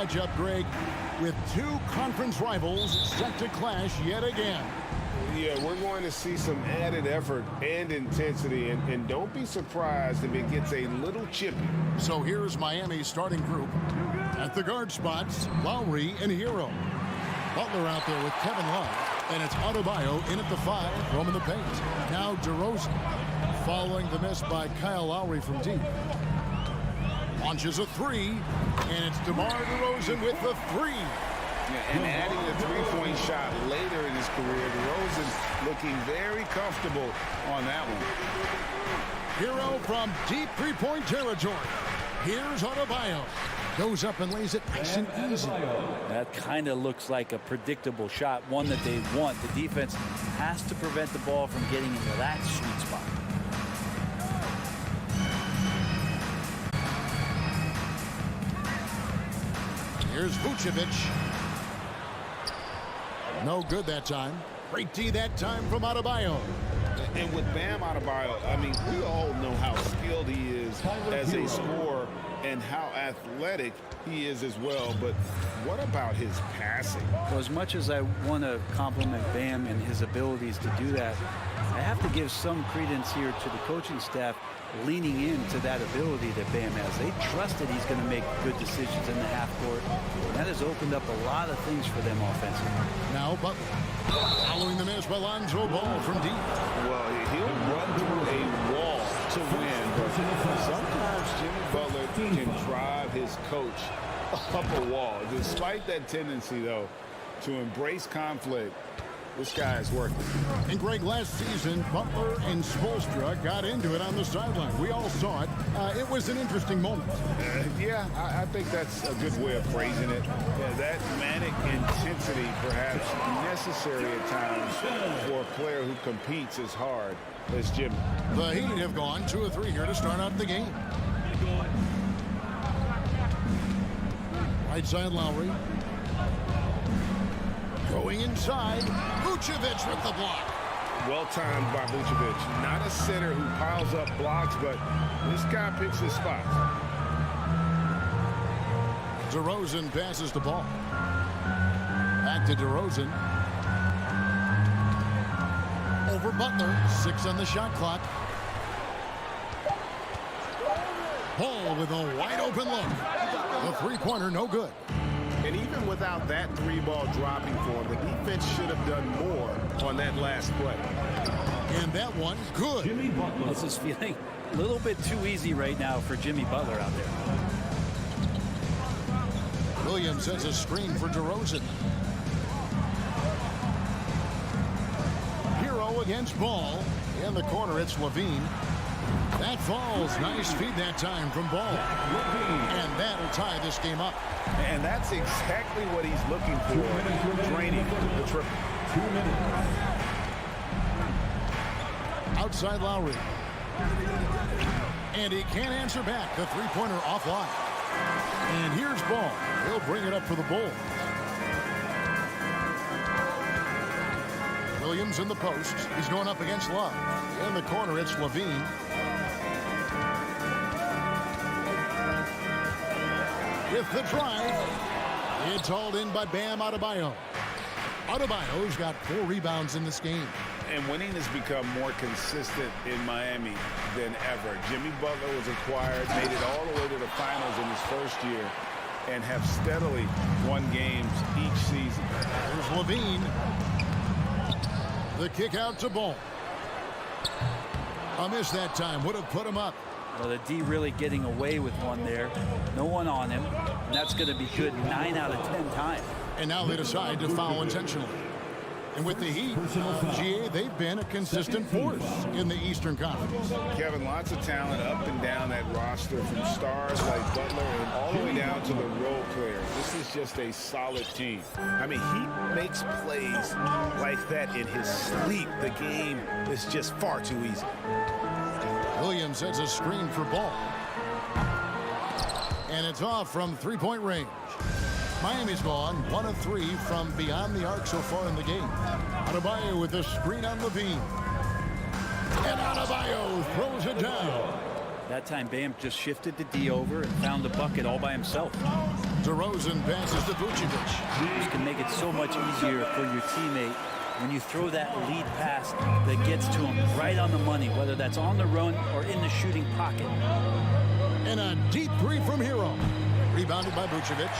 matchup, Greg, with two conference rivals set to clash yet again. Yeah, we're going to see some added effort and intensity, and don't be surprised if it gets a little chippy. So here's Miami's starting group. At the guard spots, Lowry and Hero. Butler out there with Kevin Love, and it's Adebayo in at the 5, roaming the paint. Now DeRozan, following the miss by Kyle Lowry from deep. Launches a 3, and it's DeMar DeRozan with the 3. Yeah, and adding a three-point shot later in his career, DeRozan looking very comfortable on that one. Hero from deep three-point territory. Here's Adebayo. Goes up and lays it nice and easy. That kind of looks like a predictable shot, one that they want. The defense has to prevent the ball from getting into that sweet spot. Here's Vucevic. No good that time. Great D that time from Adebayo. And with Bam Adebayo, I mean, we all know how skilled he is as a scorer and how athletic he is as well. But what about his passing? Well, as much as I want to compliment Bam and his abilities to do that, I have to give some credence here to the coaching staff leaning into that ability that Bam has. They trust that he's going to make good decisions in the half court. And that has opened up a lot of things for them offensively. Now Butler. Following the miss by Lonzo Ball from deep. Well, he'll run through a wall to win, but sometimes Jimmy Butler can drive his coach up a wall. Despite that tendency, though, to embrace conflict, this guy is working. And Greg, last season, Butler and Spoelstra got into it on the sideline. We all saw it. It was an interesting moment. Yeah, I think that's a good way of phrasing it. Yeah, that manic intensity, perhaps necessary at times for a player who competes as hard as Jimmy. The Heat have gone 2 of 3 here to start out the game. Right side, Lowry. Going inside, Vucevic with the block. Well timed by Vucevic. Not a center who piles up blocks, but this guy picks his spots. DeRozan passes the ball. Back to DeRozan. Over Butler. 6 on the shot clock. Ball with a wide open look. The three-pointer no good. And even without that 3-ball dropping for him, the defense should have done more on that last play. And that one, good. Jimmy Butler. This is feeling a little bit too easy right now for Jimmy Butler out there. Williams sets a screen for DeRozan. Hero against Ball. In the corner, it's Levine. That falls. Nice feed that time from Ball. And that'll tie this game up. And that's exactly what he's looking for, draining the triple. 2 minutes. Outside Lowry. And he can't answer back. The three-pointer offline. And here's Ball. He'll bring it up for the Bulls. Williams in the post. He's going up against Love. In the corner, it's Levine. With the drive, it's hauled in by Bam Adebayo. Adebayo's got 4 rebounds in this game. And winning has become more consistent in Miami than ever. Jimmy Butler was acquired, made it all the way to the finals in his first year, and have steadily won games each season. Here's Levine. The kick out to Ball. A miss that time. Would have put him up. Well, the D really getting away with one there. No one on him. And that's going to be good 9 out of 10 times. And now they decide to foul intentionally. And with the Heat, GA, they've been a consistent force in the Eastern Conference. Kevin, lots of talent up and down that roster, from stars like Butler and all the way down to the role players. This is just a solid team. I mean, he makes plays like that in his sleep. The game is just far too easy. Williams sets a screen for Ball. And it's off from three-point range. Miami's gone 1 of 3 from beyond the arc so far in the game. Adebayo with a screen on Levine. And Adebayo throws it down. That time Bam just shifted the D over and found the bucket all by himself. DeRozan passes to Vucevic. This can make it so much easier for your teammate when you throw that lead pass that gets to him right on the money, whether that's on the run or in the shooting pocket. And a deep three from Hero. Rebounded by Vucevic.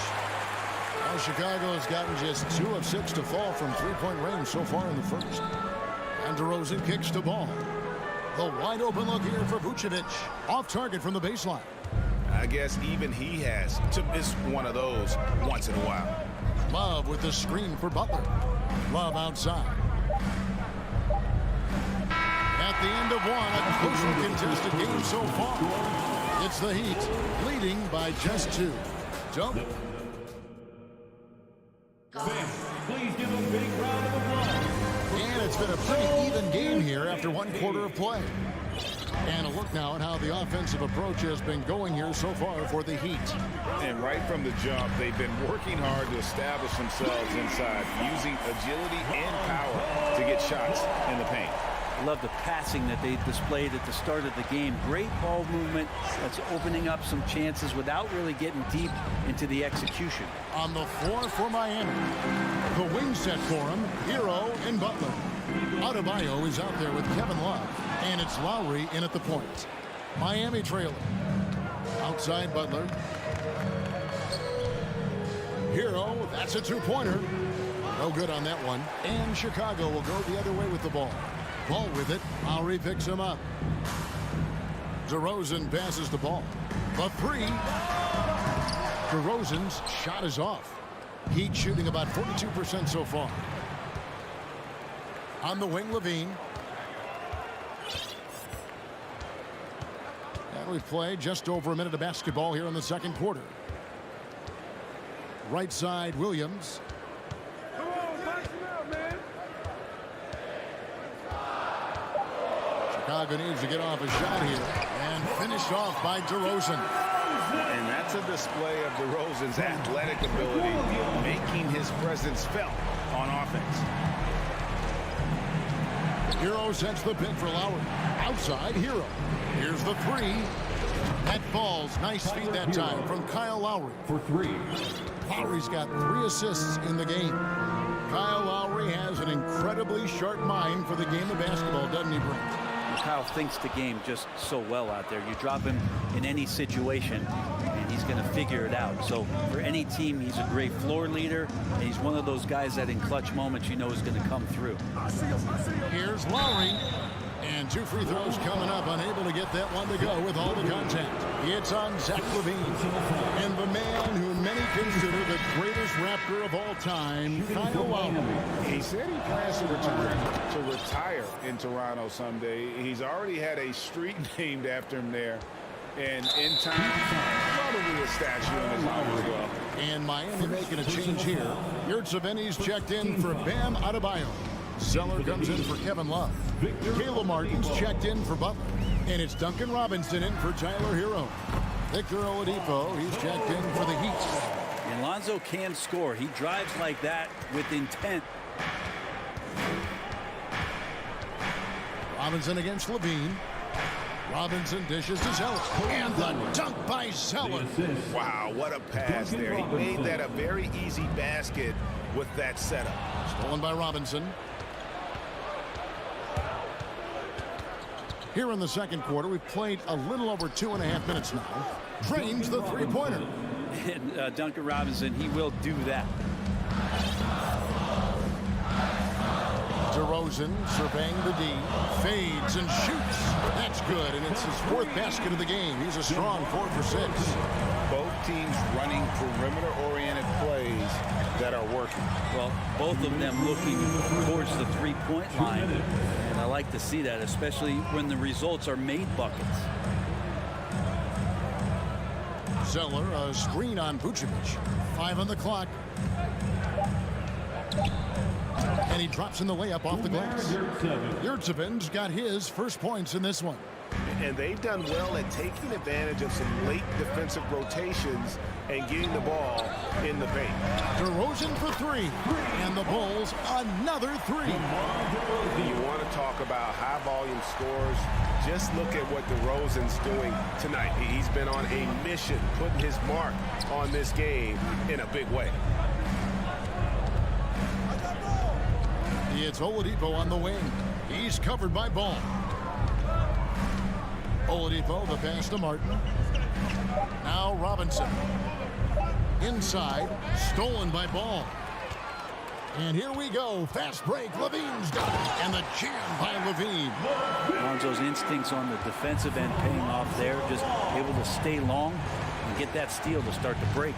Now Chicago has gotten just 2 of 6 to fall from three-point range so far in the first. And DeRozan kicks the ball. The wide open look here for Vucevic. Off target from the baseline. I guess even he has to miss one of those once in a while. Love with the screen for Butler. Love outside. At the end of one, a closely contested game so far. It's the Heat leading by just 2. Joe? Please give a big round of applause. And it's been a pretty even game here after 1 quarter of play. And a look now at how the offensive approach has been going here so far for the Heat. And right from the jump, they've been working hard to establish themselves inside, using agility and power to get shots in the paint. I love the passing that they displayed at the start of the game. Great ball movement that's opening up some chances without really getting deep into the execution. On the floor for Miami, the wing set for him, Hero and Butler. Adebayo is out there with Kevin Love, and it's Lowry in at the point. Miami trailing. Outside Butler. Hero, that's a 2-pointer. No good on that one. And Chicago will go the other way with the ball. Ball with it. Lowry picks him up. DeRozan passes the ball. The 3. DeRozan's shot is off. Heat shooting about 42% so far. On the wing, Levine. And we've played just over a minute of basketball here in the second quarter. Right side, Williams. Come on, box him out, man. Chicago needs to get off a shot here. And finished off by DeRozan. And that's a display of DeRozan's athletic ability, making his presence felt on offense. Hero sets the pick for Lowry. Outside, Hero. Here's the 3. That falls. Nice feed that time from Kyle Lowry. For 3. Lowry's got 3 assists in the game. Kyle Lowry has an incredibly sharp mind for the game of basketball, doesn't he, Brent? Kyle thinks the game just so well out there. You drop him in any situation, and he's going to figure it out. So for any team, he's a great floor leader, and he's one of those guys that in clutch moments you know is going to come through. Here's Lowry. And 2 free throws coming up, unable to get that one to go with all the contact. It's on Zach LaVine. And the man who many consider the greatest Raptor of all time, Kyle Lowry. He said he plans to retire in Toronto someday. He's already had a street named after him there. And in time, probably a statue in his honor as well. And Miami making a change here. Yurtseveni's checked in for Bam Adebayo. Zeller comes in for Kevin Love. Caleb Martin's checked in for Butler. And it's Duncan Robinson in for Tyler Hero. Victor Oladipo, he's checked in for the Heat. And Lonzo can score. He drives like that with intent. Robinson against Levine. Robinson dishes to Zeller. And the dunk by Zeller. Wow, what a pass there. He made that a very easy basket with that setup. Stolen by Robinson. Here in the second quarter, we've played a little over 2.5 minutes now. Drains the 3-pointer. And Duncan Robinson, he will do that. DeRozan surveying the D. Fades and shoots. That's good, and it's his 4th basket of the game. He's a strong 4 for 6. Both teams running perimeter-oriented plays that are working. Well, both of them looking towards the 3-point line. And I like to see that, especially when the results are made buckets. Zeller, a screen on Vucevic. 5 on the clock. And he drops in the layup off the glass. Yurtseven's got his first points in this one. And they've done well at taking advantage of some late defensive rotations and getting the ball in the paint. DeRozan for three. And the Bulls another three. You want to talk about high-volume scores? Just look at what DeRozan's doing tonight. He's been on a mission, putting his mark on this game in a big way. It's Oladipo on the wing. He's covered by Ball. Oladipo, the pass to Martin. Now Robinson. Inside, stolen by Ball. And here we go. Fast break. Levine's got it. And the jam by Levine. Lonzo's instincts on the defensive end paying off there. Just able to stay long and get that steal to start the break.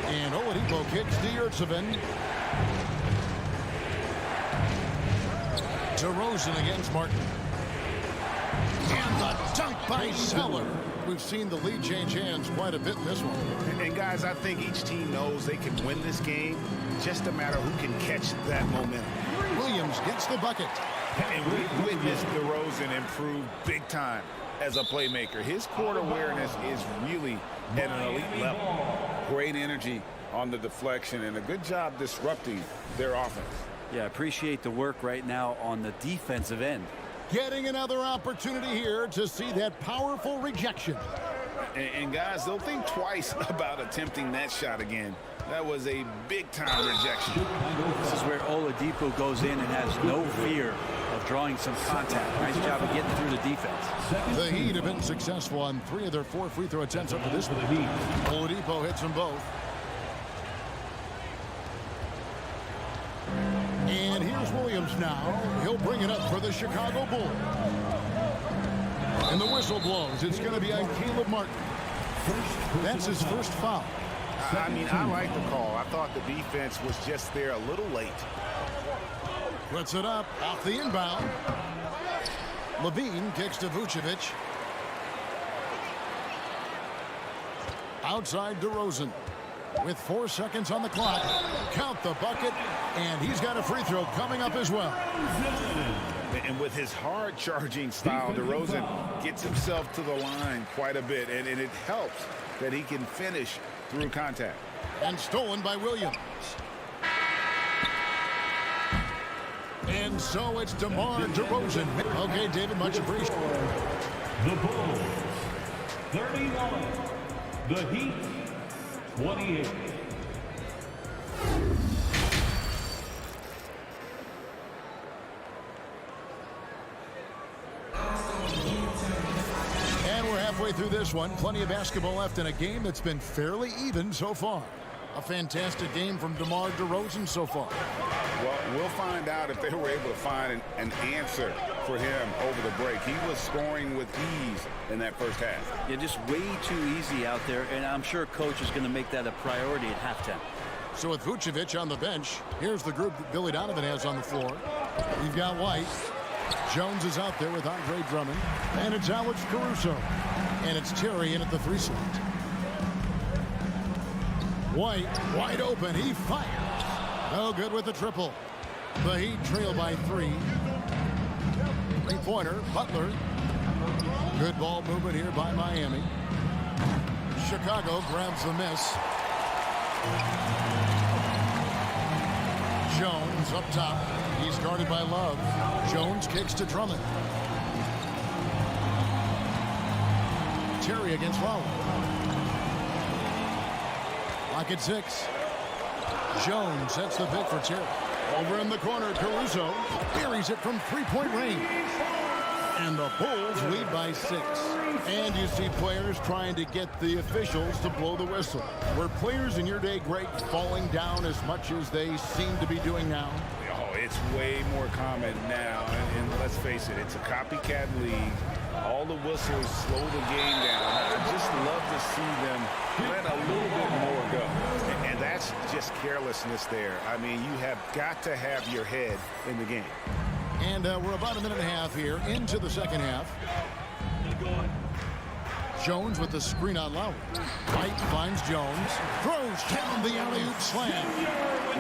And Oladipo kicks to Yurtseven. DeRozan against Martin. And the dunk by Zeller. We've seen the lead change hands quite a bit in this one. And guys, I think each team knows they can win this game. Just a matter who can catch that momentum. Williams gets the bucket. And we've witnessed DeRozan improve big time as a playmaker. His court awareness is really at an elite level. Great energy on the deflection and a good job disrupting their offense. Yeah, appreciate the work right now on the defensive end. Getting another opportunity here to see that powerful rejection. And guys, they'll think twice about attempting that shot again. That was a big-time rejection. This is where Oladipo goes in and has no fear of drawing some contact. Nice job of getting through the defense. The Heat have been successful on 3 of their 4 free throw attempts up to this one. Oladipo hits them both. And here's Williams now. He'll bring it up for the Chicago Bulls. And the whistle blows. It's going to be on Caleb Martin. That's his first foul. I mean, I like the call. I thought the defense was just there a little late. Puts it up off the inbound. Levine kicks to Vucevic. Outside DeRozan. With 4 seconds on the clock. Count the bucket. And he's got a free throw coming up as well. And with his hard-charging style, DeRozan gets himself to the line quite a bit. And it helps that he can finish through contact. And stolen by Williams. And so it's DeMar DeRozan. Okay, David, much appreciated. The Bulls, 31. The Heat, 28. Halfway through this one, plenty of basketball left in a game that's been fairly even so far. A fantastic game from DeMar DeRozan so far. Well, we'll find out if they were able to find an answer for him over the break. He was scoring with ease in that first half. Yeah, just way too easy out there, and I'm sure coach is going to make that a priority at halftime. So with Vucevic on the bench, here's the group that Billy Donovan has on the floor. We've got White. Jones is out there with Andre Drummond. And it's Alex Caruso. And it's Terry in at the 3 slot. White, wide open. He fires. No good with the triple. The Heat trail by 3. 3-pointer, Butler. Good ball movement here by Miami. Chicago grabs the miss. Jones up top. He's guarded by Love. Jones kicks to Drummond. Terry against Lowry. Lock at 6. Jones sets the pick for Terry. Over in the corner, Caruso buries it from 3-point range. And the Bulls lead by 6. And you see players trying to get the officials to blow the whistle. Were players in your day, Greg, falling down as much as they seem to be doing now? Oh, it's way more common now. And let's face it, it's a copycat league. All the whistles slow the game down. I just love to see them let a little bit more go. And that's just carelessness there. I mean, you have got to have your head in the game. And we're about a minute and a half here into the second half. Jones with the screen on Lowry. White finds Jones. Throws down the alley-oop slam.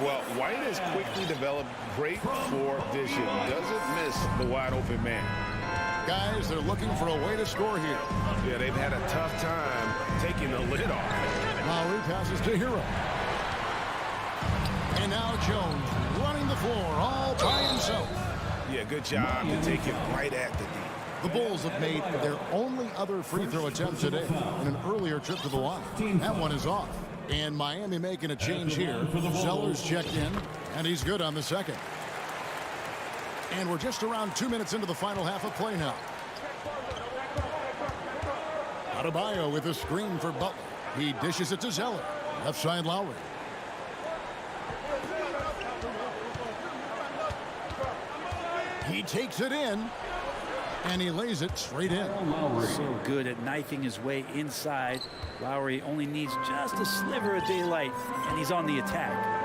Well, White has quickly developed great floor vision. Doesn't miss the wide open man. Guys, they're looking for a way to score here. Yeah, they've had a tough time taking the lid off. Lowry passes to Hero. And now Jones running the floor all by himself. Yeah, good job to take it right at the D. The Bulls have made their only other free throw attempt today in an earlier trip to the line. That one is off. And Miami making a change here. Zeller's checked in, and he's good on the second. And we're just around 2 minutes into the final half of play now. Adebayo with a screen for Butler. He dishes it to Zeller. Left side Lowry. He takes it in, and he lays it straight in. So good at knifing his way inside. Lowry only needs just a sliver of daylight, and he's on the attack.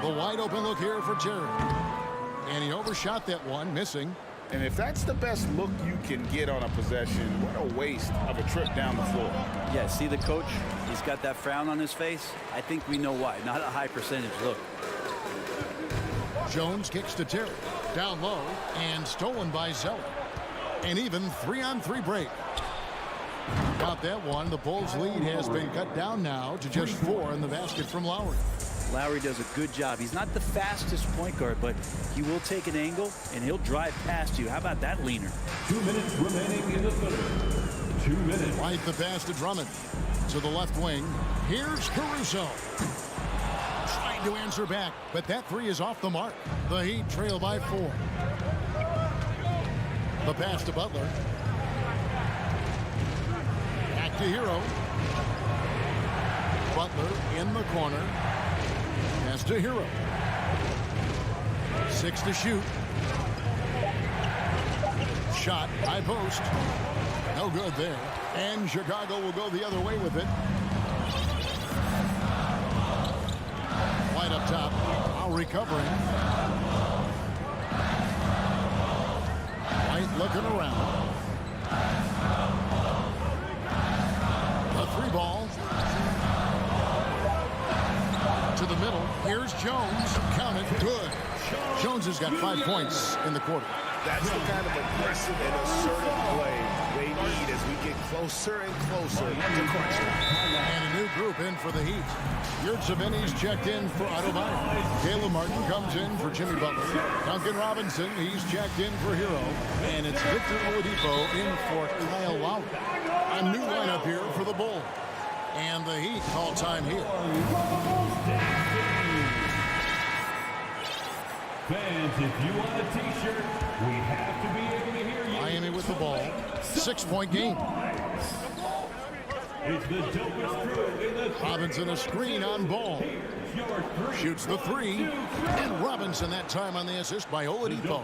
The wide open look here for Jerry. And he overshot that one, missing. And if that's the best look you can get on a possession, what a waste of a trip down the floor. Yeah, see the coach? He's got that frown on his face. I think we know why. Not a high percentage look. Jones kicks to Terry. Down low and stolen by Zeller. An even 3-on-3 break. Got that one. The Bulls' lead has been cut down now to just 4 in the basket from Lowry. Lowry does a good job. He's not the fastest point guard, but he will take an angle and he'll drive past you. How about that leaner? 2 minutes remaining in the third. 2 minutes. Right the pass to Drummond. To the left wing. Here's Caruso. Trying to answer back, but that three is off the mark. The Heat trail by 4. The pass to Butler. Back to Hero. Butler in the corner. Pass to Hero. 6 to shoot. Shot, high post. No good there. And Chicago will go the other way with it. White up top. Lowry covering. White looking around. A 3-ball. To the middle. Here's Jones. Count it. Good. Jones has got 5 points in the quarter. That's the kind of aggressive and assertive play they need as we get closer and closer to crunch time. And a new group in for the Heat. Yurtseven's checked in for Adebayo. Caleb Martin comes in for Jimmy Butler. Duncan Robinson, he's checked in for Hero. And it's Victor Oladipo in for Kyle Lowry. A new lineup here for the Bulls. And the Heat call time here. Fans, if you want a t-shirt, we have to be able to hear you. Miami with the ball. 6-point game. It's the dopest crew in the Robinson a screen on Ball. Shoots the 3. And Robinson that time on the assist by Oladipo.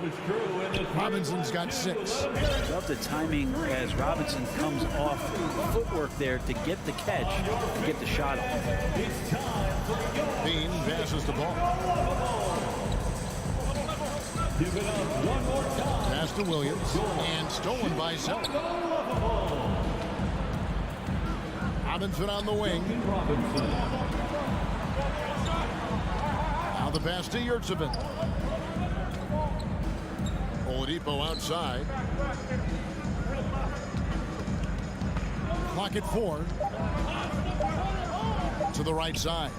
Robinson's got 6. Love the timing as Robinson comes off footwork there to get the catch and get the shot off. Bean passes the ball. Give it up one more time. Pass to Williams. And stolen by Zeller. Robinson on the wing. Now the pass to Yurtseven. Oladipo outside. Clock at 4. To the right side.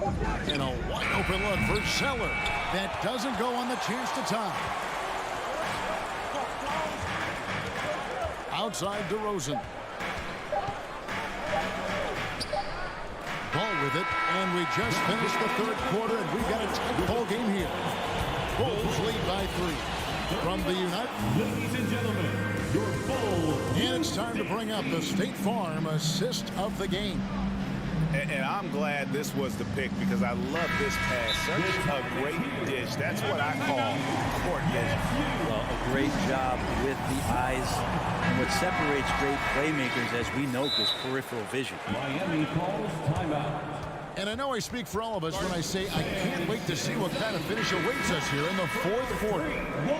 And a wide open look for Zeller. That doesn't go on the chance to tie. Outside DeRozan. Ball with it, and we just finished the third quarter, and we've got a tight ball game here. Bulls lead by 3. From the United. Ladies and gentlemen, your Bulls. And it's time to bring up the State Farm assist of the game. And I'm glad this was the pick because I love this pass. Such a great dish. That's what I call court vision. Well, a great job with the eyes. And what separates great playmakers, as we note, is peripheral vision. Miami calls timeout. And I know I speak for all of us when I say I can't wait to see what kind of finish awaits us here in the fourth quarter.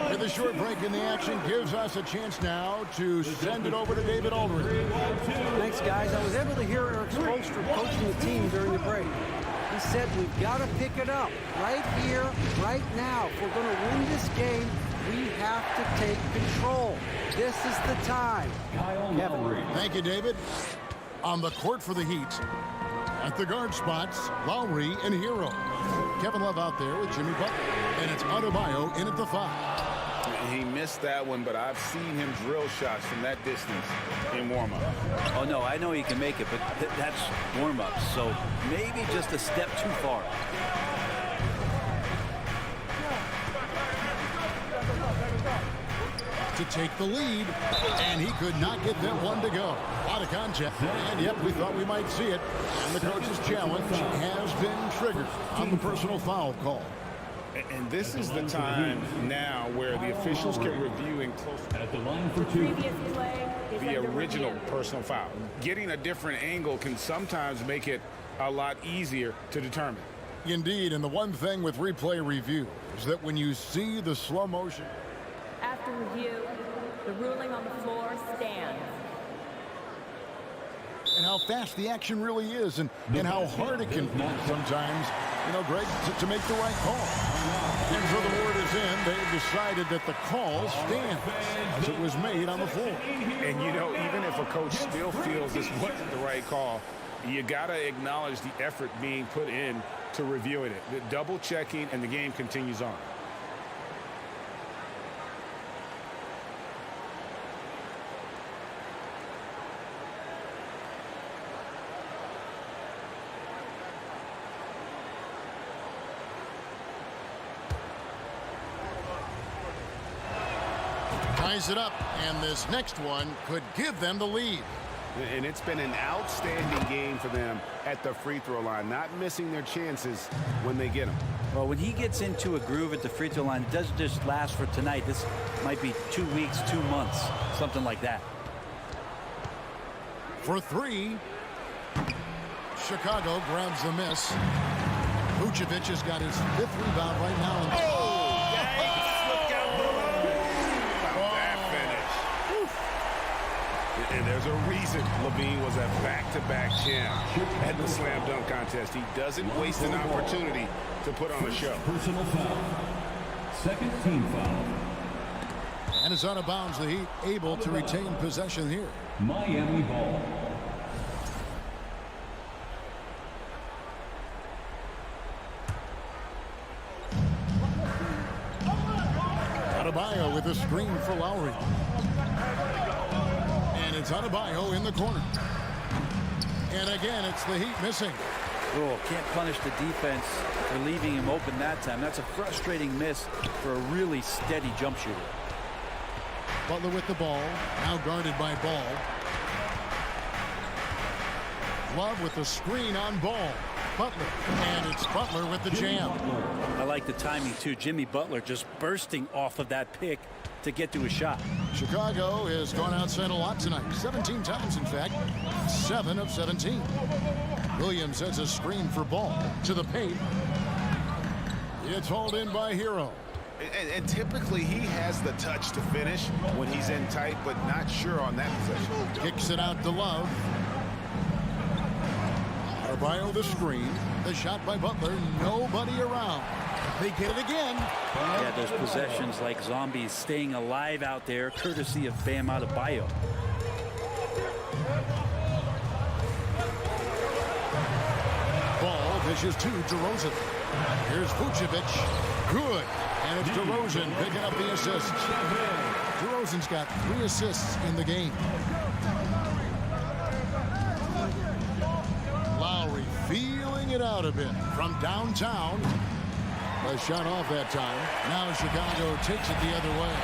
With a short break in the action gives us a chance now to send it over to David Aldridge. Thanks, guys. I was able to hear Eric Spoelstra coaching the team during the break. He said we've got to pick it up right here, right now. If we're going to win this game, We have to take control. This is the time. Kevin. Thank you, David. On the court for the Heat, at the guard spots, Lowry and Hero. Kevin Love out there with Jimmy Butler. And it's Adebayo in at the 5. He missed that one, but I've seen him drill shots from that distance in warm-up. Oh, no, I know he can make it, but that's warm-up, so maybe just a step too far. To take the lead, and he could not get that one to go. A lot of contact, and yep, we thought we might see it. And the coach's challenge has been triggered on the personal foul call. And this is the time now where the officials can review in close At the line for 2. the original personal foul. Getting a different angle can sometimes make it a lot easier to determine. Indeed, and the one thing with replay review is that when you see the slow motion, After review, the ruling on the floor stands. and how fast the action really is, and how hard it can be sometimes, you know, Greg, to make the right call. And so the word is in. They've decided that the call stands as it was made on the floor. And, you know, even if a coach still feels this wasn't the right call, you got to acknowledge the effort being put in to reviewing it. The double checking, and the game continues on. Ties it up, and this next one could give them the lead. And it's been an outstanding game for them at the free throw line, not missing their chances when they get them. Well, when he gets into a groove at the free throw line, it doesn't just last for tonight. This might be 2 weeks, 2 months, something like that. For 3, Chicago grabs the miss. Vucevic has got his 5th rebound right now. And And there's a reason Levine was a back-to-back champ at the slam dunk contest. He doesn't waste an opportunity to put on a show. Personal foul. Second team foul. And it's out of bounds. The Heat able to retain possession here. Miami ball. Adebayo with a screen for Lowry. And it's Adebayo in the corner. And again, it's the Heat missing. Oh, can't punish the defense for leaving him open that time. That's a frustrating miss for a really steady jump shooter. Butler with the ball, now guarded by Ball. Love with the screen on Ball. Butler, and it's Butler with the jam. I like the timing, too. Jimmy Butler just bursting off of that pick to get to a shot. Chicago has gone outside a lot tonight. 17 times, in fact. 7 of 17. Williams has a screen for Ball to the paint. It's hauled in by Hero. And typically he has the touch to finish when he's in tight, but not sure on that possession. Kicks it out to Love. Adebayo the screen. The shot by Butler. Nobody around. They get it again. Yeah, those possessions like zombies staying alive out there, courtesy of Bam Adebayo. Ball dishes to DeRozan. Here's Vucevic. Good. And it's DeRozan picking up the assist. DeRozan's got 3 assists in the game. Lowry feeling it out a bit from downtown. A shot off that time. Now Chicago takes it the other way.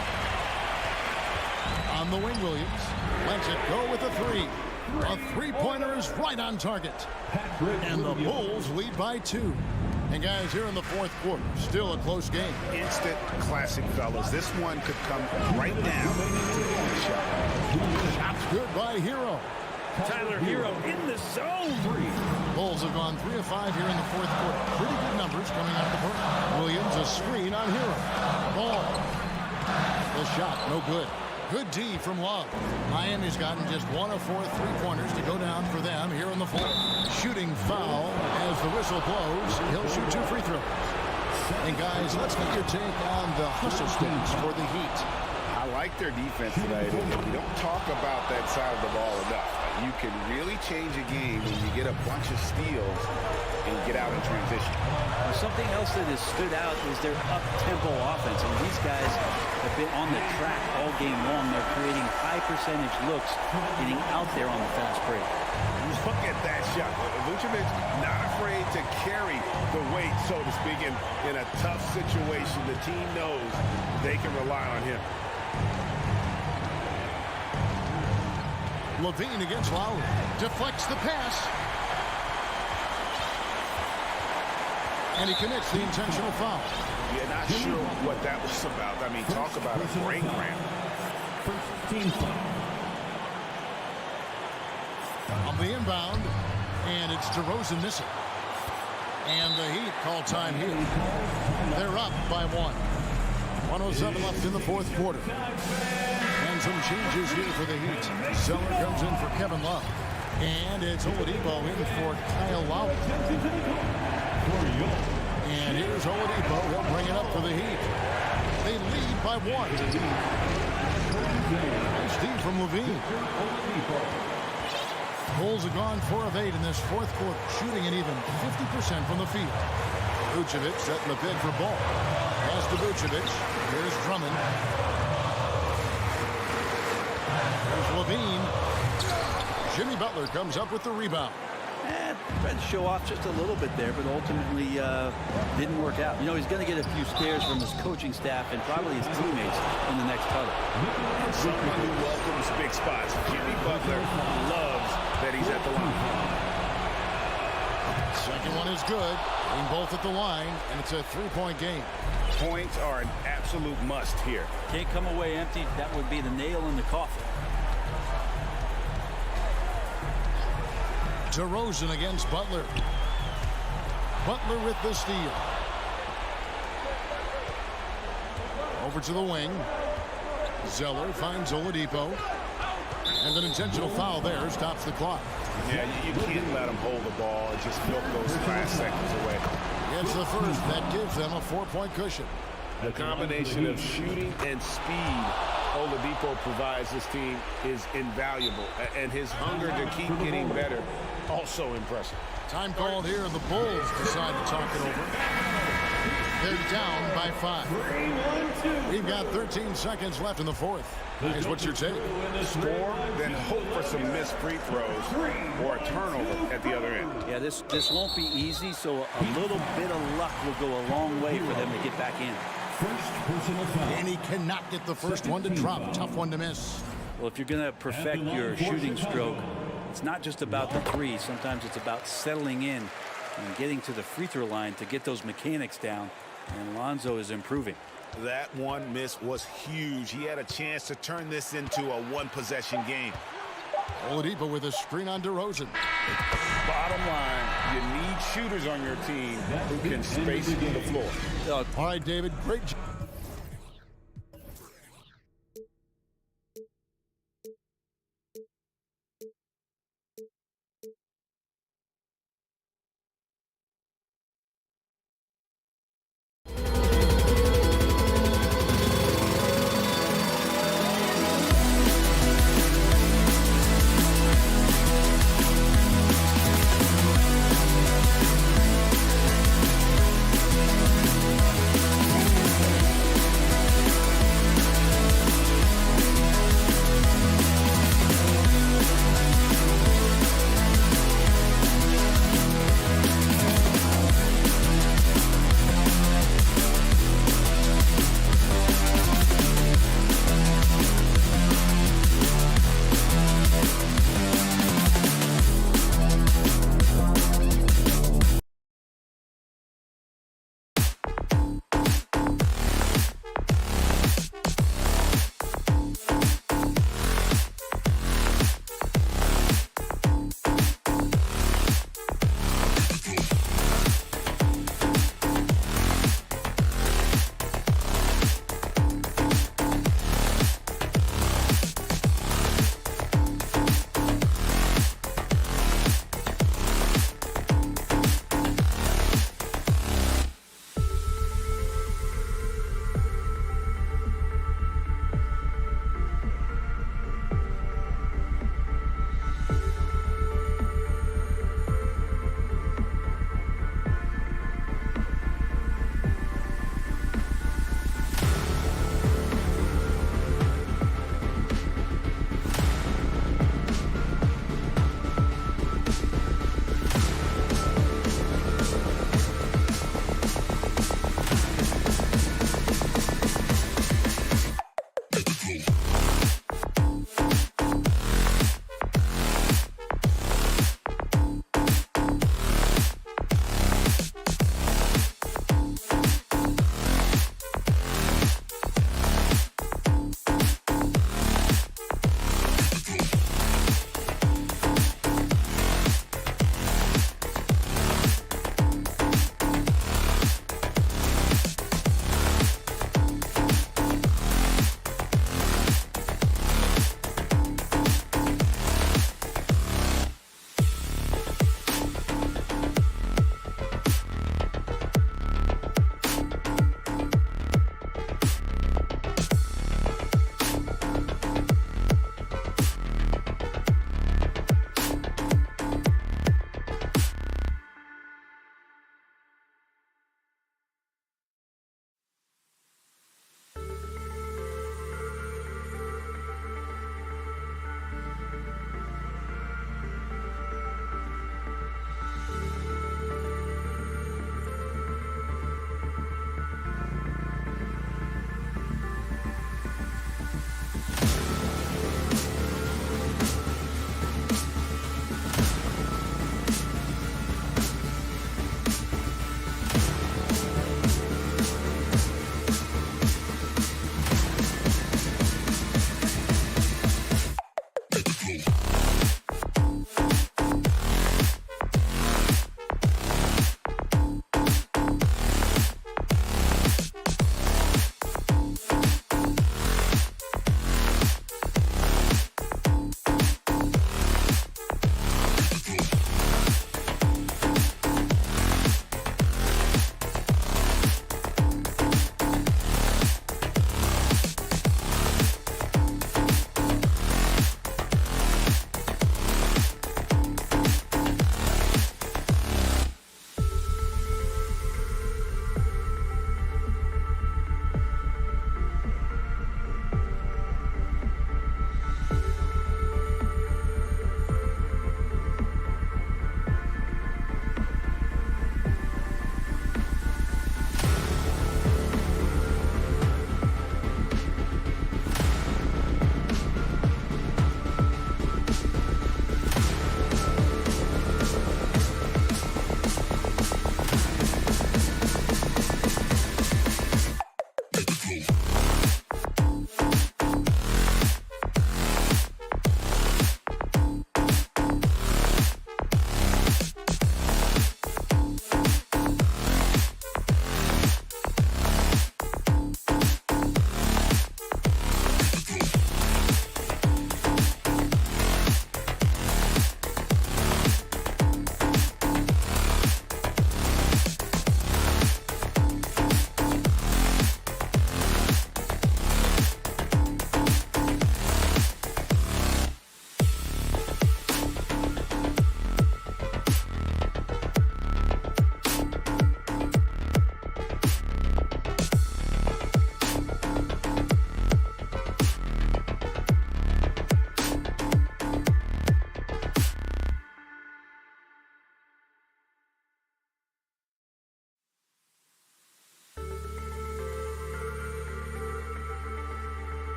On the wing, Williams lets it go with a 3. A 3-pointer is right on target. And the Bulls lead by 2. And guys, here in the 4th quarter, still a close game. Instant classic, fellas. This one could come right now. Shots good by Hero. Tyler Hero in the zone. Bulls have gone 3 of 5 here in the 4th quarter. Pretty good numbers coming out of the court. Williams a screen on Hero. Ball. The shot, no good. Good D from Love. Miami's gotten just 1 of 4 3-pointers to go down for them here in the 4th. Shooting foul as the whistle blows. He'll shoot 2 free throws. And guys, let's get your take on the hustle stats for the Heat. I like their defense tonight. And we don't talk about that side of the ball enough. You can really change a game when you get a bunch of steals and get out in transition. Something else that has stood out is their up-tempo offense. And these guys have been on the track all game long. They're creating high percentage looks, getting out there on the fast break. Look at that shot. Vucevic not afraid to carry the weight, so to speak, in a tough situation. The team knows they can rely on him. Levine against Lowry. Deflects the pass. And he commits the intentional foul. Yeah, not sure what that was about. I mean, talk about a brain cramp. First team foul. On the inbound, and it's DeRozan missing. And the Heat call time here. They're up by 1. 1:07 left in the fourth quarter. And some changes here for the Heat. Zeller comes in for Kevin Love. And it's Oladipo in for Kyle Lowry. And here's Oladipo. He'll bring it up for the Heat. They lead by 1. Nice D from Levine. Bulls have gone 4 of 8 in this fourth quarter, shooting an even 50% from the field. Vucevic setting the pick for Ball. Pass to Vucevic. Here's Drummond. Here's Levine. Jimmy Butler comes up with the rebound. Tried to show off just a little bit there, but ultimately didn't work out. You know, he's going to get a few stares from his coaching staff and probably his teammates in the next huddle. Someone who welcomes big spots. Jimmy Butler loves that he's at the line. Second one is good. Being both at the line, and it's a 3-point game. Points are an absolute must here. Can't come away empty. That would be the nail in the coffin. DeRozan against Butler. Butler with the steal. Over to the wing. Zeller finds Oladipo. And an intentional foul there stops the clock. Yeah, you can't let them hold the ball and just milk those last seconds away. It's the first. That gives them a 4-point cushion. The combination of shooting and speed Oladipo provides this team is invaluable. And his hunger to keep getting better, also impressive. Time called here. The Bulls decide to talk it over. They're down by 5. We've got 13 seconds left in the fourth. Here's what your take. Score, then hope for some missed free throws or a turnover at the other end. Yeah, this won't be easy, so a little bit of luck will go a long way for them to get back in. First personal foul. And he cannot get the first one to drop. Tough one to miss. Well, if you're going to perfect your shooting stroke, it's not just about the three. Sometimes it's about settling in and getting to the free throw line to get those mechanics down. And Lonzo is improving. That one miss was huge. He had a chance to turn this into a one-possession game. Oladipo with a screen on DeRozan. Bottom line, you need shooters on your team who can space the floor. All right, David, great job.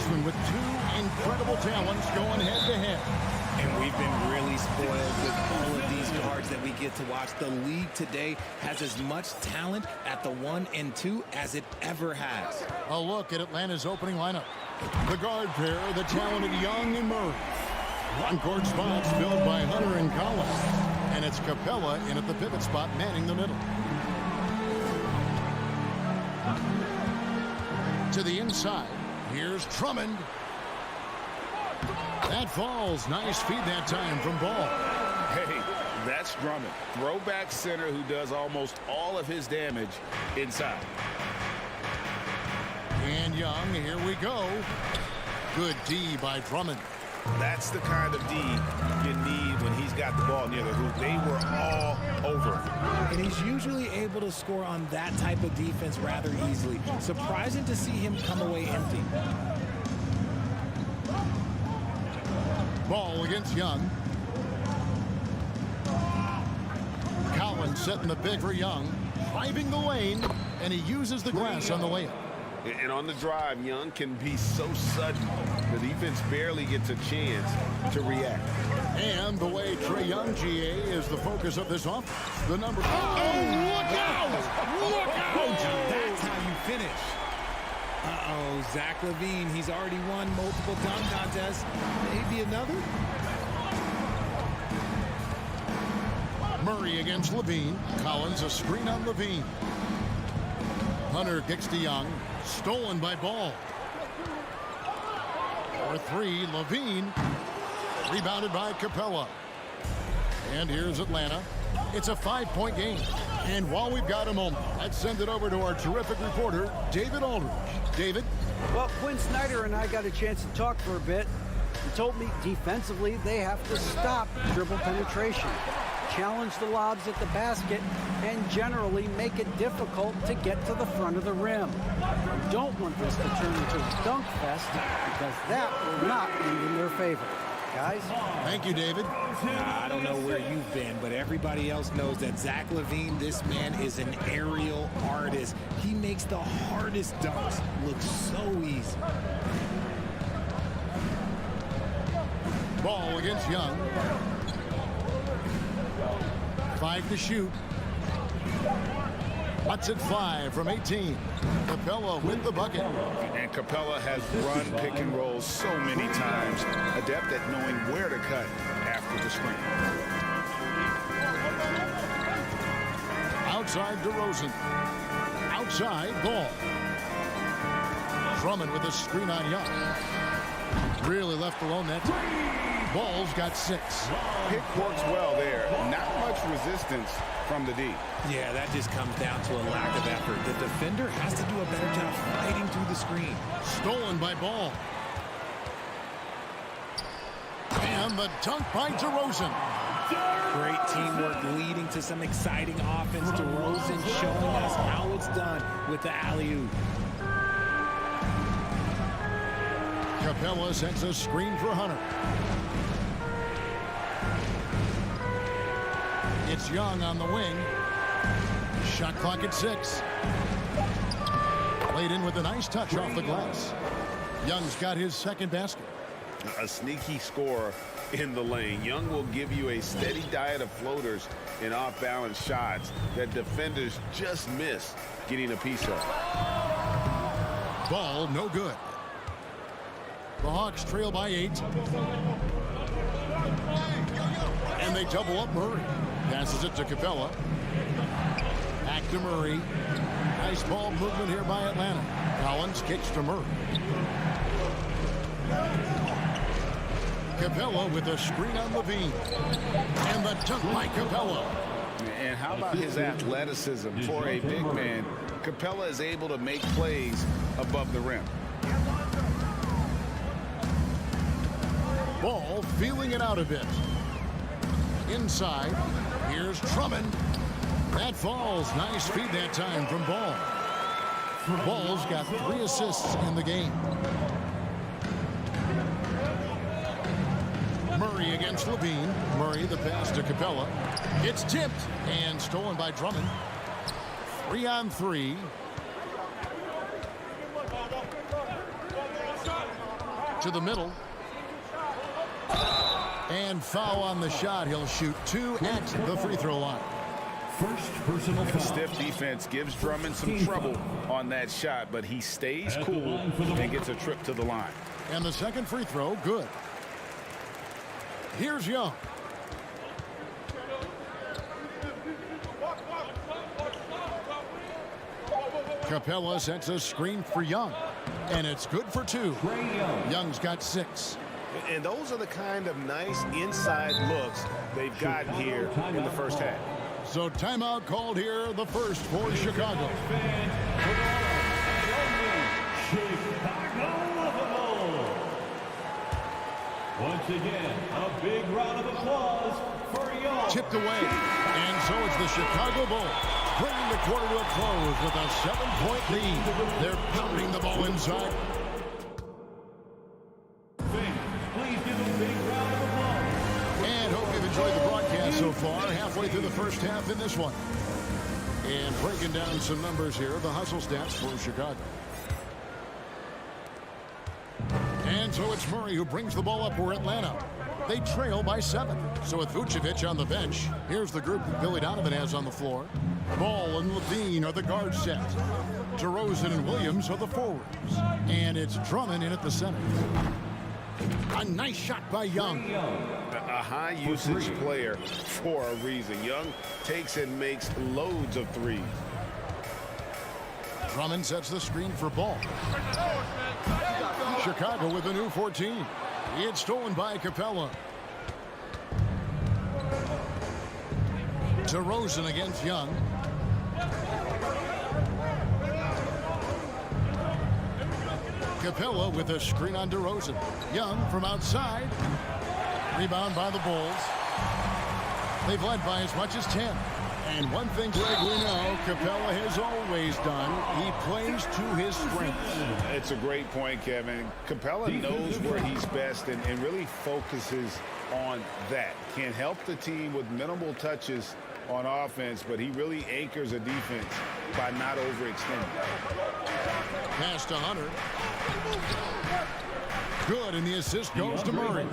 defenseman with two incredible talents going head-to-head. And we've been really spoiled with all of these guards that we get to watch. The league today has as much talent at the 1 and 2 as it ever has. A look at Atlanta's opening lineup. The guard pair, the talented Young and Murray. On-court spots filled by Hunter and Collins. And it's Capella in at the pivot spot, manning the middle. To the inside, here's Drummond. That falls. Nice feed that time from Ball. Hey, that's Drummond. Throwback center who does almost all of his damage inside. And Young, here we go. Good D by Drummond. That's the kind of D you need when he's got the ball near the hoop. They were all over. And he's usually able to score on that type of defense rather easily. Surprising to see him come away empty. Ball against Young. Collins setting the pick for Young. Driving the lane, and he uses the glass on the layup. And on the drive, Young can be so sudden. The defense barely gets a chance to react. And the way Trae Young, GA, is the focus of this offense. The number... Oh, look out! Look out! That's how you finish. Uh-oh, Zach LaVine. He's already won multiple dunk contests. Maybe another? Murray against LaVine. Collins a screen on LaVine. Hunter kicks to Young. Stolen by Ball. For three, LaVine. Rebounded by Capella. And here's Atlanta. It's a 5-point game. And while we've got a moment, let's send it over to our terrific reporter, David Aldridge. David? Well, Quinn Snyder and I got a chance to talk for a bit. He told me defensively they have to stop dribble penetration, challenge the lobs at the basket, and generally make it difficult to get to the front of the rim. You don't want this to turn into a dunk fest because that will not be in their favor. Guys? Thank you, David. I don't know where you've been, but everybody else knows that Zach LaVine, this man is an aerial artist. He makes the hardest dunks look so easy. Ball against Young. 5 to shoot. That's at 5 from 18. Capella with the bucket. And Capella has run pick and roll so many times. Adept at knowing where to cut after the screen. Outside DeRozan. Outside Ball. Drummond with a screen on Young. Really left alone that time. Ball's got 6. Pick works well there. Not much resistance from the D. Yeah, that just comes down to a lack of effort. The defender has to do a better job fighting through the screen. Stolen by Ball. And the dunk by DeRozan. Great teamwork leading to some exciting offense. DeRozan showing us how it's done with the alley-oop. Capella sends a screen for Hunter. It's Young on the wing. Shot clock at 6. Played in with a nice touch off the glass. Young's got his second basket. A sneaky scorer in the lane. Young will give you a steady diet of floaters and off-balance shots that defenders just miss getting a piece of. Ball no good. The Hawks trail by 8. And they double up Murray. Passes it to Capella. Back to Murray. Nice ball movement here by Atlanta. Collins kicks to Murray. Capella with a screen on LaVine. And the dunk by Capella. And how about his athleticism for a big man? Capella is able to make plays above the rim. Ball feeling it out a bit. Inside, here's Drummond. That falls. Nice feed that time from Ball. Ball's got 3 assists in the game. Murray against LaVine. Murray the pass to Capella. It's tipped and stolen by Drummond. 3 on 3. to the middle. And foul on the shot. He'll shoot 2 at the free throw line. First personal foul. Stiff defense gives Drummond some trouble on that shot, but he stays cool and gets a trip to the line. And the second free throw, good. Here's Young. Capella sets a screen for Young. And it's good for 2. Young's got 6. And those are the kind of nice inside looks they've gotten here in the first half. So timeout called here, the first for Chicago. Once again, a big round of applause for Young. Tipped away, and so it's the Chicago Bulls bringing the quarter to a close with a 7-point lead. They're pounding the ball inside. Please give a big round of applause. And hope you've enjoyed the broadcast so far. Halfway through the first half in this one. And breaking down some numbers here, the hustle stats for Chicago. And so it's Murray who brings the ball up for Atlanta. They trail by 7. So with Vucevic on the bench, here's the group that Billy Donovan has on the floor. Ball and Levine are the guard set. DeRozan and Williams are the forwards. And it's Drummond in at the center. A nice shot by Young. A high usage player for a reason. Young takes and makes loads of threes. Drummond sets the screen for Ball. Chicago with a new 14. It's stolen by Capella. DeRozan against Young. Capella with a screen on DeRozan. Young from outside. Rebound by the Bulls. They've led by as much as 10. And one thing, Greg, we know Capella has always done, he plays to his strengths. It's a great point, Kevin. Capella knows where he's best and really focuses on that. Can help the team with minimal touches on offense, but he really anchors a defense by not overextending. Pass to Hunter. Good, and the assist goes to Murray.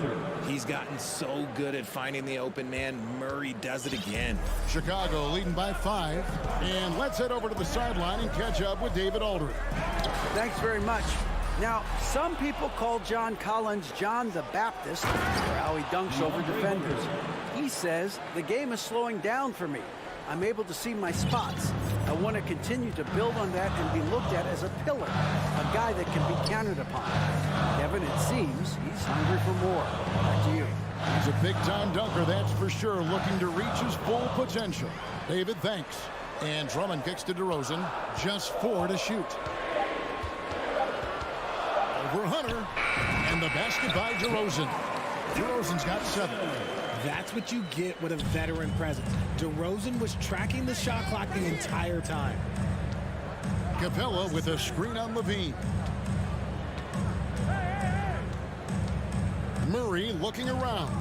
He's gotten so good at finding the open man. Murray does it again. Chicago leading by 5. And let's head over to the sideline and catch up with David Aldridge. Thanks very much. Now, some people call John Collins John the Baptist for how he dunks over defenders. He says, the game is slowing down for me. I'm able to see my spots. I want to continue to build on that and be looked at as a pillar, a guy that can be counted upon. Kevin, it seems he's hungry for more. Back to you. He's a big-time dunker, that's for sure, looking to reach his full potential. David, thanks. And Drummond kicks to DeRozan, just 4 to shoot. Over Hunter, and the basket by DeRozan. DeRozan's got 7. That's what you get with a veteran presence. DeRozan was tracking the shot clock the entire time. Capella with a screen on Levine. Murray looking around.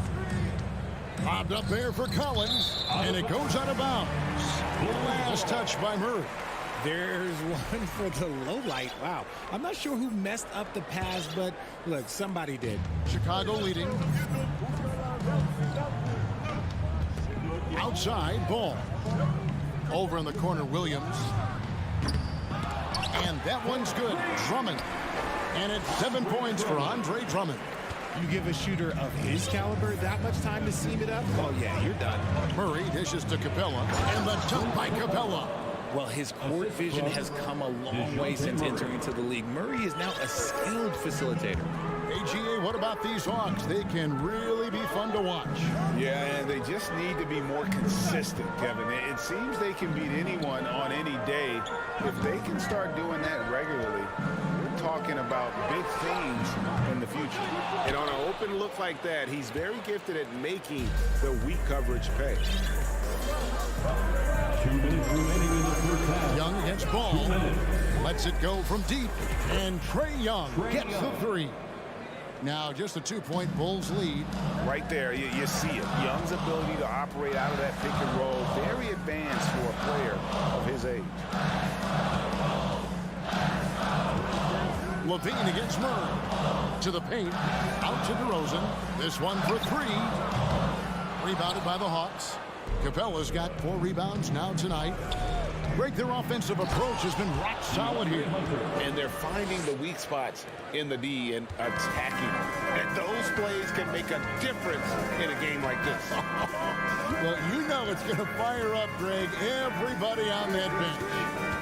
Lobbed up there for Collins, and it goes out of bounds. Last touch by Murray. There's one for the low light. Wow. I'm not sure who messed up the pass, but look, somebody did. Chicago leading. Outside, Ball. Over in the corner, Williams. And that one's good. Drummond. And it's 7 points for Andre Drummond. You give a shooter of his caliber that much time to seam it up? Oh, yeah, you're done. Murray dishes to Capella. And the dunk by Capella. Well, his court vision has come a long way since entering into the league. Murray is now a skilled facilitator. AGA, what about these Hawks? They can really be fun to watch. Yeah, and they just need to be more consistent, Kevin. It seems they can beat anyone on any day. If they can start doing that regularly, we're talking about big things in the future. And on an open look like that, he's very gifted at making the weak coverage pay. 2 minutes remaining in the first half. Young against Ball. Lets it go from deep. And Trae Young gets the 3. Now just a 2-point Bulls lead. Right there, you see it. Young's ability to operate out of that pick and roll, very advanced for a player of his age. Levine against Murray. To the paint. Out to DeRozan. This one for three. Rebounded by the Hawks. Capella's got 4 rebounds now tonight. Greg, their offensive approach has been rock solid here. And they're finding the weak spots in the D and attacking. And those plays can make a difference in a game like this. Well, you know it's going to fire up, Greg, everybody on that bench.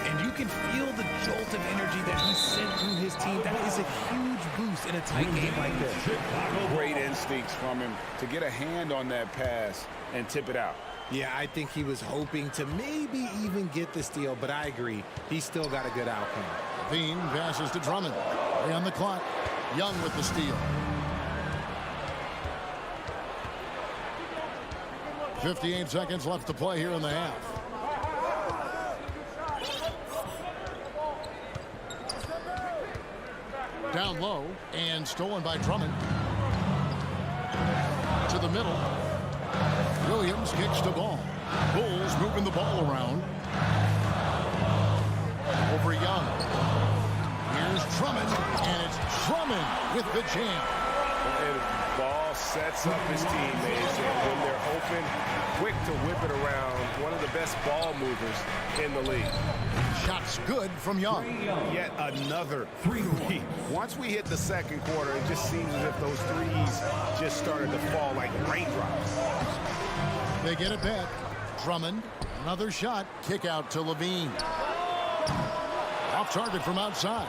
And you can feel the jolt of energy that he sent through his team. That is a huge boost in a tight game like this. Great instincts from him to get a hand on that pass and tip it out. Yeah, I think he was hoping to maybe even get the steal, but I agree. He still got a good outcome. Bean passes to Drummond. 3 on the clock. Young with the steal. 58 seconds left to play here in the half. Down low and stolen by Drummond. To the middle. Williams kicks the ball. Bulls moving the ball around. Over Young. Here's Drummond, and it's Drummond with the jam. And ball sets up his teammates, and when they're open, quick to whip it around. One of the best ball movers in the league. Shots good from Young. Yet another three. Once we hit the second quarter, it just seems as if those threes just started to fall like raindrops. They get it back. Drummond, another shot. Kick out to Levine. Off target from outside.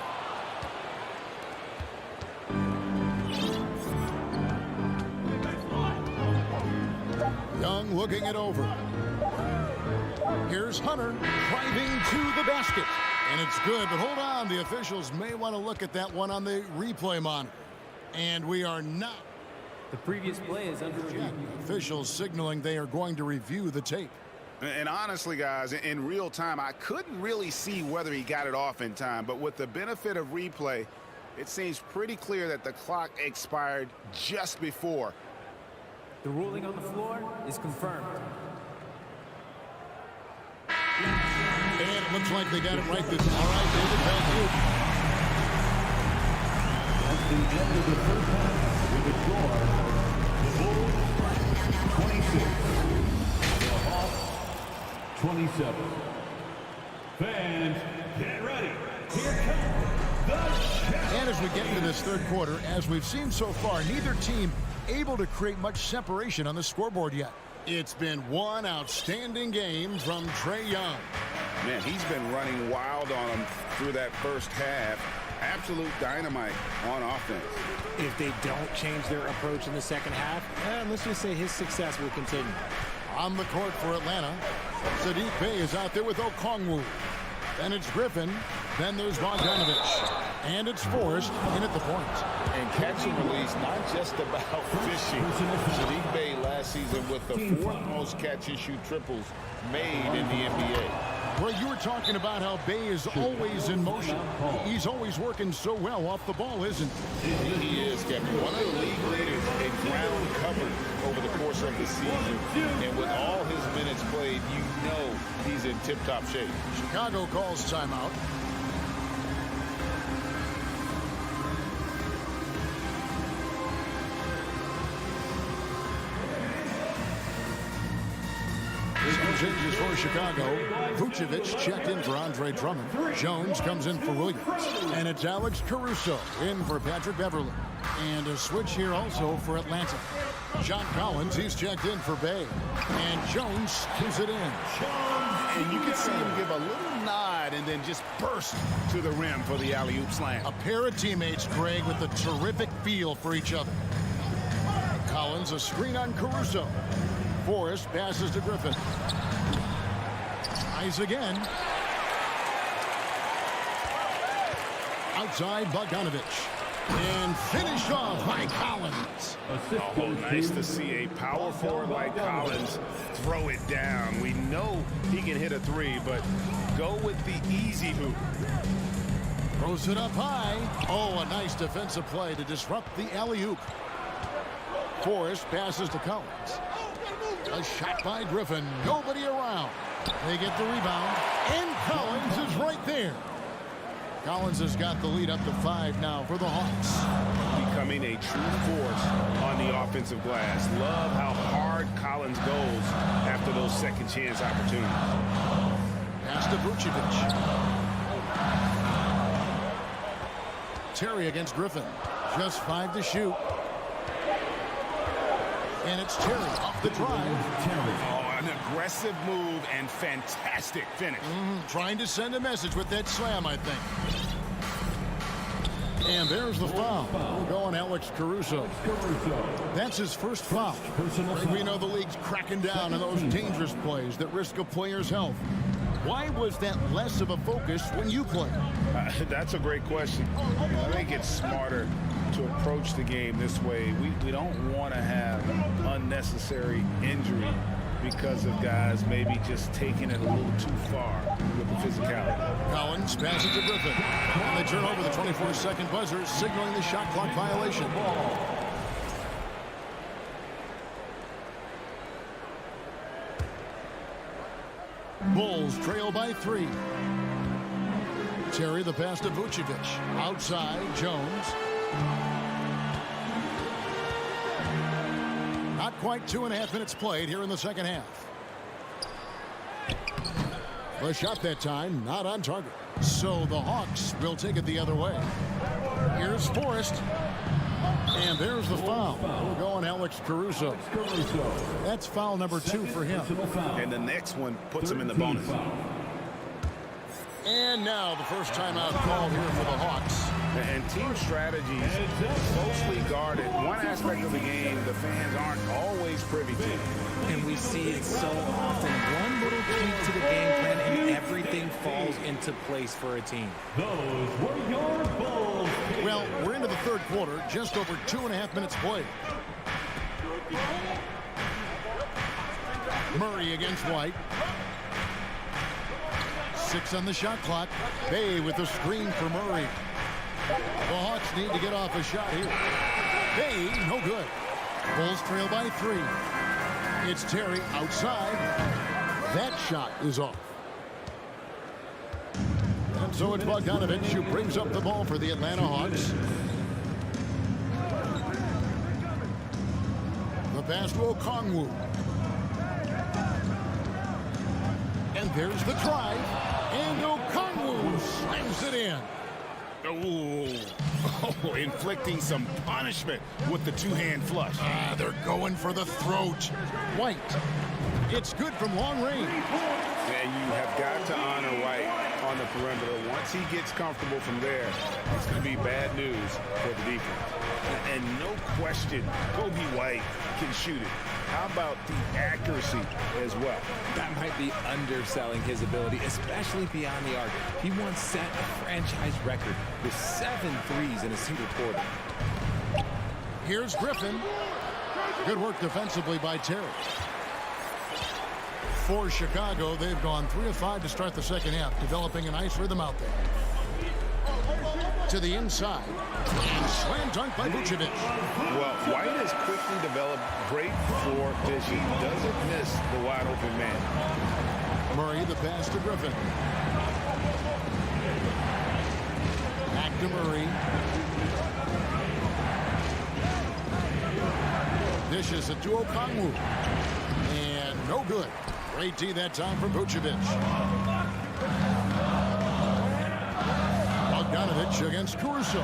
Young looking it over. Here's Hunter driving to the basket. And it's good, but hold on. The officials may want to look at that one on the replay monitor. And we are not. The previous play is under review. Officials signaling they are going to review the tape. And honestly, guys, in real time, I couldn't really see whether he got it off in time. But with the benefit of replay, it seems pretty clear that the clock expired just before. The ruling on the floor is confirmed. And it looks like they got it right this time. All right, David, thank you. At the end of the first half, with the score, the Bulls 26, the Hawks 27. Fans, get ready. Here comes the champ. And as we get into this third quarter, as we've seen so far, neither team able to create much separation on the scoreboard yet. It's been one outstanding game from Trae Young. Man, he's been running wild on him through that first half. Absolute dynamite on offense. If they don't change their approach in the second half, let's just say his success will continue. On the court for Atlanta, Saddiq Bey is out there with Okongwu. Then it's Griffin. Then there's Bogdanovich. And it's Forrest in at the point. And catch and release, not just about fishing. Saddiq Bey last season with the 4th most catch-and-shoot triples made in the NBA. Well, you were talking about how Bey is always in motion. He's always working so well off the ball, isn't he? He is, Kevin. One of the league leaders in ground covered over the course of the season. And with all his minutes played, you know he's in tip-top shape. Chicago calls timeout. Changes for Chicago. Vucevic checked in for Andre Drummond. Jones comes in for Williams. And it's Alex Caruso in for Patrick Beverley. And a switch here also for Atlanta. John Collins, he's checked in for Bey. And Jones gives it in. And you can see him give a little nod and then just burst to the rim for the alley-oop slam. A pair of teammates, Greg, with a terrific feel for each other. Collins, a screen on Caruso. Forrest passes to Griffin. Eyes again. Outside Bogdanovich. And finished off by Collins. Oh, nice to see a power forward like Collins throw it down. We know he can hit a three, but go with the easy hoop. Throws it up high. Oh, a nice defensive play to disrupt the alley-oop. Forrest passes to Collins. A shot by Griffin. Nobody around. They get the rebound. And Collins is right there. Collins has got the lead up to 5 now for the Hawks. becoming a true force on the offensive glass. Love how hard Collins goes after those second chance opportunities. Pass to Vucevic. Terry against Griffin. Just 5 to shoot. And it's Terry off the drive. Oh, an aggressive move and fantastic finish. Trying to send a message with that slam, I think. And there's the foul. We'll go on Alex Caruso. That's his first foul. We know the league's cracking down on those dangerous plays that risk a player's health. Why was that less of a focus when you played? That's a great question. I think it's smarter to approach the game this way. We don't want to have unnecessary injury because of guys maybe just taking it a little too far with the physicality. Collins passes to Griffin. And they turn over the 24-second buzzer, signaling the shot clock violation. Bulls trail by 3. Terry the pass to Vucevic. Outside, Jones. Not quite 2.5 minutes played here in the second half. The shot that time, not on target. So the Hawks will take it the other way. Here's Forrest. And there's the foul. We'll go on Alex Caruso. That's foul number 2 for him. And the next one puts him in the bonus. And now the first timeout called here for the Hawks. And team strategies closely guarded. One aspect of the game the fans aren't always privy to. And we see it so often. One little tweak to the game plan and everything falls into place for a team. Those were your Bulls. Well, we're into the third quarter, just over 2.5 minutes played. Murray against White. 6 on the shot clock. Bay with the screen for Murray. The Hawks need to get off a shot here. Bay, no good. Bulls trail by 3. It's Terry outside. That shot is off. And so it's Bogdanovich who brings up the ball for the Atlanta Hawks. The pass to Okongwu. And there's the drive. And Okongwu slams it in. Oh, inflicting some punishment with the two-hand flush. They're going for the throat. White. It's good from long range. And you have got to honor White on the perimeter. Once he gets comfortable from there, it's going to be bad news for the defense. And no question, Kobe White can shoot it. How about the accuracy as well? That might be underselling his ability, especially beyond the arc. He once set a franchise record with 7 threes in a single quarter. Here's Griffin. Good work defensively by Terry. For Chicago, they've gone 3 of 5 to start the second half, developing a nice rhythm out there. To the inside. And slam dunk by Vucevic. Well, White has quickly developed great floor vision. Doesn't miss the wide open man. Murray, the pass to Griffin. Back to Murray. Dishes it to Okongwu. And no good. Great D that time from Vucevic. Bogdanovich against Caruso.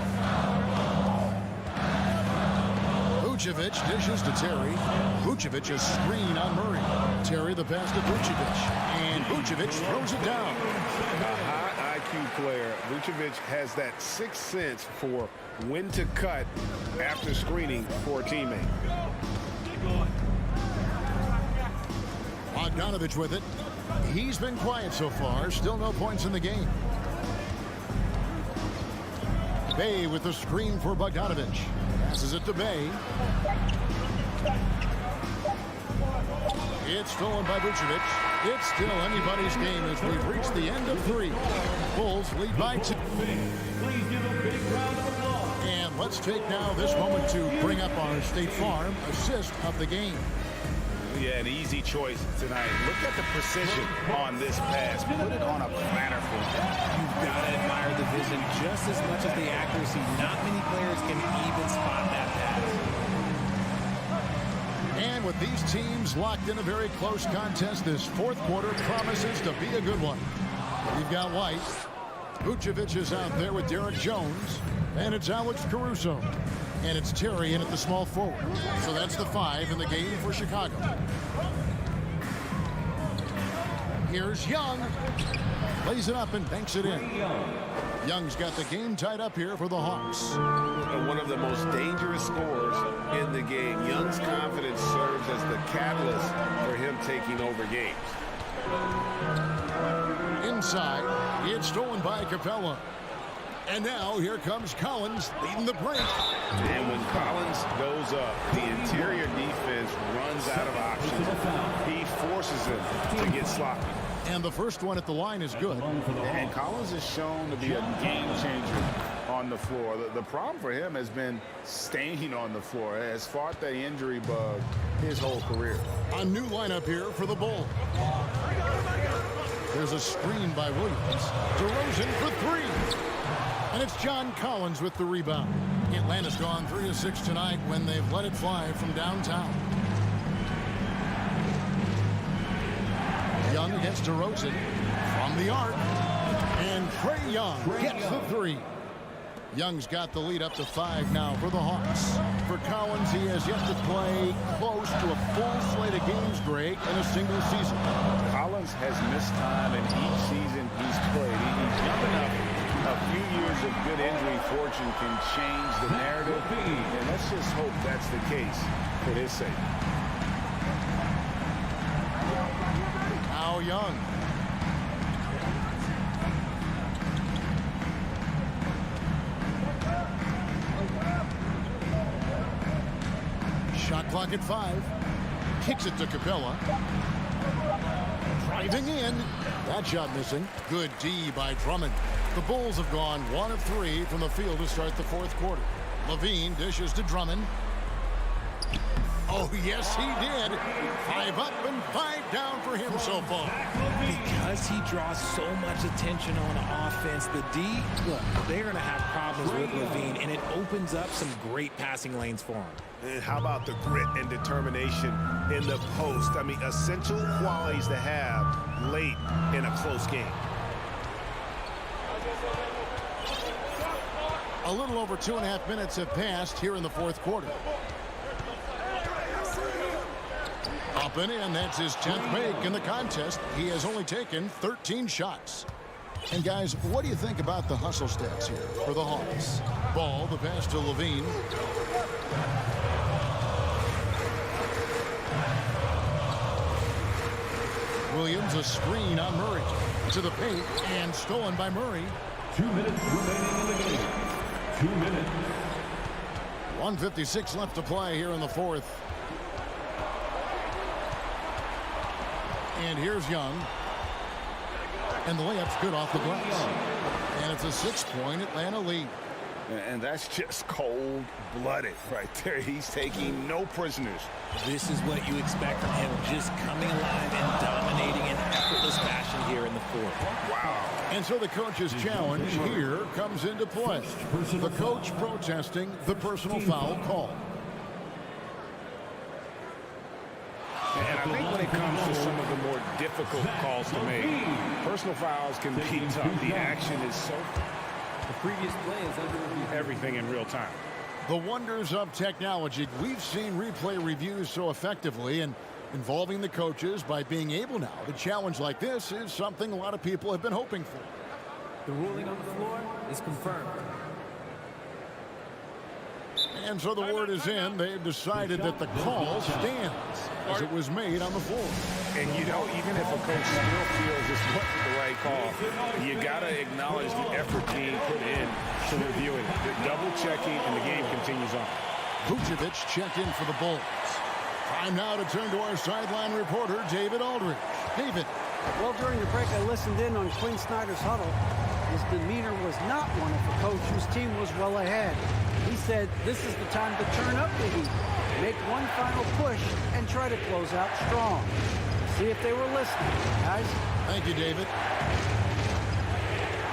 Vucevic dishes to Terry. Vucevic a screen on Murray. Terry the pass to Vucevic. And Vucevic throws it down. A high IQ player. Vucevic has that sixth sense for when to cut after screening for a teammate. Bogdanovich with it. He's been quiet so far. Still no points in the game. Bay with the screen for Bogdanovich. Passes it to Bay. It's stolen by Vucevic. It's still anybody's game as we've reached the end of 3. Bulls lead by 2. And let's take now this moment to bring up our State Farm assist of the game. Yeah, an easy choice tonight. Look at the precision on this pass. Put it on a platter for him. You've got to admire the vision just as much as the accuracy. Not many players can even spot with these teams locked in a very close contest, this fourth quarter promises to be a good one. We've got White. Vucevic is out there with Derek Jones. And it's Alex Caruso. And it's Terry in at the small forward. So that's the 5 in the game for Chicago. Here's Young. Lays it up and banks it in. Young's got the game tied up here for the Hawks. One of the most dangerous scorers in the game. Young's confidence serves as the catalyst for him taking over games. Inside, it's stolen by Capella. And now here comes Collins leading the break. And when Collins goes up, the interior defense runs out of options. He forces him to get sloppy. And the first one at the line is good. And Collins is shown to be a game changer on the floor. The problem for him has been staying on the floor. Has fought the injury bug his whole career. A new lineup here for the Bulls. There's a screen by Williams. DeRozan for 3. And it's John Collins with the rebound. Atlanta's gone 3 of 6 tonight when they've let it fly from downtown. Young against DeRozan from the arc. And Trae Young gets the 3. Young's got the lead up to 5 now for the Hawks. For Collins, he has yet to play close to a full slate of games, Greg, in a single season. Collins has missed time in each season he's played. He's young enough. A few years of good injury fortune can change the narrative. And let's just hope that's the case for his sake. Now Young. Shot clock at 5. Kicks it to Capella. Driving in. That shot missing. Good D by Drummond. The Bulls have gone 1 of 3 from the field to start the fourth quarter. Levine dishes to Drummond. Oh, yes, he did. 5 up and 5 down for him so far. Because he draws so much attention on offense, the D, look, they're going to have problems with Levine, and it opens up some great passing lanes for him. And how about the grit and determination in the post? I mean, essential qualities to have late in a close game. A little over 2.5 minutes have passed here in the fourth quarter. Up and in, that's his 10th make in the contest. He has only taken 13 shots. And guys, what do you think about the hustle stats here for the Hawks? Ball, the pass to Levine. Williams, a screen on Murray. To the paint, and stolen by Murray. 2 minutes remaining in the game. 2 minutes. 1:56 left to play here in the fourth. And here's Young. And the layup's good off the glass. And it's a 6-point Atlanta lead. And that's just cold-blooded right there. He's taking no prisoners. This is what you expect from him, just coming alive and dominating in effortless fashion here in the fourth. Wow. And so the coach's challenge here comes into play. The coach protesting the personal foul call. And I think when it comes to some of the more difficult calls to make, personal fouls can be tough. The action is so... The previous play is under review. Everything in real time. The wonders of technology. We've seen replay reviews so effectively, and involving the coaches by being able now to challenge like this is something a lot of people have been hoping for. The ruling on the floor is confirmed. And so the word is in. They've decided that the call stands as it was made on the floor. And you know, even if a coach still feels this wasn't the right call, you got to acknowledge the effort being put in to review it. The double checking, and the game continues on. Vucevic checked in for the Bulls. Time now to turn to our sideline reporter, David Aldridge. David. Well, during the break, I listened in on Quinn Snyder's huddle. His demeanor was not one of a coach whose team was well ahead. He said this is the time to turn up the heat, make one final push, and try to close out strong. See if they were listening, guys. Thank you, David.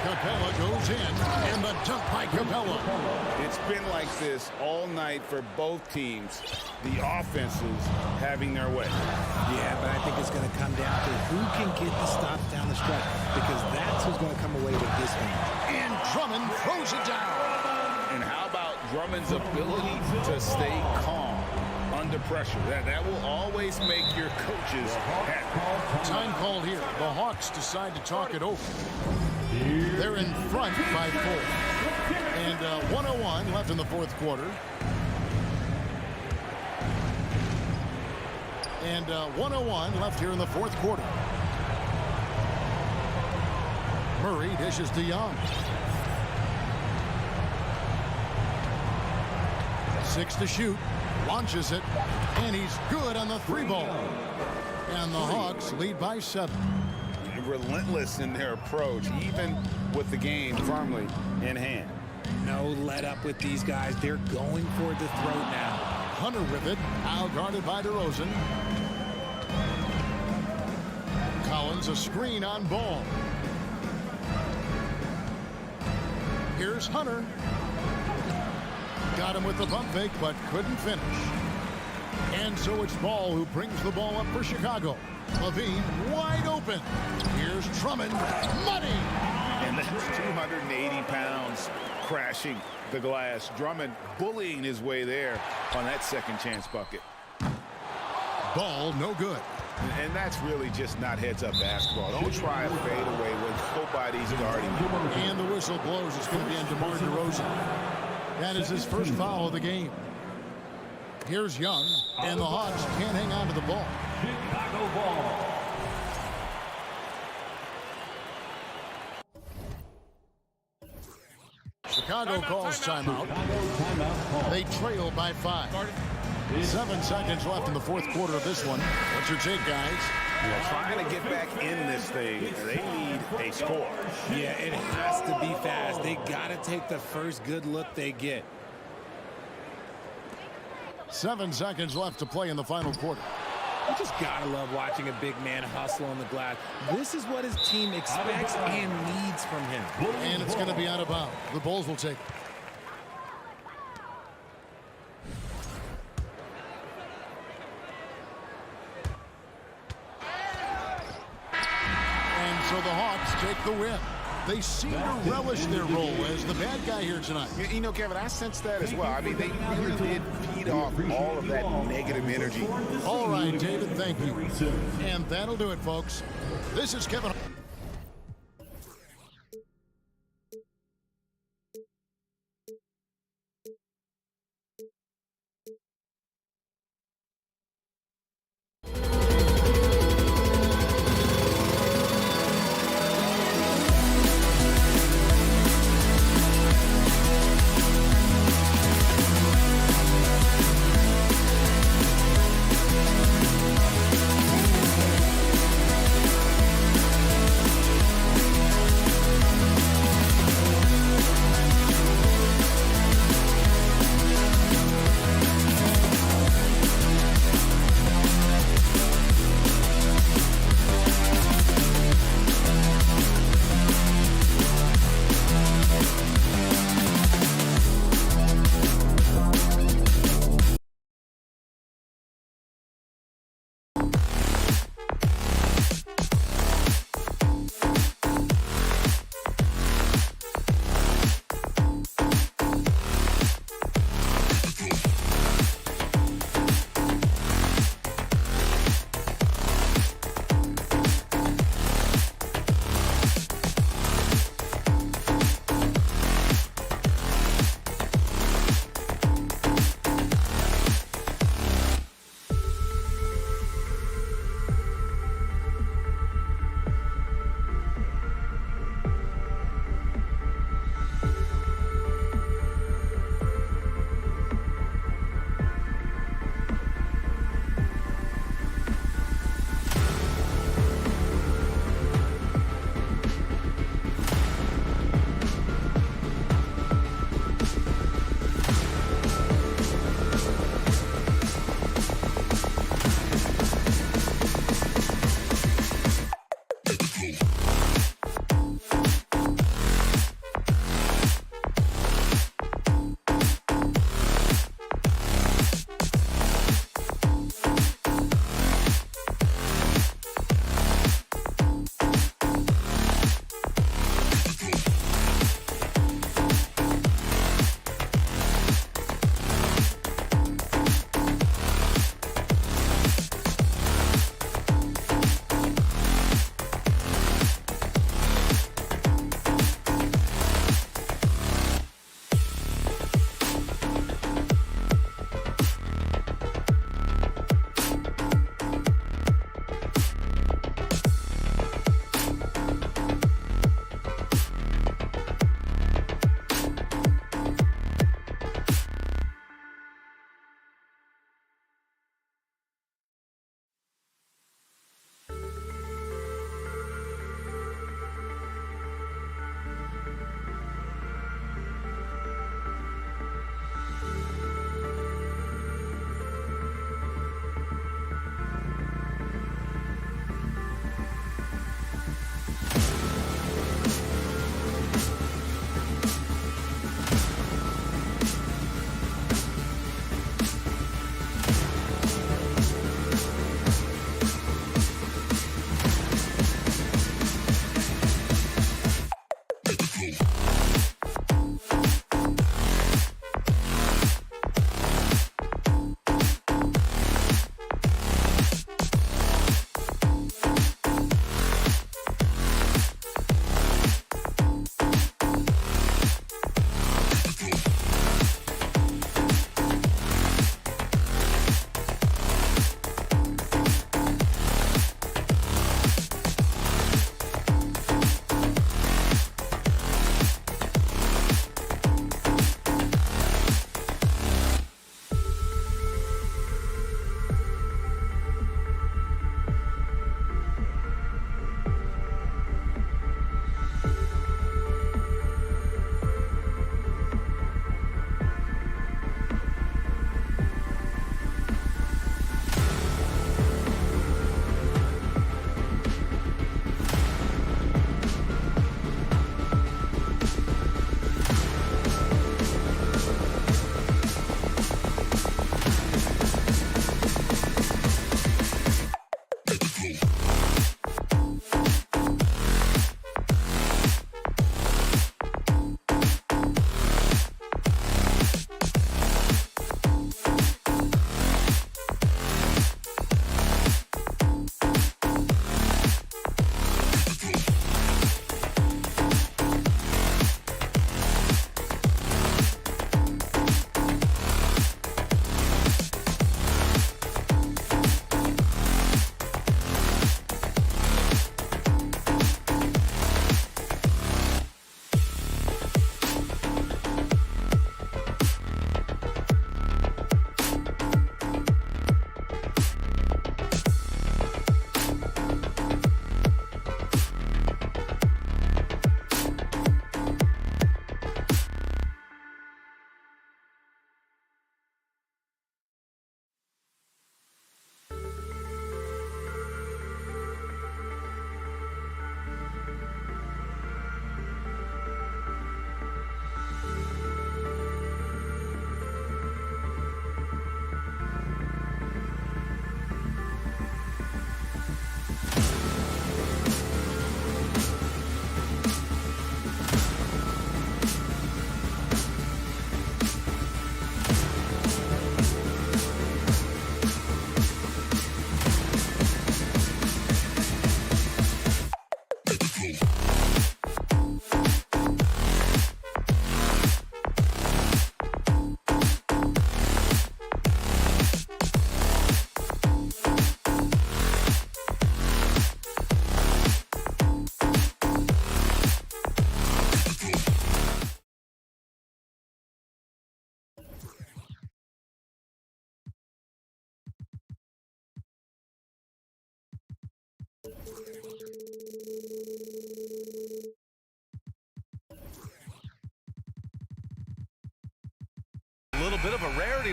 Capella goes in, and the dunk by Capella. It's been like this all night for both teams. The offenses having their way. Yeah, but I think it's going to come down to who can get the stops down the stretch, because that's who's going to come away with this game. And Drummond throws it down. And how about Drummond's ability to stay calm under pressure? That will always make your coaches happy. Time called here. The Hawks decide to talk it over. They're in front by 4. And 1:01 left in the fourth quarter. And 1:01 left here in the fourth quarter. Murray dishes to Young. 6 to shoot. Launches it. And he's good on the 3-ball. And the Hawks lead by 7. Relentless in their approach, even with the game firmly in hand. No let up with these guys. They're going for the throat now. Hunter with it. Now guarded by DeRozan. Collins a screen on Ball. Here's Hunter. Got him with the pump fake, but couldn't finish. And so it's Ball who brings the ball up for Chicago. Levine wide open. Here's Drummond. Money! And that's 280 pounds crashing the glass. Drummond bullying his way there on that second chance bucket. Ball no good. And that's really just not heads-up basketball. Don't try a fadeaway when nobody's guarding you. And the whistle blows. It's going to be on DeMar DeRozan. That is his first foul of the game. Here's Young, and the Hawks can't hang on to the ball. Chicago ball. Chicago calls timeout. They trail by 5. 7 seconds left in the fourth quarter of this one. What's your take, guys? Yeah, trying to get back in this thing, they need a score. Yeah, it has to be fast. They got to take the first good look they get. 7 seconds left to play in the final quarter. You just gotta love watching a big man hustle on the glass. This is what his team expects and needs from him. And it's going to be out of bounds. The Bulls will take it. And so the Hawks take the win. They seem to relish their role as the bad guy here tonight. You know, Kevin, I sense that as well. I mean, they really did feed off all of that negative energy. All right, David, thank you. And that'll do it, folks. This is Kevin.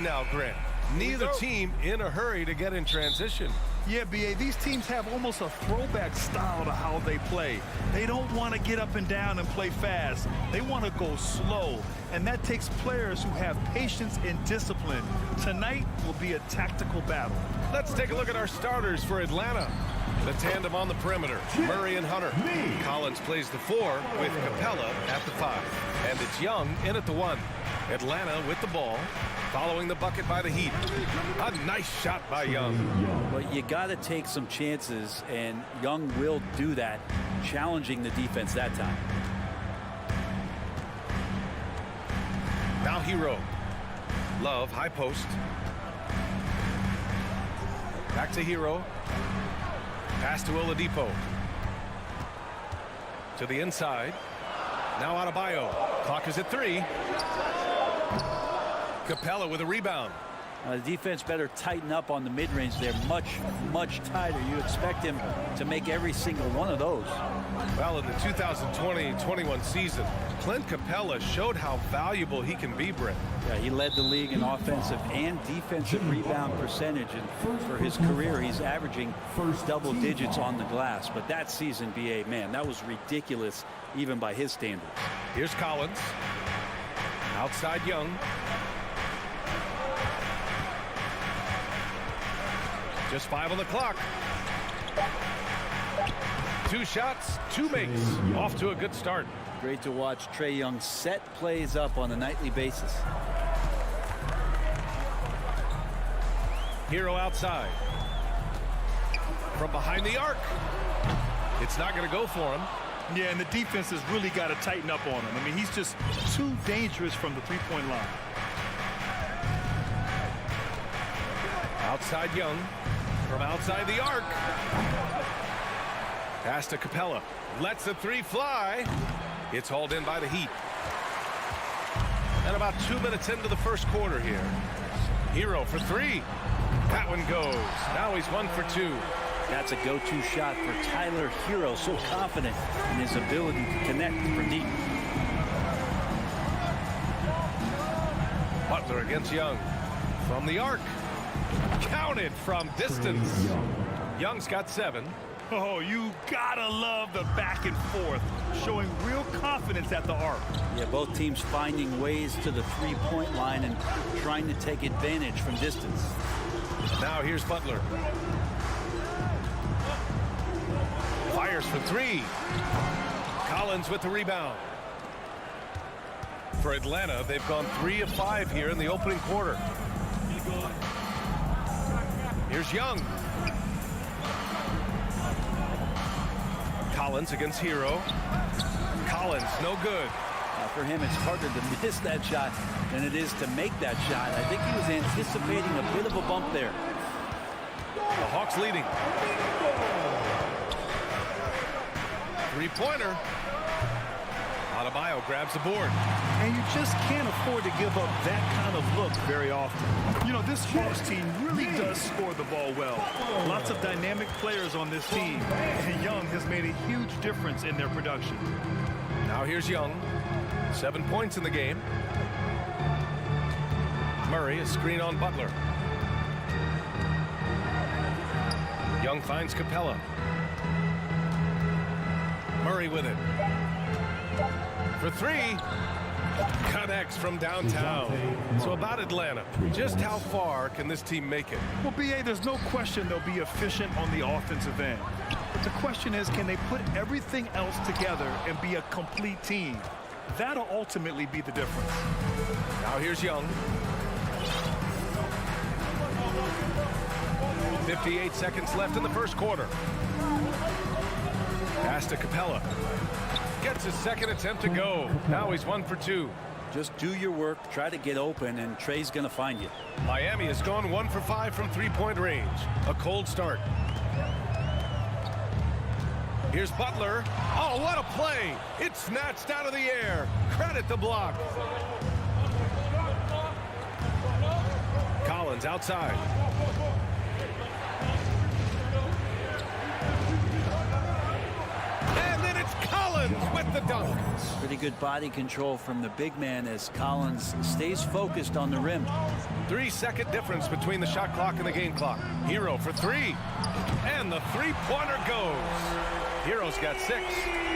now, Grant. Neither team in a hurry to get in transition. Yeah, B.A., these teams have almost a throwback style to how they play. They don't want to get up and down and play fast. They want to go slow, and that takes players who have patience and discipline. Tonight will be a tactical battle. Let's take a look at our starters for Atlanta. The tandem on the perimeter, Murray and Hunter. Collins plays the 4 with Capella at the 5. And it's Young in at the 1. Atlanta with the ball, following the bucket by the Heat. A nice shot by Young. But you got to take some chances, and Young will do that, challenging the defense that time. Now Hero. Love, high post. Back to Hero. Pass to Oladipo. To the inside. Now Adebayo. Clock is at 3. Capella with a rebound. The defense better tighten up on the mid-range. They're much, much tighter. You expect him to make every single one of those. Well, in the 2020-21 season, Clint Capella showed how valuable he can be, Brett. Yeah, he led the league in offensive and defensive rebound percentage. And for his career, he's averaging double digits on the glass. But that season, B.A., man, that was ridiculous, even by his standards. Here's Collins. Outside Young. Just 5 on the clock. 2 shots, 2 makes. Off to a good start. Great to watch Trae Young set plays up on a nightly basis. Hero outside. From behind the arc. It's not going to go for him. Yeah, and the defense has really got to tighten up on him. I mean, he's just too dangerous from the three-point line. Outside Young. From outside the arc. Pass to Capella. Lets the 3 fly. It's hauled in by the Heat. And about 2 minutes into the first quarter here. Hero for 3. That one goes. Now he's 1 for 2. That's a go-to shot for Tyler Hero. So confident in his ability to connect from deep. Butler against Young. From the arc. Counted from distance. Young's got 7. Oh, you gotta love the back and forth, showing real confidence at the arc. Yeah, both teams finding ways to the three-point line and trying to take advantage from distance. Now here's Butler. Fires for 3. Collins with the rebound. For Atlanta, they've gone 3 of 5 here in the opening quarter. Here's Young. Collins against Hero. Collins, no good. For him, it's harder to miss that shot than it is to make that shot. I think he was anticipating a bit of a bump there. The Hawks leading. 3-pointer. Adebayo grabs the board. And you just can't afford to give up that kind of look very often. You know, this Hawks team really does score the ball well. Lots of dynamic players on this team. And Young has made a huge difference in their production. Now here's Young. 7 points in the game. Murray, a screen on Butler. Young finds Capella. Murray with it. For 3. Connects from downtown. So about Atlanta, just how far can this team make it? Well, B.A., there's no question they'll be efficient on the offensive end. But the question is, can they put everything else together and be a complete team? That'll ultimately be the difference. Now here's Young. 58 seconds left in the first quarter. Pass to Capella. Gets his second attempt to go. Now he's 1 for 2. Just do your work, try to get open, and Trae's going to find you. Miami has gone 1 for 5 from 3-point range. A cold start. Here's Butler. Oh, what a play. It's snatched out of the air. Credit the block. Collins outside. And then it's Collins with the dunk. Pretty good body control from the big man as Collins stays focused on the rim. 3-second difference between the shot clock and the game clock. Hero for three. And the three-pointer goes. Hero's got 6.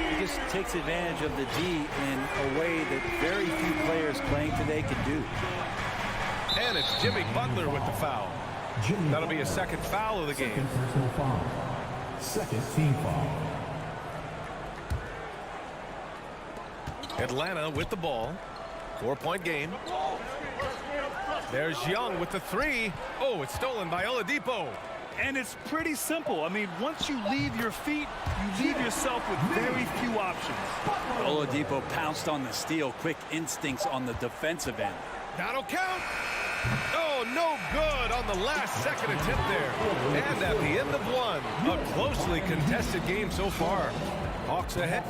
He just takes advantage of the D in a way that very few players playing today can do. And it's Jimmy Butler with the foul. That'll be a second foul of the game. Second personal foul. Second team foul. Atlanta with the ball. 4-point game. There's Young with the three. Oh, it's stolen by Oladipo. And it's pretty simple. I mean, once you leave your feet, you leave yourself with very few options. Oladipo pounced on the steal. Quick instincts on the defensive end. That'll count. Oh, no good on the last second attempt there. And at the end of one, a closely contested game so far. Hawks ahead.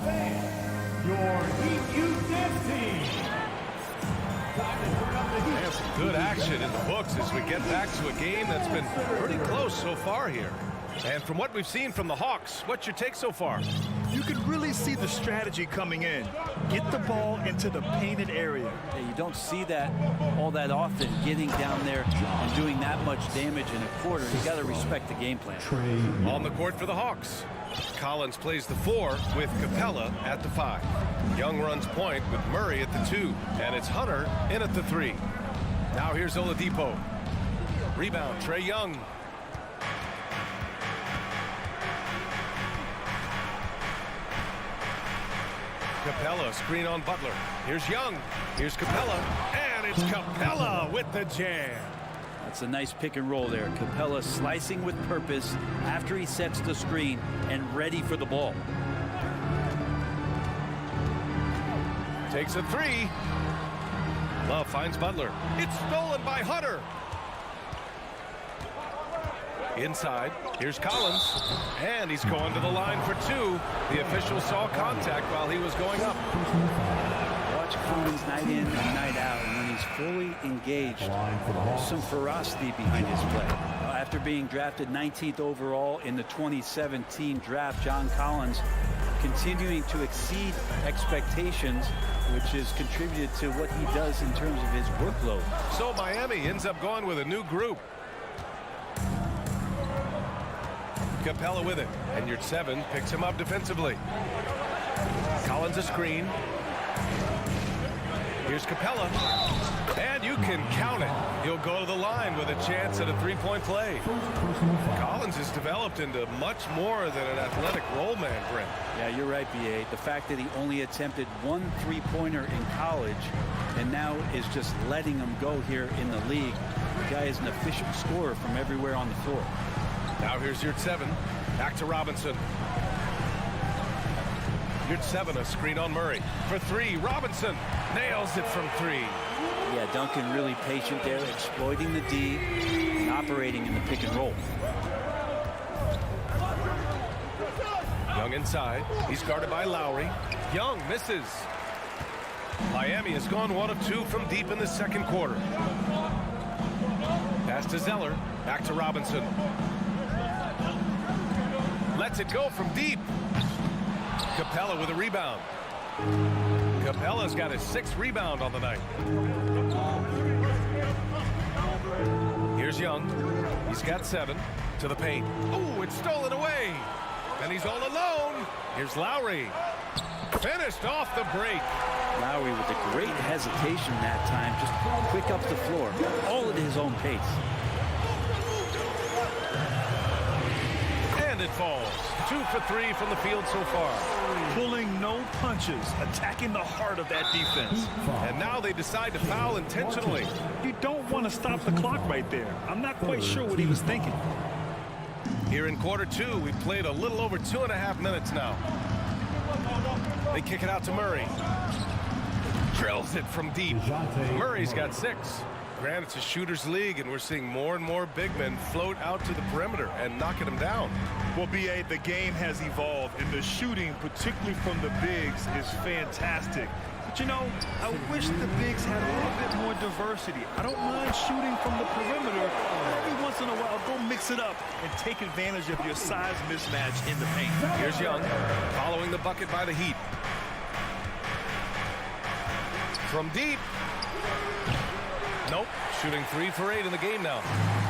Your EuroCup team. And some good action in the books as we get back to a game that's been pretty close so far here. And from what we've seen from the Hawks, what's your take so far? You can really see the strategy coming in. Get the ball into the painted area. Yeah, you don't see that all that often, getting down there and doing that much damage in a quarter. You got to respect the game plan. On the court for the Hawks. Collins plays the 4 with Capella at the 5. Young runs point with Murray at the 2. And it's Hunter in at the 3. Now here's Oladipo. Rebound, Trae Young. Capella, screen on Butler. Here's Young. Here's Capella. And it's Capella with the jam. That's a nice pick and roll there. Capella slicing with purpose after he sets the screen and ready for the ball. Takes a 3. Love finds Butler. It's stolen by Hunter. Inside, here's Collins, and he's going to the line for 2. The official saw contact while he was going up. Watch Collins night in and night out, and when he's fully engaged, there's some ferocity behind his play. After being drafted 19th overall in the 2017 draft, John Collins continuing to exceed expectations, which has contributed to what he does in terms of his workload. So Miami ends up going with a new group. Capella with it, and your 7 picks him up defensively. Collins a screen. Here's Capella, and you can count it. He'll go to the line with a chance at a 3-point play. Collins has developed into much more than an athletic roll man, Brent. Yeah, you're right, B.A. The fact that he only attempted 1 3-pointer in college and now is just letting him go here in the league. The guy is an efficient scorer from everywhere on the floor. Now here's your 7. Back to Robinson. Your 7, a screen on Murray. For 3, Robinson nails it from 3. Yeah, Duncan really patient there, exploiting the D and operating in the pick and roll. Young inside. He's guarded by Lowry. Young misses. Miami has gone 1 of 2 from deep in the second quarter. Pass to Zeller. Back to Robinson. Lets it go from deep. Capella with a rebound. Capella's got his 6th rebound on the night. Here's Young. He's got 7 to the paint. Oh, it's stolen away. And he's all alone. Here's Lowry. Finished off the break. Lowry with a great hesitation that time. Just quick up the floor. All at his own pace. And it falls. 2 for 3 from the field so far. Pulling no punches, attacking the heart of that defense. And now they decide to foul intentionally. You don't want to stop the clock right there. I'm not quite sure what he was thinking. Here in quarter 2, we've played a little over 2.5 minutes now. They kick it out to Murray. Drills it from deep. Murray's got 6. Granted, it's a shooter's league, and we're seeing more and more big men float out to the perimeter and knocking them down. Well, B.A., the game has evolved, and the shooting, particularly from the bigs, is fantastic. But, you know, I wish the bigs had a little bit more diversity. I don't mind shooting from the perimeter. Every once in a while, go mix it up and take advantage of your size mismatch in the paint. Here's Young, following the bucket by the Heat. From deep. Nope, shooting 3 for 8 in the game now.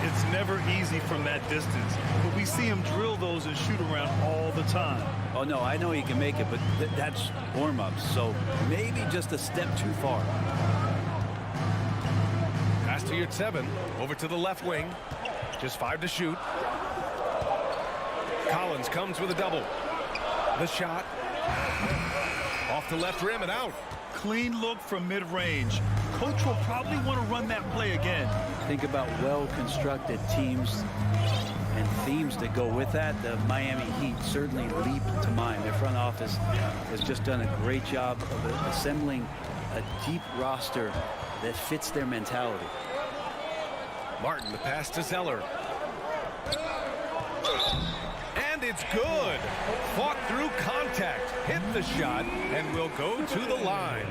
It's never easy from that distance, but we see him drill those and shoot around all the time. Oh, no, I know he can make it, but that's warm-ups, so maybe just a step too far. Pass to your 7, over to the left wing. Just 5 to shoot. Collins comes with a double. The shot. Off the left rim and out. Clean look from mid-range. Coach will probably want to run that play again. Think about well-constructed teams and themes that go with that. The Miami Heat certainly leap to mind. Their front office has just done a great job of assembling a deep roster that fits their mentality. Martin, the pass to Zeller. And it's good. Fought through contact, hit the shot, and will go to the line.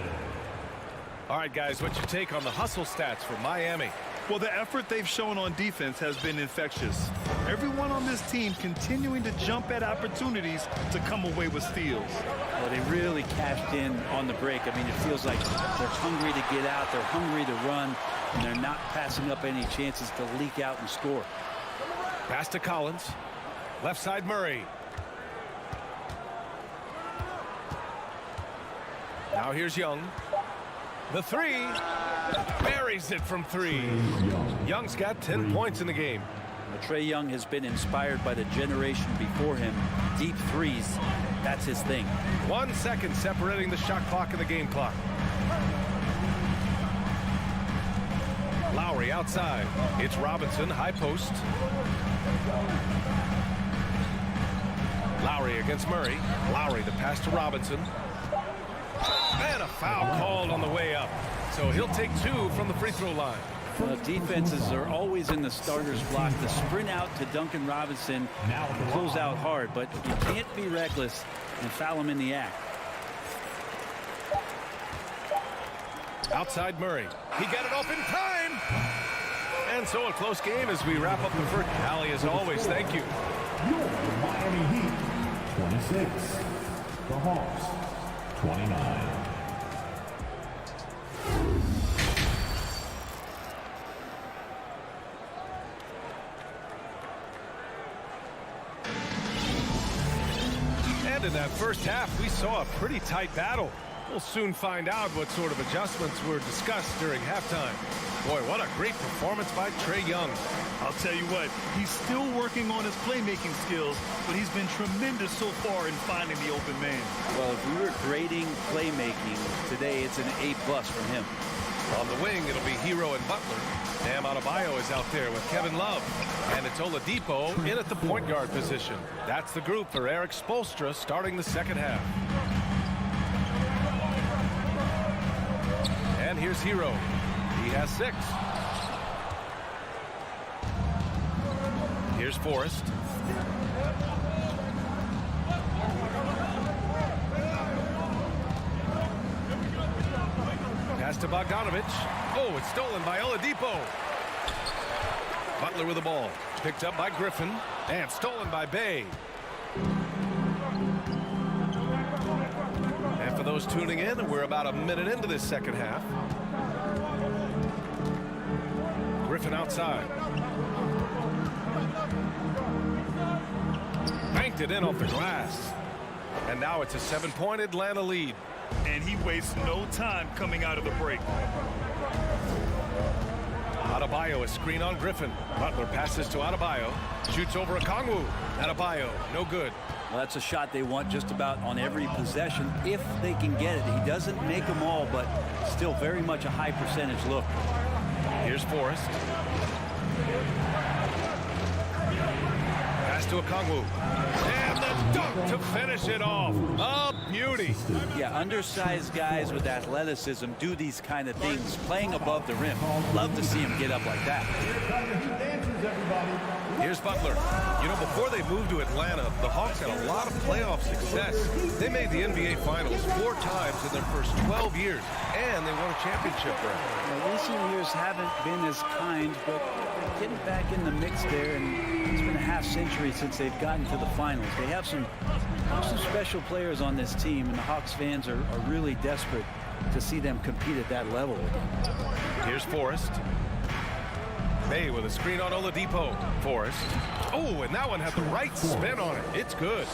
All right, guys, what's your take on the hustle stats for Miami? Well, the effort they've shown on defense has been infectious. Everyone on this team continuing to jump at opportunities to come away with steals. Well, they really cashed in on the break. I mean, it feels like they're hungry to get out, they're hungry to run, and they're not passing up any chances to leak out and score. Pass to Collins. Left side, Murray. Now here's Young. The 3. Buries it from 3. Young's got 10 points in the game. Trae Young has been inspired by the generation before him. Deep threes, that's his thing. 1 second separating the shot clock and the game clock. Lowry outside. It's Robinson, high post. Lowry against Murray. Lowry, the pass to Robinson. And a foul called on the way up. So he'll take 2 from the free throw line. Well, defenses are always in the starter's block to sprint out to Duncan Robinson and close out hard, but you can't be reckless and foul him in the act. Outside Murray. He got it off in time. And so a close game as we wrap up the first. Allie, as always, thank you. Your Miami Heat, 26. The Hawks, 29. And in that first half, we saw a pretty tight battle. We'll soon find out what sort of adjustments were discussed during halftime. Boy, what a great performance by Trae Young. I'll tell you what, he's still working on his playmaking skills, but he's been tremendous so far in finding the open man. Well, if we were grading playmaking today, it's an A+ from him. On the wing, it'll be Hero and Butler. Bam Adebayo is out there with Kevin Love. And it's Oladipo in at the point guard position. That's the group for Eric Spoelstra starting the second half. And here's Hero. He has 6. Here's Forrest. Pass to Bogdanovich. Oh, it's stolen by Oladipo. Butler with the ball. Picked up by Griffin. And stolen by Bay. And for those tuning in, we're about a minute into this second half. Griffin outside. Banked it in off the glass. And now it's a 7-point Atlanta lead. And he wastes no time coming out of the break. Adebayo, a screen on Griffin. Butler passes to Adebayo. Shoots over Okongwu. Adebayo, no good. Well, that's a shot they want just about on every possession if they can get it. He doesn't make them all, but still very much a high percentage look. Here's Forrest. Pass to Okongwu. And the dunk to finish it off. A beauty. Yeah, undersized guys with athleticism do these kind of things, playing above the rim. Love to see him get up like that. Here's Butler. You know, before they moved to Atlanta, the Hawks had a lot of playoff success. They made the NBA Finals 4 times in their first 12 years, and they won a championship round. Well, recent years haven't been as kind, but they're getting back in the mix there, and it's been a half century since they've gotten to the finals. They have some special players on this team, and the Hawks fans are really desperate to see them compete at that level again. Here's Forrest. Bay with a screen on Oladipo. Forrest. Oh, and that one had the right spin on it. It's good.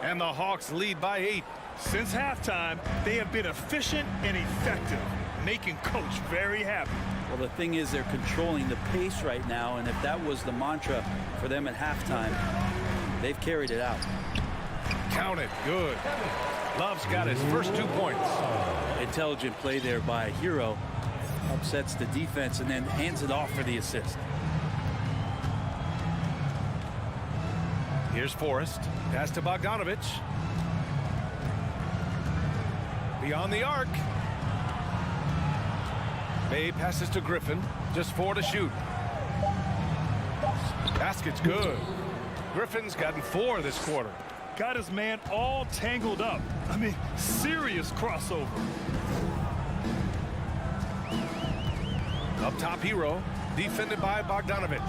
And the Hawks lead by 8. Since halftime, they have been efficient and effective, making Coach very happy. Well, the thing is, they're controlling the pace right now, and if that was the mantra for them at halftime, they've carried it out. Count it. Good. Love's got his first 2 points. Intelligent play there by Hero. Upsets the defense and then hands it off for the assist. Here's Forrest. Pass to Bogdanovic. Beyond the arc. Bay passes to Griffin. Just 4 to shoot. Basket's good. Griffin's gotten 4 this quarter. Got his man all tangled up. I mean, serious crossover. Up top, Hero. Defended by Bogdanovic.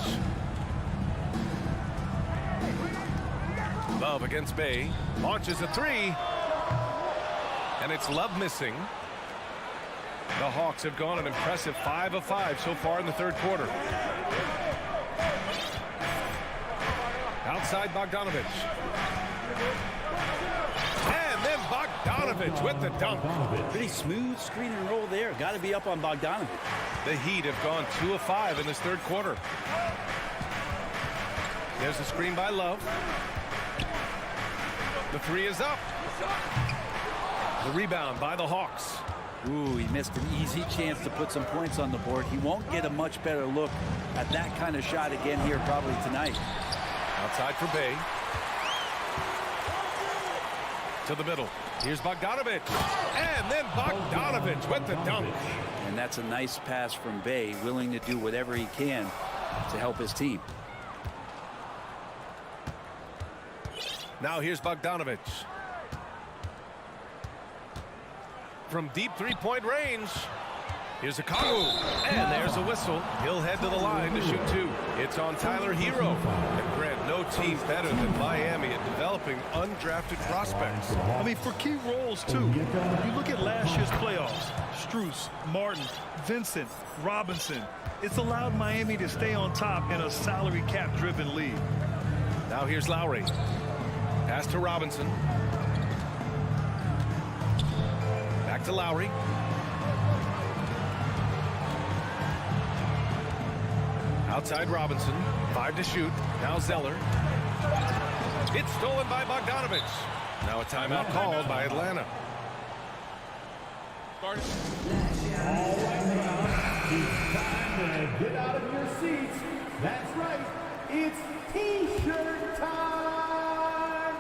Love against Bay. Launches a 3. And it's Love missing. The Hawks have gone an impressive 5 of 5 so far in the third quarter. Outside Bogdanovic. And then Bogdanovic with the dunk. Pretty smooth screen and roll there. Got to be up on Bogdanovic. The Heat have gone 2 of 5 in this third quarter. There's a screen by Love. The 3 is up. The rebound by the Hawks. Ooh, he missed an easy chance to put some points on the board. He won't get a much better look at that kind of shot again here probably tonight. Outside for Bay. To the middle. Here's Bogdanovic. And then Bogdanovic with the dunk. And that's a nice pass from Bay, willing to do whatever he can to help his team. Now here's Bogdanovic. From deep three-point range. Here's a Kalu. And there's a whistle. He'll head to the line to shoot 2. It's on Tyler Hero. And Grant, no team better than Miami at developing undrafted prospects. I mean, for key roles, too. You look at last year's playoffs. Strus, Martin, Vincent, Robinson. It's allowed Miami to stay on top in a salary cap-driven league. Now here's Lowry. Pass to Robinson. Back to Lowry. Outside Robinson. 5 to shoot. Now Zeller. It's stolen by Bogdanovic. Now a timeout called by Atlanta. All right, now it's time to get out of your seats. That's right. It's T-shirt time.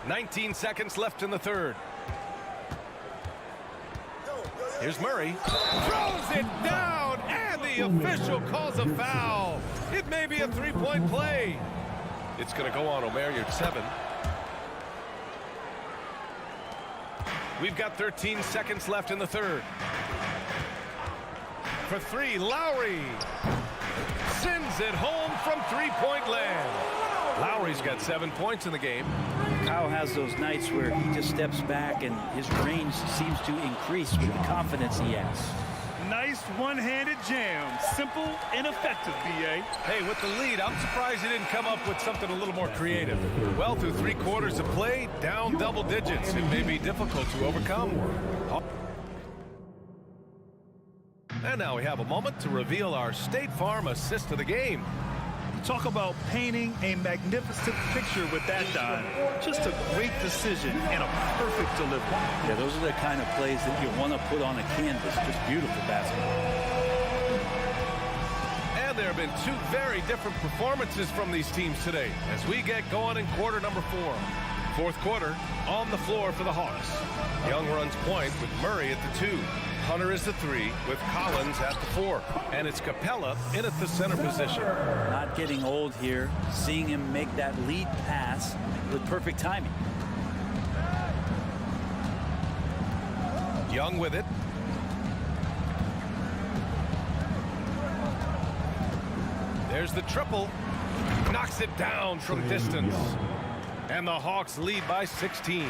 19 seconds left in the third. Here's Murray. Throws it down, and the official calls a foul. It may be a three-point play. It's going to go on Omer, you're 7. We've got 13 seconds left in the third. For 3, Lowry sends it home from three-point land. Lowry's got 7 points in the game. Kyle has those nights where he just steps back and his range seems to increase with the confidence he has. Nice one-handed jam. Simple and effective, B.A. Hey, with the lead, I'm surprised he didn't come up with something a little more creative. Well, through 3 quarters of play, down double digits. It may be difficult to overcome. And now we have a moment to reveal our State Farm assist of the game. Talk about painting a magnificent picture with that dime. Just a great decision and a perfect delivery. Yeah, those are the kind of plays that you want to put on a canvas. Just beautiful basketball. And there have been 2 very different performances from these teams today as we get going in quarter number 4. Fourth quarter, on the floor for the Hawks. Young runs point with Murray at the 2. Hunter is the 3 with Collins at the 4. And it's Capella in at the center position. Not getting old here. Seeing him make that lead pass with perfect timing. Young with it. There's the triple. Knocks it down from distance. And the Hawks lead by 16.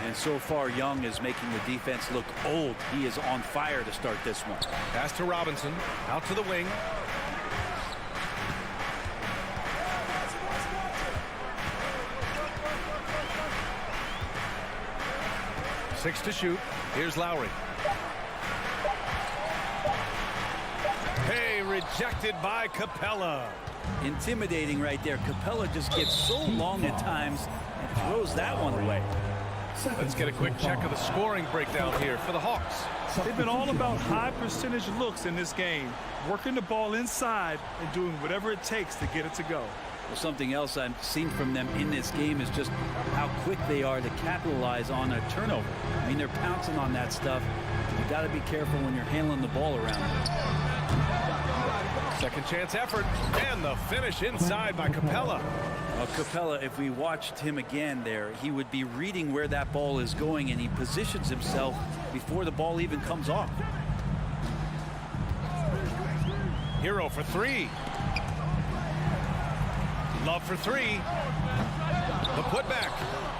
And so far, Young is making the defense look old. He is on fire to start this one. Pass to Robinson. Out to the wing. 6 to shoot. Here's Lowry. Hey, rejected by Capella. Intimidating right there. Capella just gets so long at times and throws that one away. Let's get a quick check of the scoring breakdown here for the Hawks. They've been all about high percentage looks in this game, working the ball inside and doing whatever it takes to get it to go. Well, something else I've seen from them in this game is just how quick they are to capitalize on a turnover. I mean, they're pouncing on that stuff. You got to be careful when you're handling the ball around. Second chance effort, and the finish inside by Capella. Capella, if we watched him again there, he would be reading where that ball is going, and he positions himself before the ball even comes off. Hero for 3. Love for 3. The putback.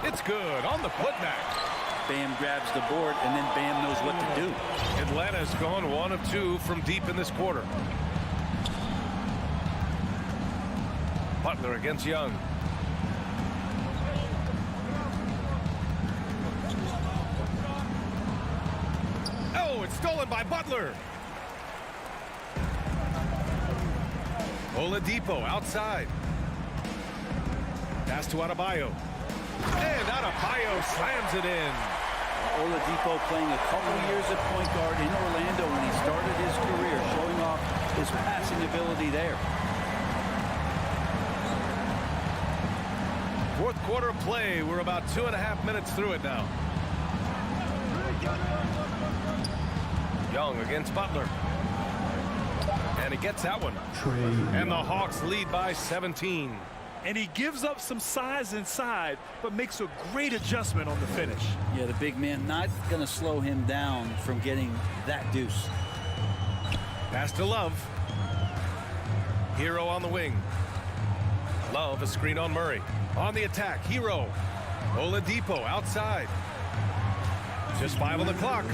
It's good on the putback. Bam grabs the board, and then Bam knows what to do. Atlanta's gone 1 of 2 from deep in this quarter. Butler against Young. Oh, it's stolen by Butler. Oladipo outside. Pass to Adebayo. And Adebayo slams it in. Oladipo playing a couple years at point guard in Orlando when he started his career, showing off his passing ability there. Fourth quarter of play. We're about 2.5 minutes through it now. Young against Butler. And he gets that one. And the Hawks lead by 17. And he gives up some size inside, but makes a great adjustment on the finish. Yeah, the big man not going to slow him down from getting that deuce. Pass to Love. Hero on the wing. Love, a screen on Murray. On the attack, Hero. Oladipo outside. Just 5 on the clock.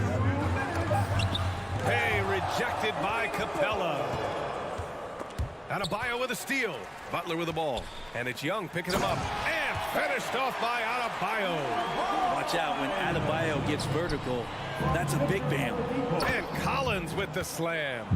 Hey, rejected by Capella. Adebayo with a steal. Butler with the ball. And it's Young picking him up. And finished off by Adebayo. Watch out when Adebayo gets vertical. That's a big Bam. And Collins with the slam.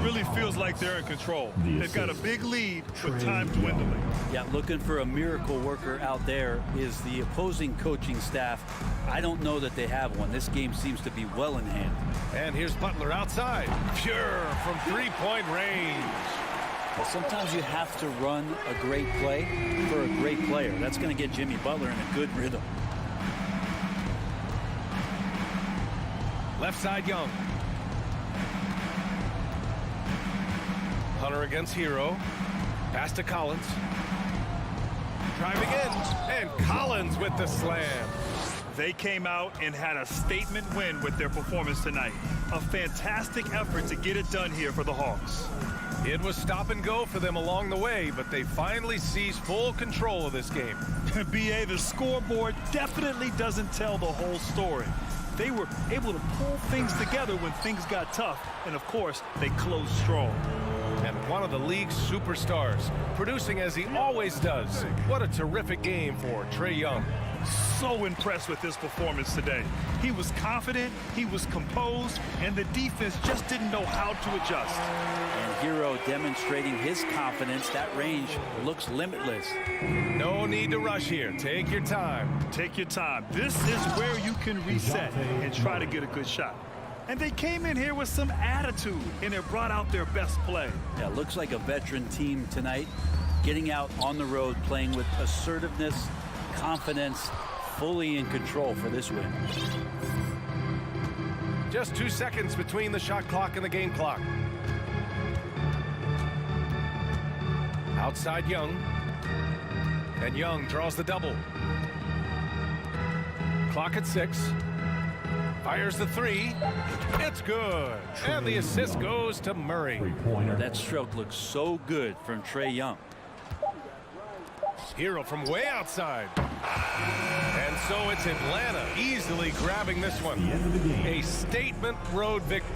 Really feels like they're in control. They've got a big lead with time dwindling. Yeah, looking for a miracle worker out there is the opposing coaching staff. I don't know that they have one. This game seems to be well in hand. And here's Butler outside. Pure from 3-point range. Well, sometimes you have to run a great play for a great player. That's going to get Jimmy Butler in a good rhythm. Left side, Young. Hunter against Hero. Pass to Collins. Driving in. And Collins with the slam. They came out and had a statement win with their performance tonight. A fantastic effort to get it done here for the Hawks. It was stop and go for them along the way, but they finally seized full control of this game. BA, the scoreboard definitely doesn't tell the whole story. They were able to pull things together when things got tough, and of course, they closed strong. And one of the league's superstars, producing as he always does. What a terrific game for Trae Young. So impressed with his performance today. He was confident, he was composed, and the defense just didn't know how to adjust. And Hero demonstrating his confidence. That range looks limitless. No need to rush here. Take your time. Take your time. This is where you can reset and try to get a good shot. And they came in here with some attitude, and it brought out their best play. Yeah, looks like a veteran team tonight, getting out on the road, playing with assertiveness, confidence, fully in control for this win. Just 2 seconds between the shot clock and the game clock. Outside Young. And Young draws the double. Clock at 6. Fires the 3. It's good. And the assist goes to Murray. That stroke looks so good from Trae Young. Hero from way outside. And so it's Atlanta easily grabbing this one. A statement road victory.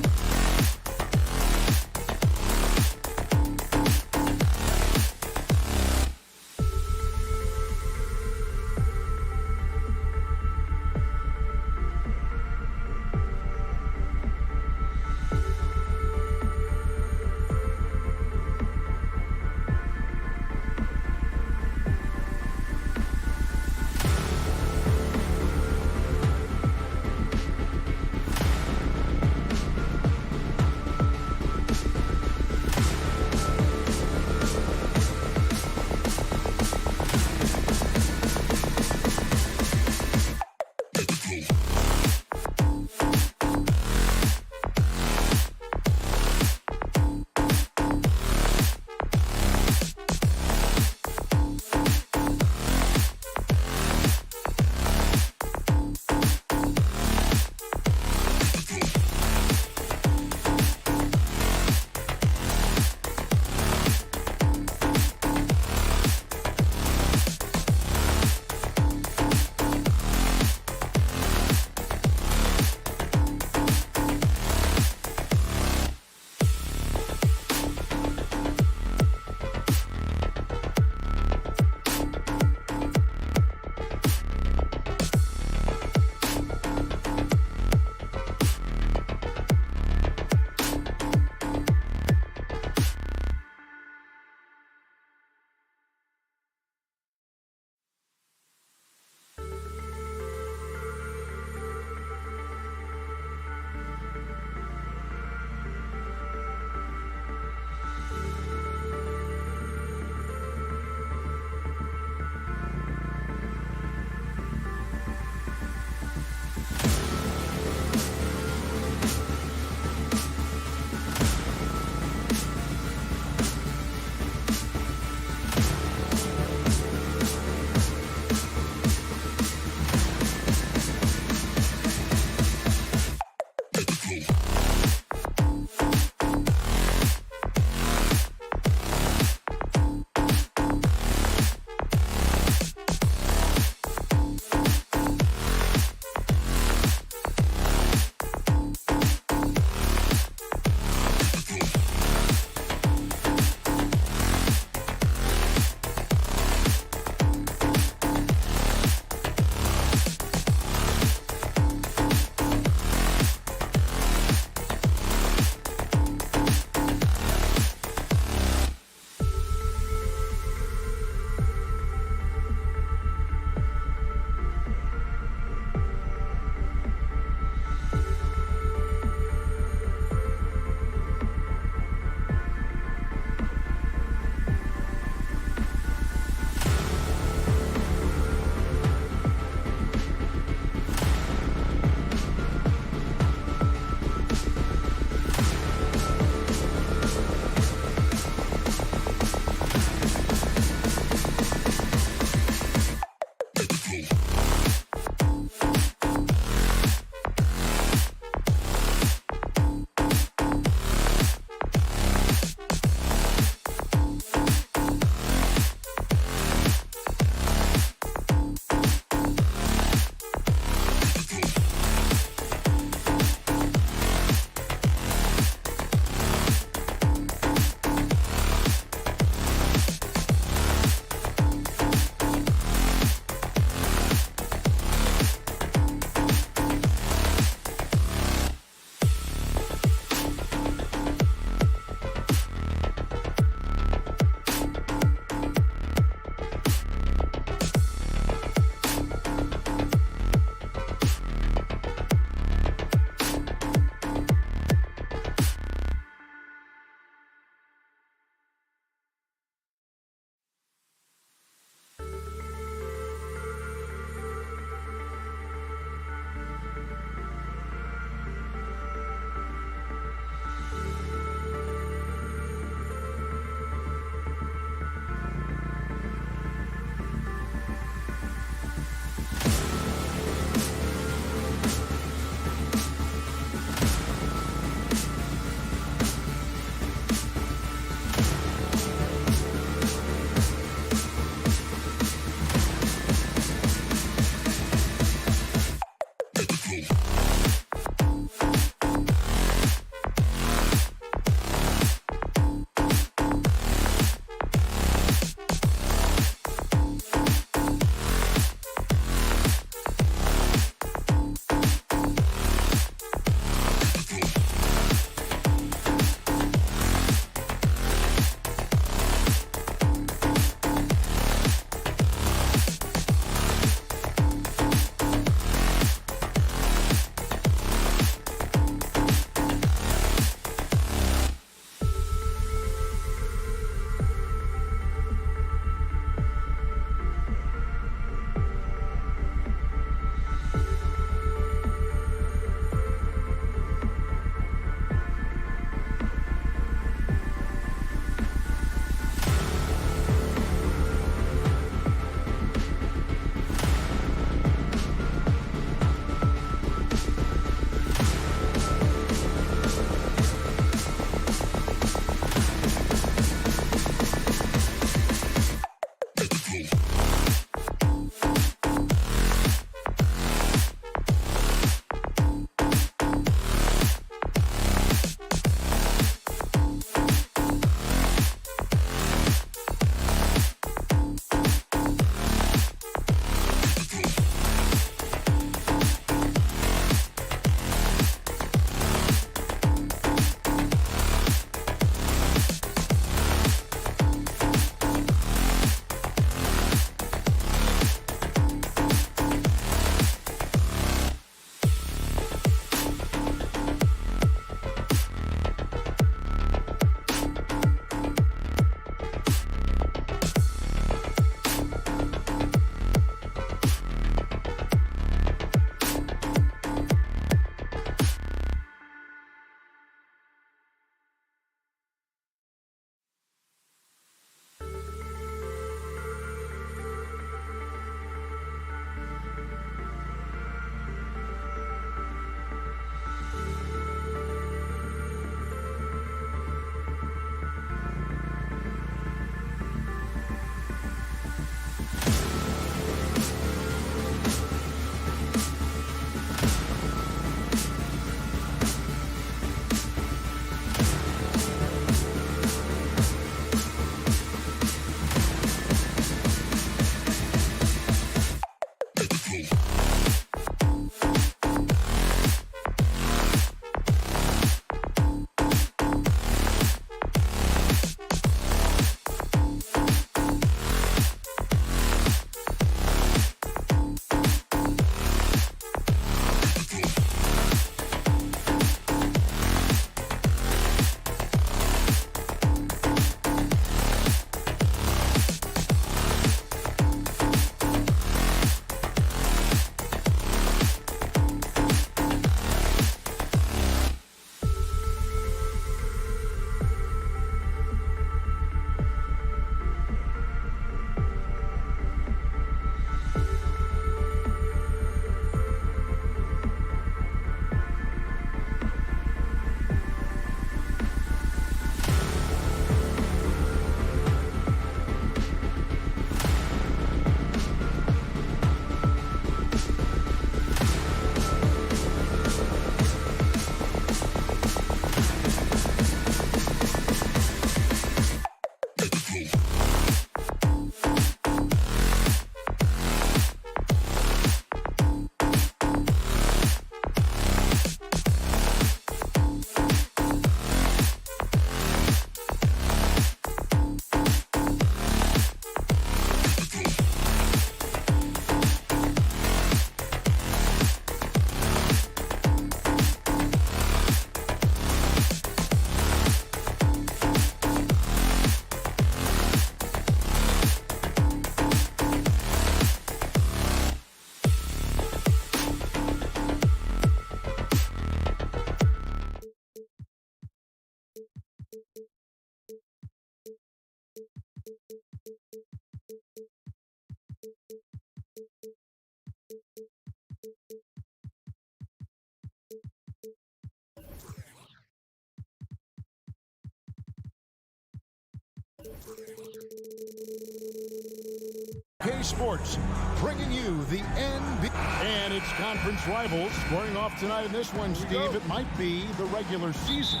K Sports bringing you the NBA and its conference rivals. Scoring off tonight in this one, Steve, it might be the regular season,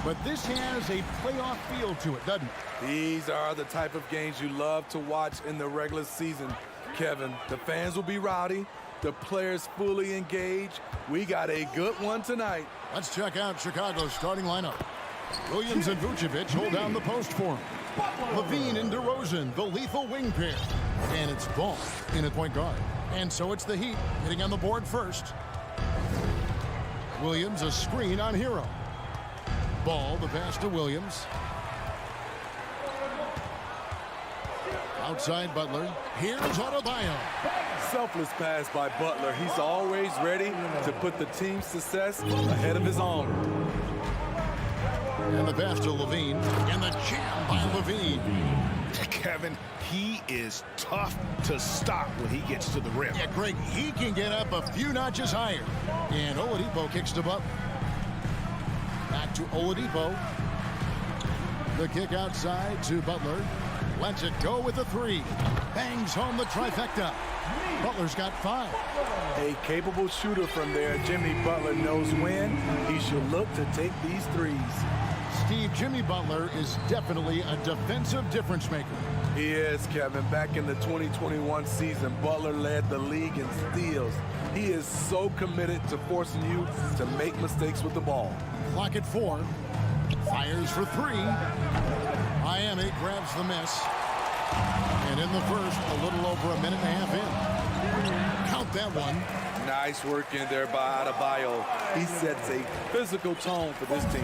but this has a playoff feel to it, doesn't it? These are the type of games you love to watch in the regular season, Kevin. The fans will be rowdy, the players fully engaged. We got a good one tonight. Let's check out Chicago's starting lineup. Williams and Vucevic hold down the post for him. Levine and DeRozan, the lethal wing pair. And it's Ball in at point guard. And so it's the Heat hitting on the board first. Williams a screen on Hero. Ball, the pass to Williams. Outside Butler. Here's Adebayo. Selfless pass by Butler. He's always ready to put the team's success ahead of his own. And the pass to Levine. And the jam by Levine. Kevin, he is tough to stop when he gets to the rim. Yeah, Greg, he can get up a few notches higher. And Oladipo kicks to Butler. Back to Oladipo. The kick outside to Butler. Lets it go with a three. Bangs home the trifecta. Butler's got 5. A capable shooter from there. Jimmy Butler knows when he should look to take these threes. Steve, Jimmy Butler is definitely a defensive difference maker. He is, Kevin. Back in the 2021 season, Butler led the league in steals. He is so committed to forcing you to make mistakes with the ball. Clock at 4. Fires for 3. Miami grabs the miss. And in the first, a little over a minute and a half in. Count that one. Nice work in there by Adebayo. He sets a physical tone for this team.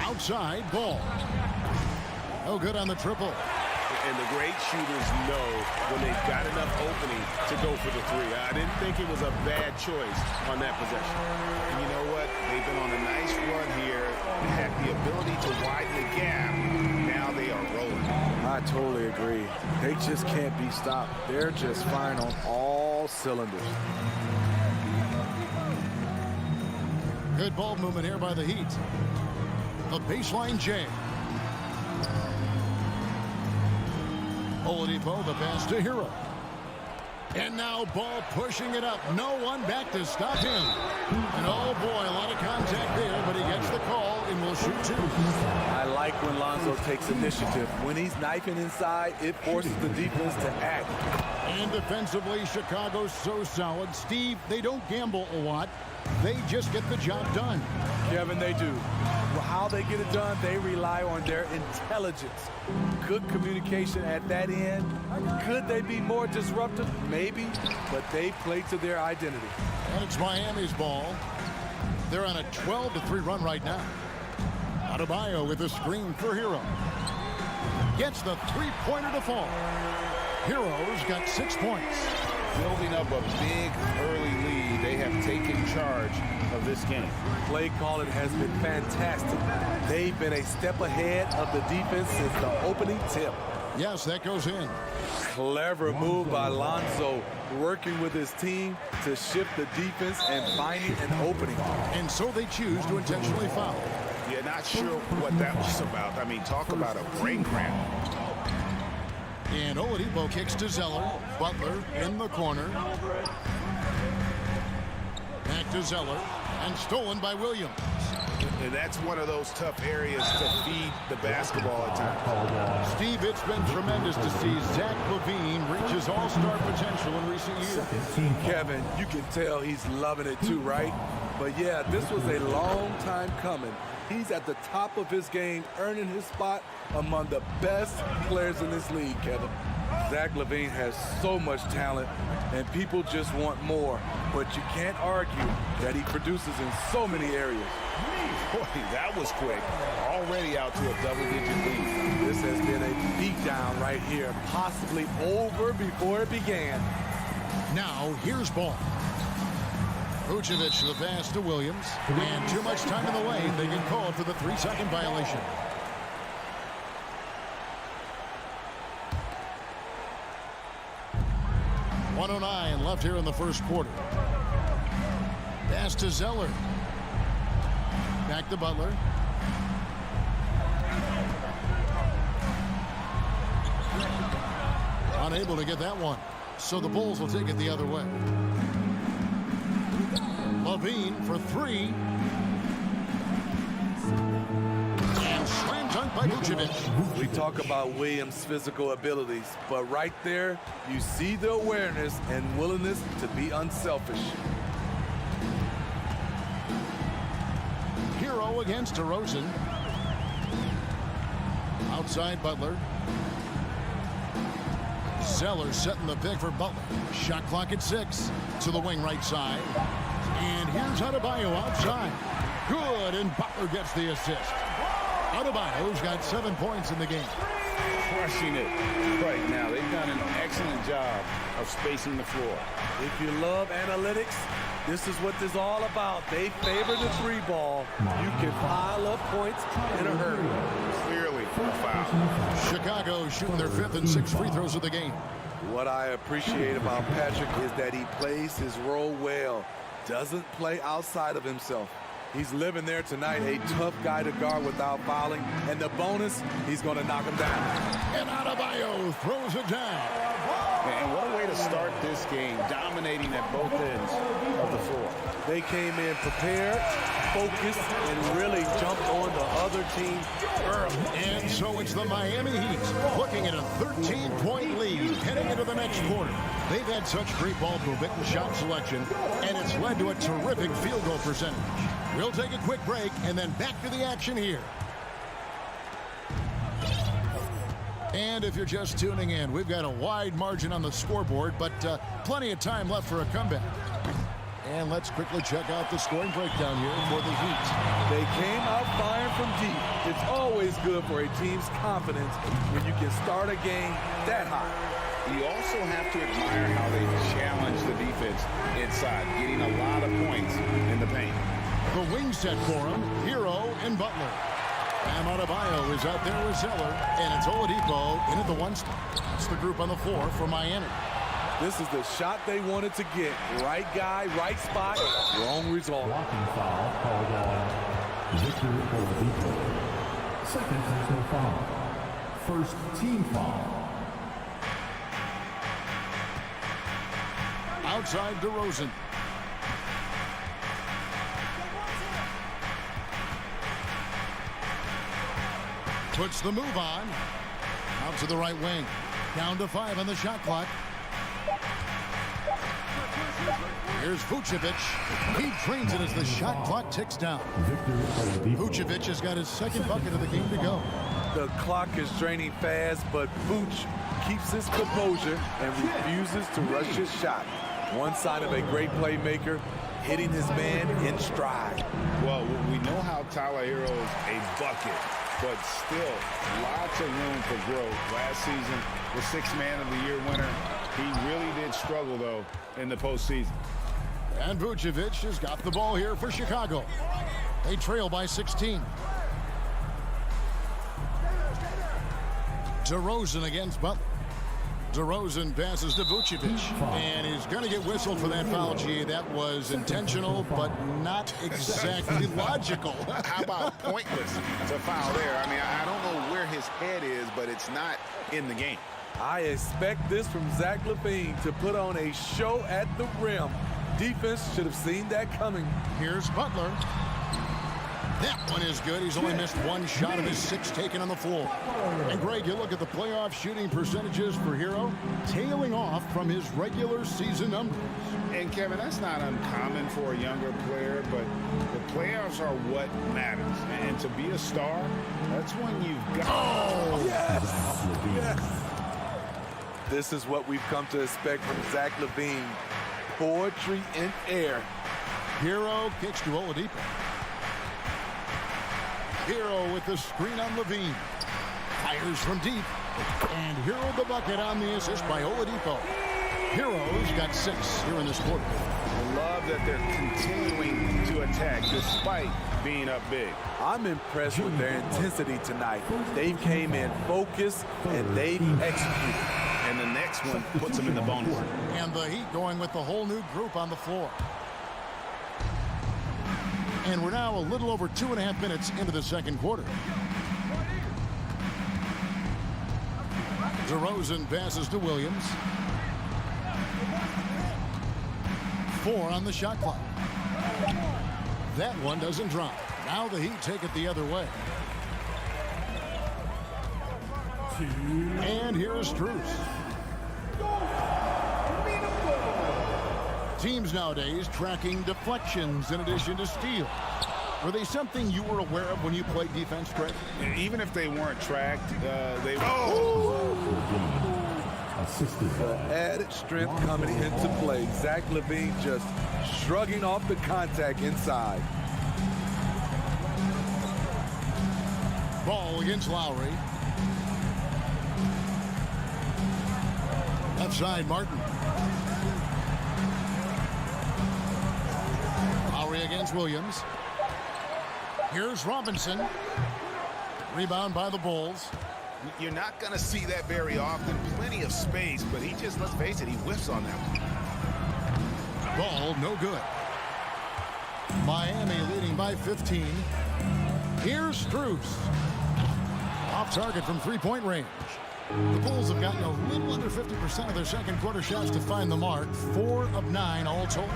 Outside, Ball. No good on the triple. And the great shooters know when they've got enough opening to go for the three. I didn't think it was a bad choice on that possession. And you know what? They've been on a nice run here. They had the ability to widen the gap. Now they are rolling. I totally agree. They just can't be stopped. They're just firing on all cylinders. Good ball movement here by the Heat. The baseline J. Oladipo, the pass to Hero. And now Ball pushing it up. No one back to stop him. And oh boy, a lot of contact there, but he gets the call and will shoot 2. I like when Lonzo takes initiative. When he's knifing inside, it forces the defense to act. And defensively, Chicago's so solid. Steve, they don't gamble a lot. They just get the job done. Kevin, they do. Well, how they get it done, they rely on their intelligence. Good communication at that end. Could they be more disruptive? Maybe, but they play to their identity. And it's Miami's ball. They're on a 12-3 run right now. Adebayo with a screen for Hero. Gets the three-pointer to fall. Hero's got 6 points. Building up a big early lead, they have taken charge of this game. Play calling has been fantastic. They've been a step ahead of the defense since the opening tip. Yes, that goes in. Clever move by Lonzo, working with his team to shift the defense and finding an opening. And so they choose to intentionally foul. Yeah, not sure what that was about. I mean, talk about a brain cramp. And Oladipo kicks to Zeller. Butler in the corner. Back to Zeller. And stolen by Williams. And that's one of those tough areas to feed the basketball at times. Steve, it's been tremendous to see Zach LaVine reach his all-star potential in recent years. Kevin, you can tell he's loving it too, right? But yeah, this was a long time coming. He's at the top of his game, earning his spot among the best players in this league, Kevin. Zach LaVine has so much talent, and people just want more. But you can't argue that he produces in so many areas. Boy, that was quick. Already out to a double-digit lead. This has been a beatdown right here, possibly over before it began. Now, here's ball. Vucevic the pass to Williams. And too much time in the lane. They get called for the 3-second violation. .109 left here in the first quarter. Pass to Zeller. Back to Butler. Unable to get that one. So the Bulls will take it the other way. LaVine for three. And slam dunk by Vucevic. We talk about Williams' physical abilities, but right there, you see the awareness and willingness to be unselfish. Hero against DeRozan. Outside Butler. Zeller setting the pick for Butler. Shot clock at 6. To the wing right side. And here's Adebayo outside. Good, and Butler gets the assist. Adebayo's got 7 points in the game. Crushing it right now. They've done an excellent job of spacing the floor. If you love analytics, this is what this is all about. They favor the three ball. You can pile up points in a hurry. Clearly a foul. Chicago shooting their 5th and 6th free throws of the game. What I appreciate about Patrick is that he plays his role well. Doesn't play outside of himself. He's living there tonight, a tough guy to guard without fouling. And the bonus, he's going to knock him down. And Adebayo throws it down. And what a way to start this game, dominating at both ends of the floor. They came in prepared, focused, and really jumped on the other team early. And so it's the Miami Heat looking at a 13-point lead heading into the next quarter. They've had such great ball movement and shot selection, and it's led to a terrific field goal percentage. We'll take a quick break and then back to the action here. And if you're just tuning in, we've got a wide margin on the scoreboard, but plenty of time left for a comeback. And let's quickly check out the scoring breakdown here for the Heat. They came out firing from deep. It's always good for a team's confidence when you can start a game that high. You also have to admire how they challenge the defense inside, getting a lot of points in the paint. The wing set for him, Hero and Butler. And Adebayo is out there with Zeller, and it's Oladipo in at the 1 spot. That's the group on the floor for Miami. This is the shot they wanted to get. Right guy, right spot, wrong result. Blocking foul called on Victor Oladipo. Second personal foul. First team foul. Outside DeRozan. Puts the move on. Out to the right wing. Down to 5 on the shot clock. Here's Vucevic. He trains it as the shot clock ticks down. Vucevic has got his 2nd bucket of the game to go. The clock is draining fast, but Vooch keeps his composure and refuses to rush his shot. One sign of a great playmaker, hitting his man in stride. Well, we know how Tyler Hero is a bucket, but still lots of room for growth. Last season, the 6th Man of the Year winner. He really did struggle, though, in the postseason. And Vucevic has got the ball here for Chicago. They trail by 16. DeRozan against Butler. DeRozan passes to Vucevic, and he's going to get whistled for that foul, G. That was intentional, but not exactly logical. How about pointless to foul there? I mean, I don't know where his head is, but it's not in the game. I expect this from Zach LaVine to put on a show at the rim. Defense should have seen that coming. Here's Butler. That one is good. He's only missed one shot of his 6 taken on the floor. And Greg, you look at the playoff shooting percentages for Hero, tailing off from his regular season numbers. And Kevin, that's not uncommon for a younger player, but the playoffs are what matters. And to be a star, that's when you've got... Oh, yes! Yes! This is what we've come to expect from Zach LaVine. Poetry in air. Hero kicks to Oladipo. Hero with the screen on LaVine. Fires from deep. And Hero the bucket on the assist by Oladipo. Hero's got 6 here in this quarter. I love that they're continuing to attack despite being up big. I'm impressed with their intensity tonight. They came in focused and they executed. And the next one puts them in the bonus. And the Heat going with the whole new group on the floor. And we're now a little over 2.5 minutes into the second quarter. DeRozan passes to Williams. 4 on the shot clock. That one doesn't drop. Now the Heat take it the other way. And here's Strus. Teams nowadays tracking deflections in addition to steals. Were they something you were aware of when you played defense, Greg? Even if they weren't tracked, they... The added strength coming into play. Zach LaVine just shrugging off the contact inside. Ball against Lowry. Left side, Martin. Lowry against Williams. Here's Robinson. Rebound by the Bulls. You're not going to see that very often. Plenty of space, but he just, let's face it, he whiffs on that one. Ball, no good. Miami leading by 15. Here's Strus. Off target from three-point range. The Bulls have gotten a little under 50% of their second quarter shots to find the mark. 4 of 9 all told.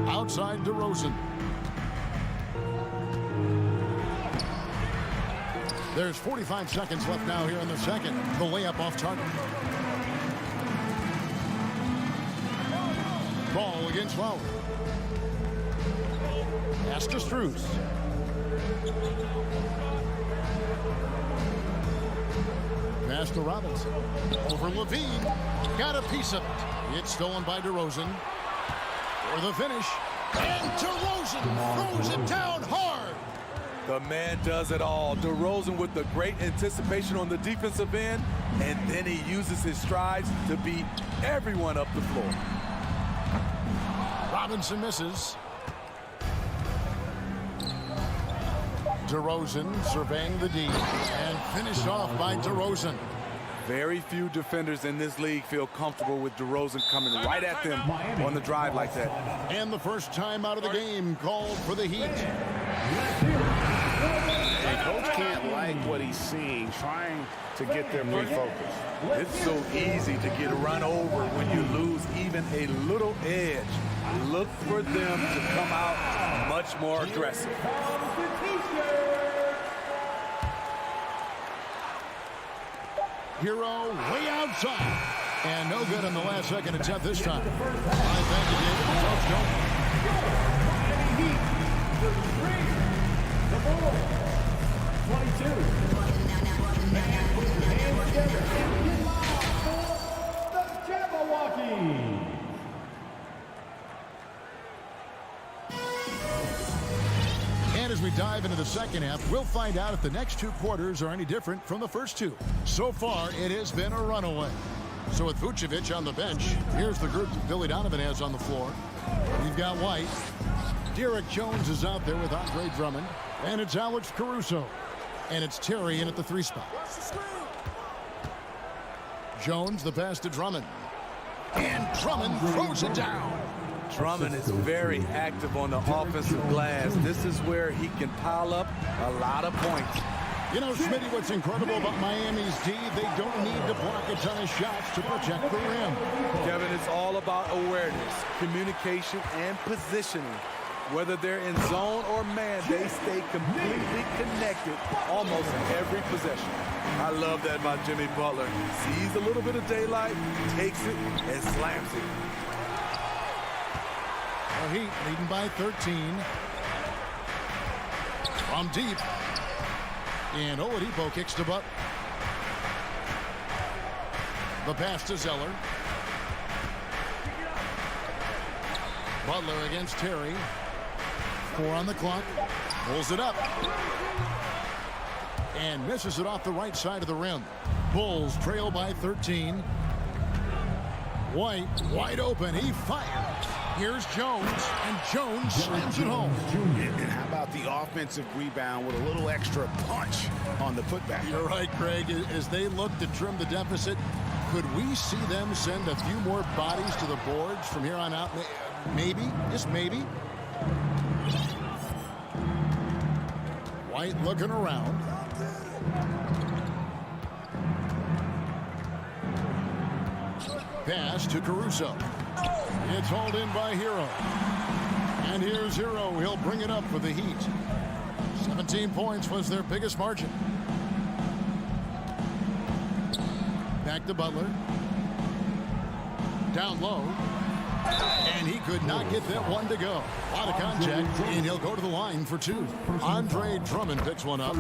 Outside DeRozan. There's 45 seconds left now here in the second. The layup off target. Ball against Lowry. Pass to Strus. Pass to Robinson. Over LaVine. Got a piece of it. It's stolen by DeRozan. For the finish. And DeRozan throws it down hard. The man does it all. DeRozan with the great anticipation on the defensive end, and then he uses his strides to beat everyone up the floor. Robinson misses. DeRozan surveying the D, and finished off by DeRozan. Very few defenders in this league feel comfortable with DeRozan coming right at them on the drive like that. And the first time out of the game called for the Heat. And coach can't like what he's seeing, trying to get them refocused. It's so easy to get run over when you lose even a little edge. Look for them to come out much more aggressive. Hero way outside. And no good on the last second attempt this time. All right, thank you, David. Coach, The Bulls, 22. And put your hands together and get live for the Jabberwocky. And as we dive into the second half, we'll find out if the next 2 quarters are any different from the first 2. So far, it has been a runaway. So with Vucevic on the bench, here's the group that Billy Donovan has on the floor. We've got White. Derek Jones is out there with Andre Drummond. And it's Alex Caruso. And it's Terry in at the 3 spot. Jones, the pass to Drummond. And Drummond throws it down. Drummond is very active on the offensive glass. This is where he can pile up a lot of points. You know, Smitty, what's incredible about Miami's D, they don't need to block a ton of shots to protect the rim. Kevin, it's all about awareness, communication, and positioning. Whether they're in zone or man, they stay completely connected almost every possession. I love that about Jimmy Butler. Sees a little bit of daylight, takes it, and slams it. The Heat leading by 13. From deep. And Oladipo kicks to Butler. The pass to Zeller. Butler against Terry. 4 on the clock. Pulls it up. And misses it off the right side of the rim. Bulls trail by 13. White wide open. He fires. Here's Jones. And Jones slams it home. And how about the offensive rebound with a little extra punch on the putback? You're right, Craig. As they look to trim the deficit, could we see them send a few more bodies to the boards from here on out? Maybe. Just maybe. White looking around. Pass to Caruso. It's hauled in by Hero. And here's Hero. He'll bring it up for the Heat. 17 points was their biggest margin. Back to Butler. Down low. And he could not get that one to go. A lot of contact, and he'll go to the line for 2. Andre Drummond picks one up.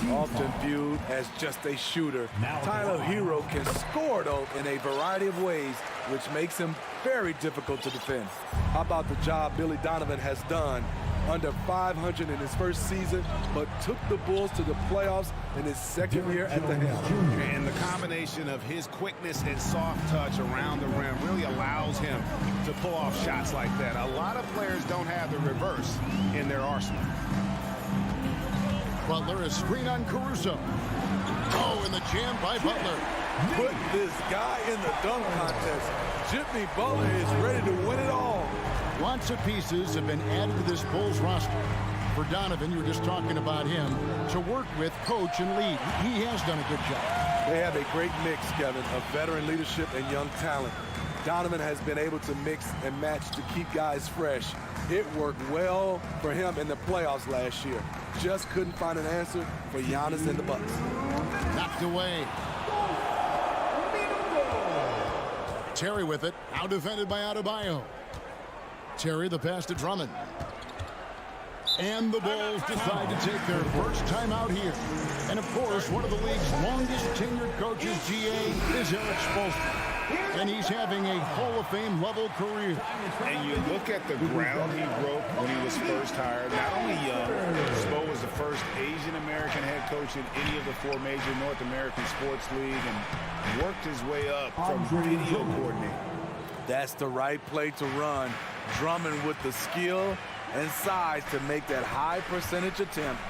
Often viewed as just a shooter, Tyler Hero can score, though, in a variety of ways, which makes him very difficult to defend. How about the job Billy Donovan has done? Under 500 in his first season, but took the Bulls to the playoffs in his second year at the helm. And the combination of his quickness and soft touch around the rim really allows him to pull off shots like that. A lot of players don't have the reverse in their arsenal. Butler is screen on Caruso. Oh, and the jam by Butler. Put this guy in the dunk contest. Jimmy Butler is ready to win it all. Lots of pieces have been added to this Bulls roster. For Donovan, you were just talking about him, to work with, coach, and lead. He has done a good job. They have a great mix, Kevin, of veteran leadership and young talent. Donovan has been able to mix and match to keep guys fresh. It worked well for him in the playoffs last year. Just couldn't find an answer for Giannis and the Bucks. Knocked away. Terry with it. Now defended by Adebayo. Terry, the pass to Drummond. And the Bulls decide to take their first time out here. And, of course, one of the league's longest tenured coaches, GA, is Eric Spoelstra. And he's having a Hall of Fame level career. And you look at the ground he broke when he was first hired. Not only young, Spo was the first Asian-American head coach in any of the 4 major North American sports leagues and worked his way up from video coordinator. That's the right play to run. Drummond with the skill and size to make that high percentage attempt.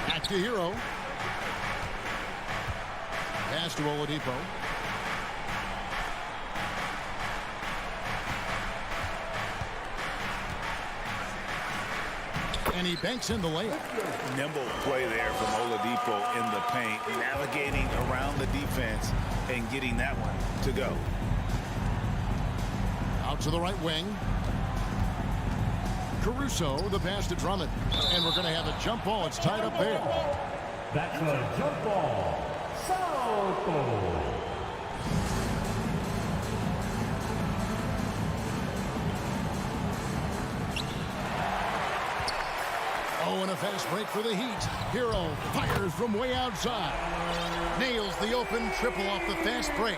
Back to Hero. Pass to Oladipo. And he banks in the layup. Nimble play there from Oladipo in the paint, navigating around the defense and getting that one to go. Out to the right wing. Caruso, the pass to Drummond. And we're going to have a jump ball. It's tied up there. That's a jump ball. Southall. Oh, and a fast break for the Heat. Hero fires from way outside. Nails the open triple off the fast break.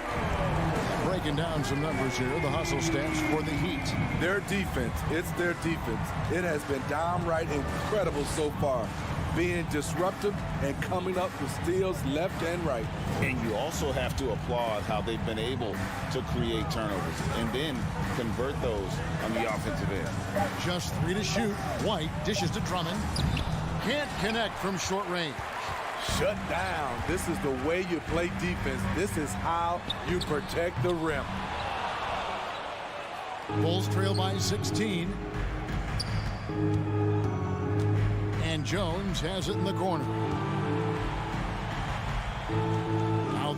Breaking down some numbers here, the hustle stats for the Heat. Their defense, it's their defense. It has been downright incredible so far, being disruptive and coming up with steals left and right. And you also have to applaud how they've been able to create turnovers and then convert those on the offensive end. Just 3 to shoot. White dishes to Drummond. Can't connect from short range. Shut down. This is the way you play defense. This is how you protect the rim. Bulls trail by 16. And Jones has it in the corner.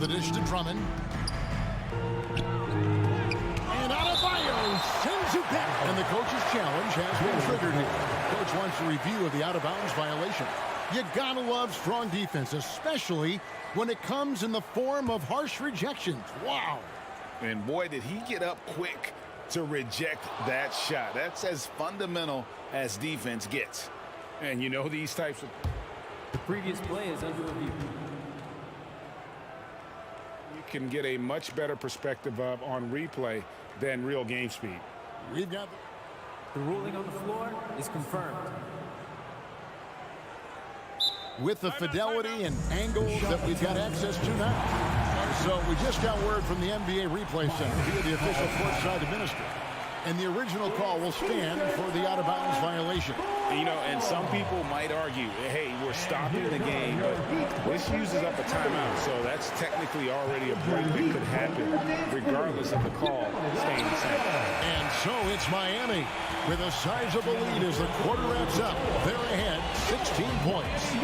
the dish to Drummond. And Adebayo sends it back. And the coach's challenge has been triggered here. Coach wants a review of the out-of-bounds violation. You gotta love strong defense, especially when it comes in the form of harsh rejections. Wow. And boy, did he get up quick to reject that shot. That's as fundamental as defense gets. And you know these types of... The previous play is under review. You can get a much better perspective of on replay than real game speed. We've got the ruling on the floor is confirmed. With the fidelity and angle that we've got access to now. So we just got word from the NBA Replay Center via the official courtside administrator. And the original call will stand for the out-of-bounds violation. You know, and some people might argue, hey, we're stopping the game, but this uses up a timeout. So that's technically already a break that could happen, regardless of the call staying the same. And so it's Miami with a sizable lead as the quarter wraps up. They're ahead, 16 points.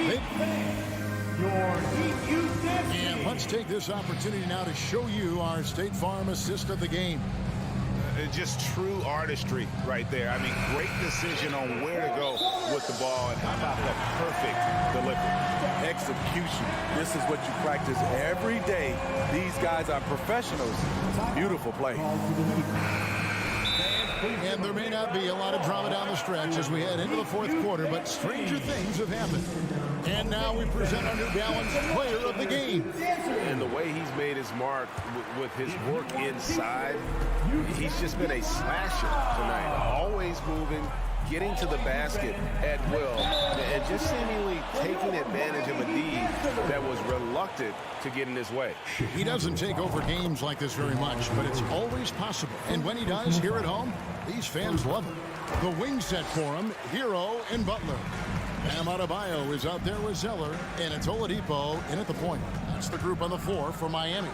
And let's take this opportunity now to show you our State Farm assist of the game. Just true artistry right there. I mean, great decision on where to go with the ball, and how about the perfect delivery? Execution. This is what you practice every day. These guys are professionals. Beautiful play. And there may not be a lot of drama down the stretch as we head into the fourth quarter, but stranger things have happened. And now we present our New Balance player of the game. And the way he's made his mark with his work inside, he's just been a slasher tonight. Always moving, getting to the basket at will, and just seemingly taking advantage of a D that was reluctant to get in his way. He doesn't take over games like this very much, but it's always possible. And when he does, here at home, these fans love him. The wing set for him, Hero and Butler. Bam Adebayo is out there with Zeller, and it's Oladipo in at the point. That's the group on the floor for Miami.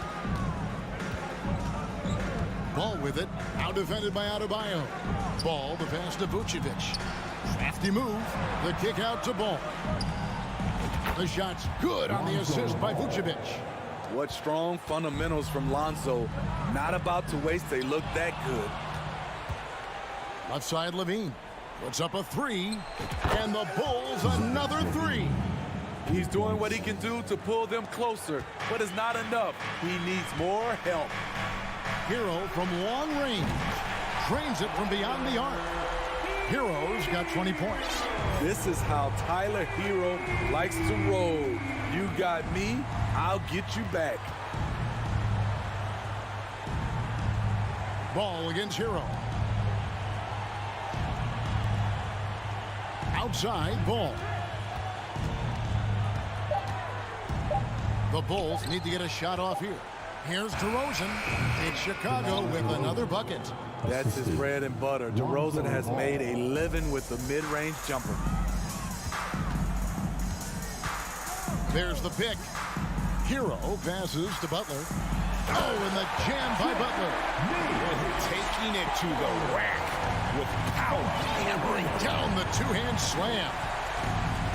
Ball with it, out defended by Adebayo. Ball, the pass to Vucevic. Crafty move, the kick out to Ball. The shot's good on the assist by Vucevic. What strong fundamentals from Lonzo. Not about to waste, they look that good. Left side Levine. Puts up a three, and the Bulls another three. He's doing what he can do to pull them closer, but it's not enough. He needs more help. Hero from long range. Drains it from beyond the arc. Hero's got 20 points. This is how Tyler Hero likes to roll. You got me, I'll get you back. Ball against Hero. Outside, Ball. The Bulls need to get a shot off here. Here's DeRozan. It's Chicago with another bucket. That's his bread and butter. DeRozan has made a living with the mid-range jumper. There's the pick. Hero passes to Butler. Oh, and the jam by Butler. Taking it to the rack with power. Hammering down the two-hand slam.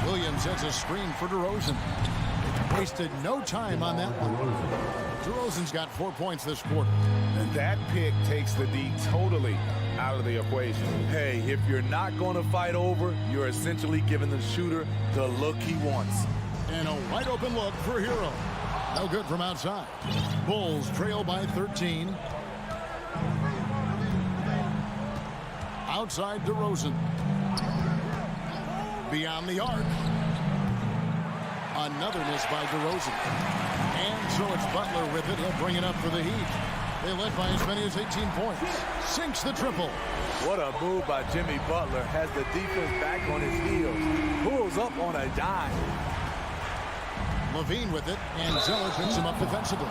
Williams sets a screen for DeRozan. Wasted no time on that one. DeRozan's got 4 points this quarter. And that pick takes the D totally out of the equation. Hey, if you're not going to fight over, you're essentially giving the shooter the look he wants. And a wide open look for Hero. No good from outside. Bulls trail by 13. Outside DeRozan. Beyond the arc. Another miss by DeRozan. And so it's Butler with it. He'll bring it up for the Heat. They led by as many as 18 points. Sinks the triple. What a move by Jimmy Butler. Has the defense back on his heels. Pulls up on a dime. Levine with it, and Zeller picks him up defensively.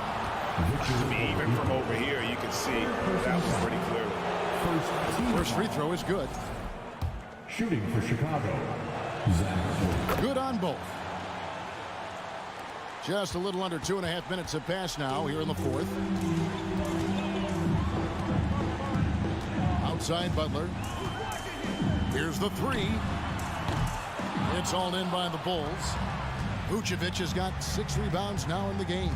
Even from over here, you can see that was pretty clear. First free throw is good. Shooting for Chicago, Zach. Good on both. Just a little under 2.5 minutes have passed now here in the fourth. Outside Butler. Here's the three. It's hauled in by the Bulls. Vucevic has got 6 rebounds now in the game.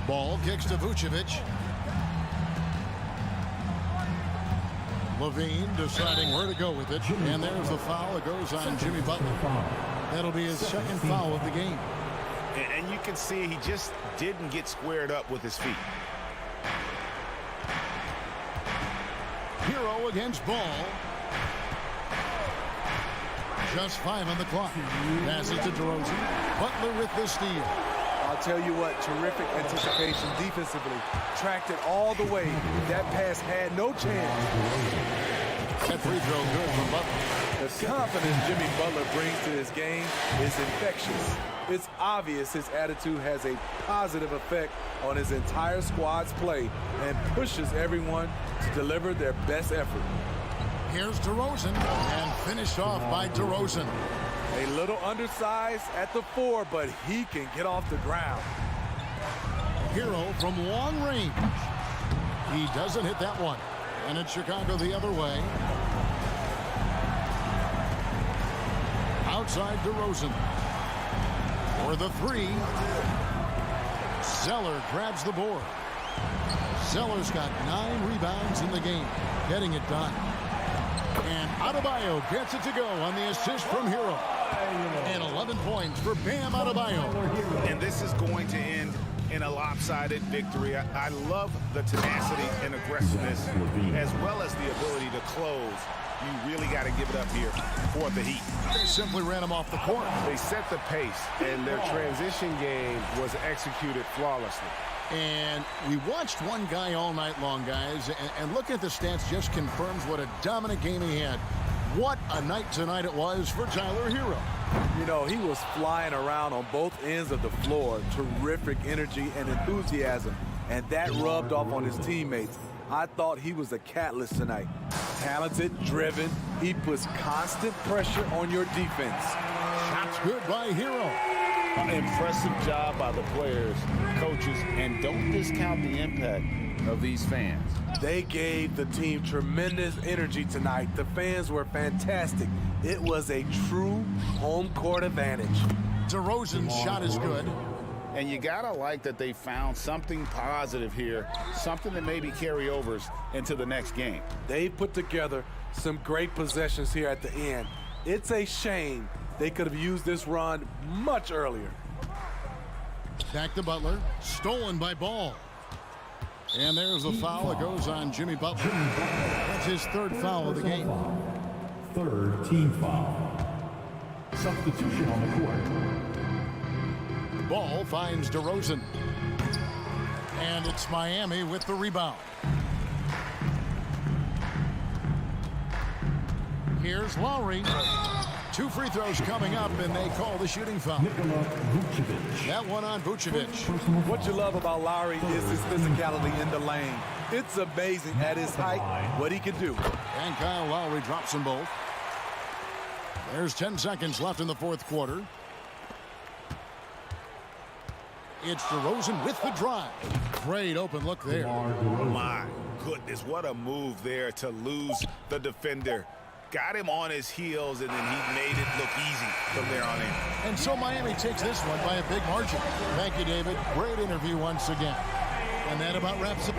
Ball kicks to Vucevic. Levine deciding where to go with it. And there's the foul. It goes on Jimmy Butler. That'll be his second foul of the game. And you can see he just didn't get squared up with his feet. Hero against Ball. Just 5 on the clock. Passes to DeRozan. Butler with the steal. I'll tell you what, terrific anticipation defensively. Tracked it all the way. That pass had no chance. That free throw good from Butler. The confidence Jimmy Butler brings to his game is infectious. It's obvious his attitude has a positive effect on his entire squad's play and pushes everyone to deliver their best effort. Here's DeRozan, and finished off by DeRozan. A little undersized at the 4, but he can get off the ground. Hero from long range. He doesn't hit that one. And it's Chicago the other way. Outside DeRozan. For the 3. Zeller grabs the board. Zeller's got 9 rebounds in the game. Getting it done. And Adebayo gets it to go on the assist from Hero. And 11 points for Bam Adebayo. And this is going to end in a lopsided victory. I love the tenacity and aggressiveness as well as the ability to close. You really got to give it up here for the Heat. They simply ran him off the court. They set the pace, and their transition game was executed flawlessly. And we watched one guy all night long, guys, and looking at the stats just confirms what a dominant game he had. What a night tonight it was for Tyler Hero. You know, he was flying around on both ends of the floor. Terrific energy and enthusiasm, and that rubbed off on his teammates. I thought he was a catalyst tonight. Talented, driven. He puts constant pressure on your defense. Shots good by Hero. Impressive job by the players, coaches, and don't discount the impact of these fans. They gave the team tremendous energy tonight. The fans were fantastic. It was a true home court advantage. DeRozan's shot is good. And you gotta like that they found something positive here, something that maybe carry overs into the next game. They put together some great possessions here at the end. It's a shame they could have used this run much earlier. Back to Butler, stolen by Ball. And there's the foul that goes on Jimmy Butler. That's his 3rd foul of the game. 3rd team foul. Substitution on the court. Ball finds DeRozan. And it's Miami with the rebound. Here's Lowry. 2 free throws coming up, and they call the shooting foul. That one on Vucevic. What you love about Lowry is his physicality in the lane. It's amazing at his height what he can do. And Kyle Lowry drops them both. There's 10 seconds left in the 4th quarter. It's DeRozan with the drive. Great open look there. My goodness, what a move there to lose the defender. Got him on his heels, and then he made it look easy from there on in. And so Miami takes this one by a big margin. Thank you, David. Great interview once again. And that about wraps it.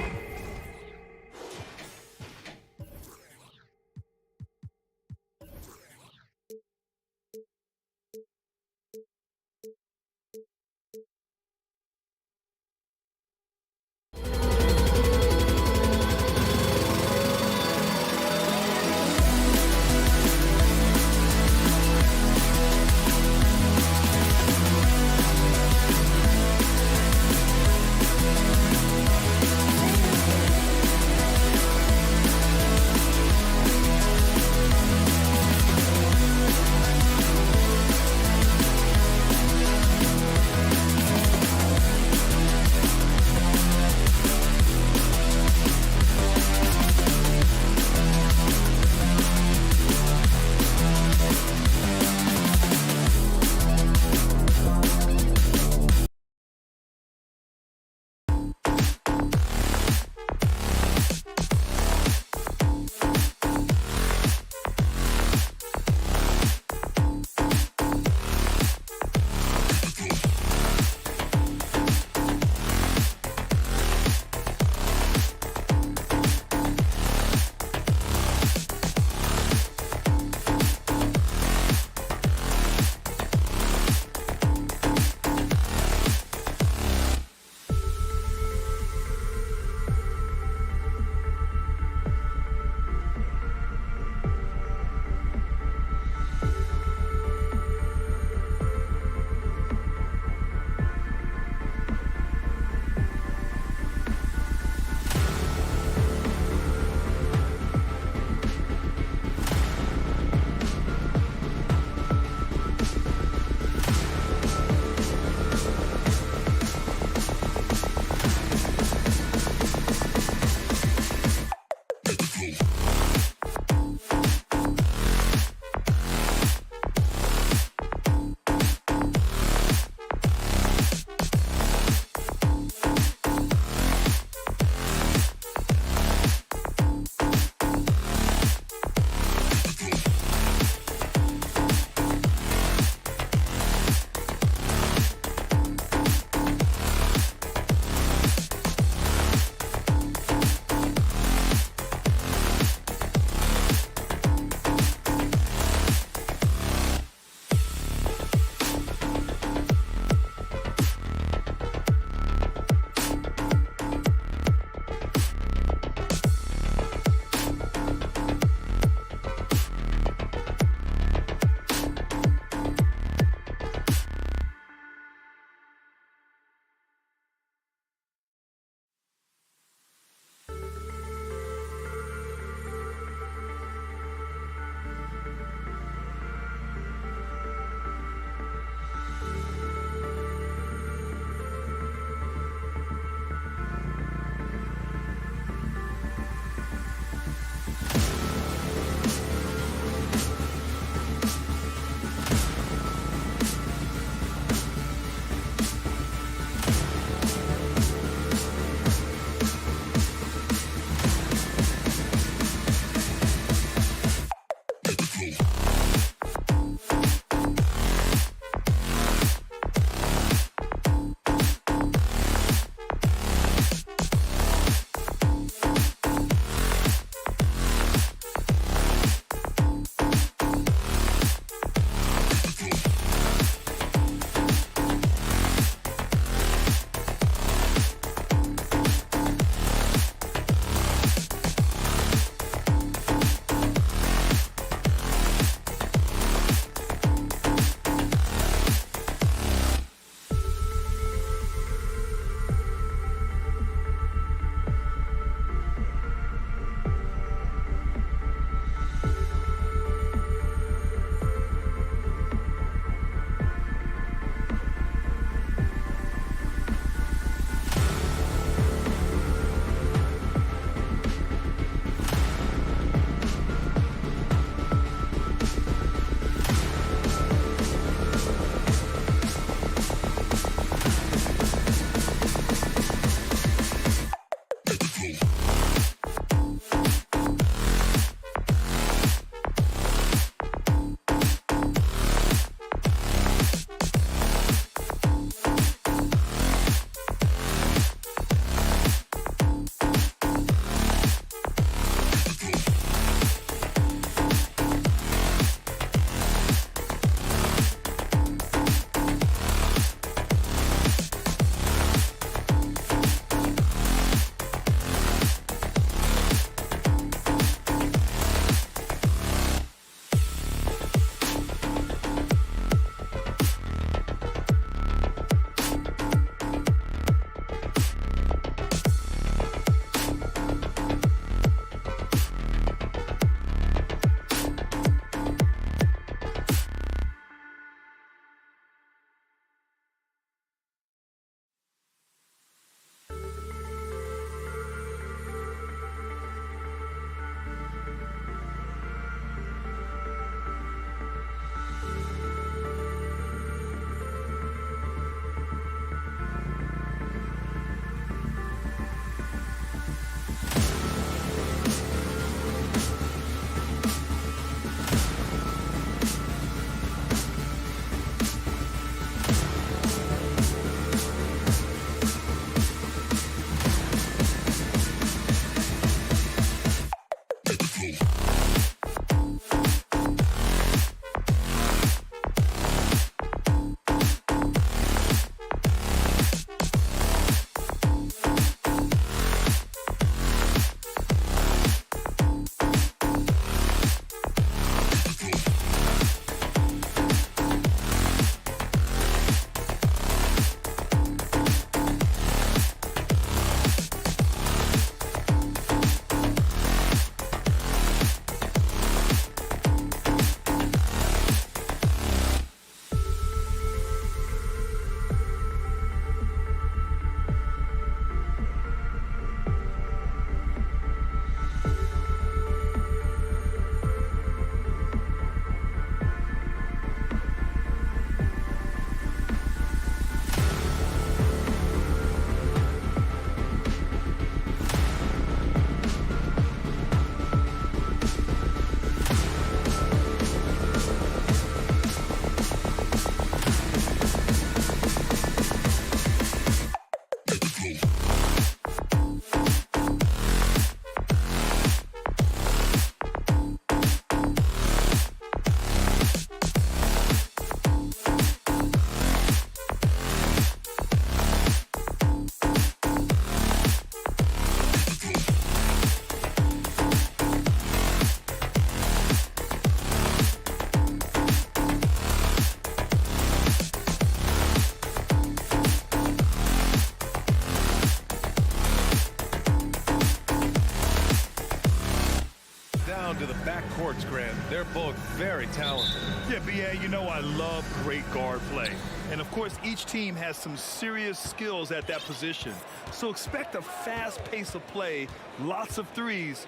guards, Grant. They're both very talented. Yeah, B.A., you know I love great guard play. And, of course, each team has some serious skills at that position. So expect a fast pace of play, lots of threes.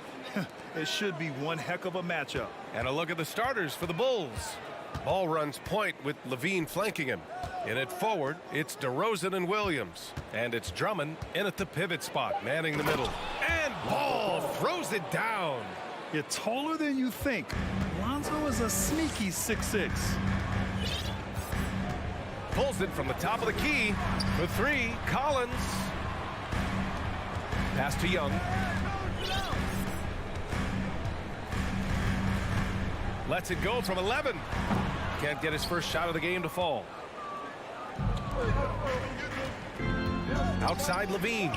It should be one heck of a matchup. And a look at the starters for the Bulls. Ball runs point with Levine flanking him. In it forward, it's DeRozan and Williams. And it's Drummond in at the pivot spot, manning the middle. And Ball throws it down. You're taller than you think. Lonzo is a sneaky 6'6". Pulls it from the top of the key. For three, Collins. Pass to Young. Lets it go from 11. Can't get his first shot of the game to fall. Outside Levine.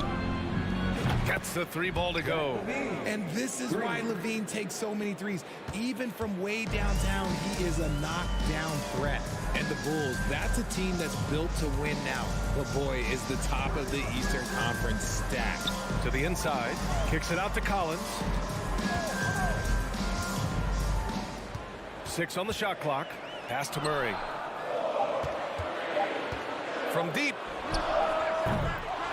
Gets the three ball to go. And this is why Levine takes so many threes. Even from way downtown, he is a knockdown threat. And the Bulls, that's a team that's built to win now. But boy, is the top of the Eastern Conference stacked. To the inside. Kicks it out to Collins. 6 on the shot clock. Pass to Murray. From deep.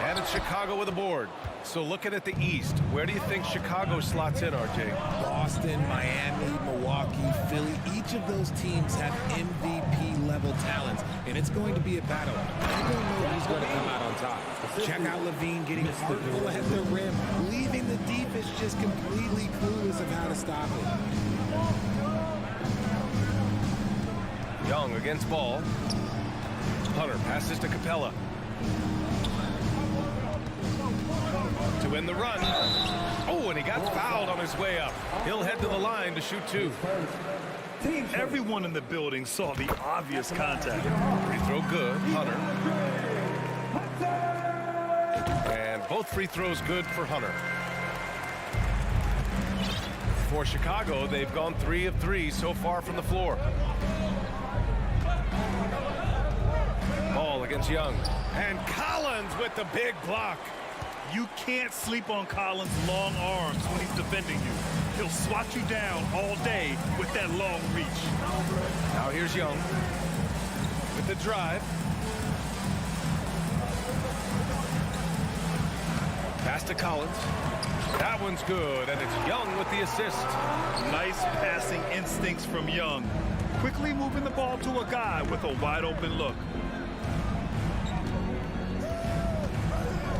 And it's Chicago with a board. So looking at the East, where do you think Chicago slots in, RJ? Boston, Miami, Milwaukee, Philly, each of those teams have MVP-level talents, and it's going to be a battle. You don't know who's going to come out on top. Check out Levine getting artful at the rim, leaving the defense just completely clueless of how to stop it. Young against Ball. Hunter passes to Capella. To win the run. Oh, and he got fouled on his way up. He'll head to the line to shoot 2. Everyone in the building saw the obvious contact. Free throw good, Hunter. And both free throws good for Hunter. For Chicago, they've gone 3 of 3 so far from the floor. Ball against Young. And Collins with the big block. You can't sleep on Collins' long arms when he's defending you. He'll swat you down all day with that long reach. Now here's Young with the drive. Pass to Collins. That one's good, and it's Young with the assist. Nice passing instincts from Young. Quickly moving the ball to a guy with a wide open look.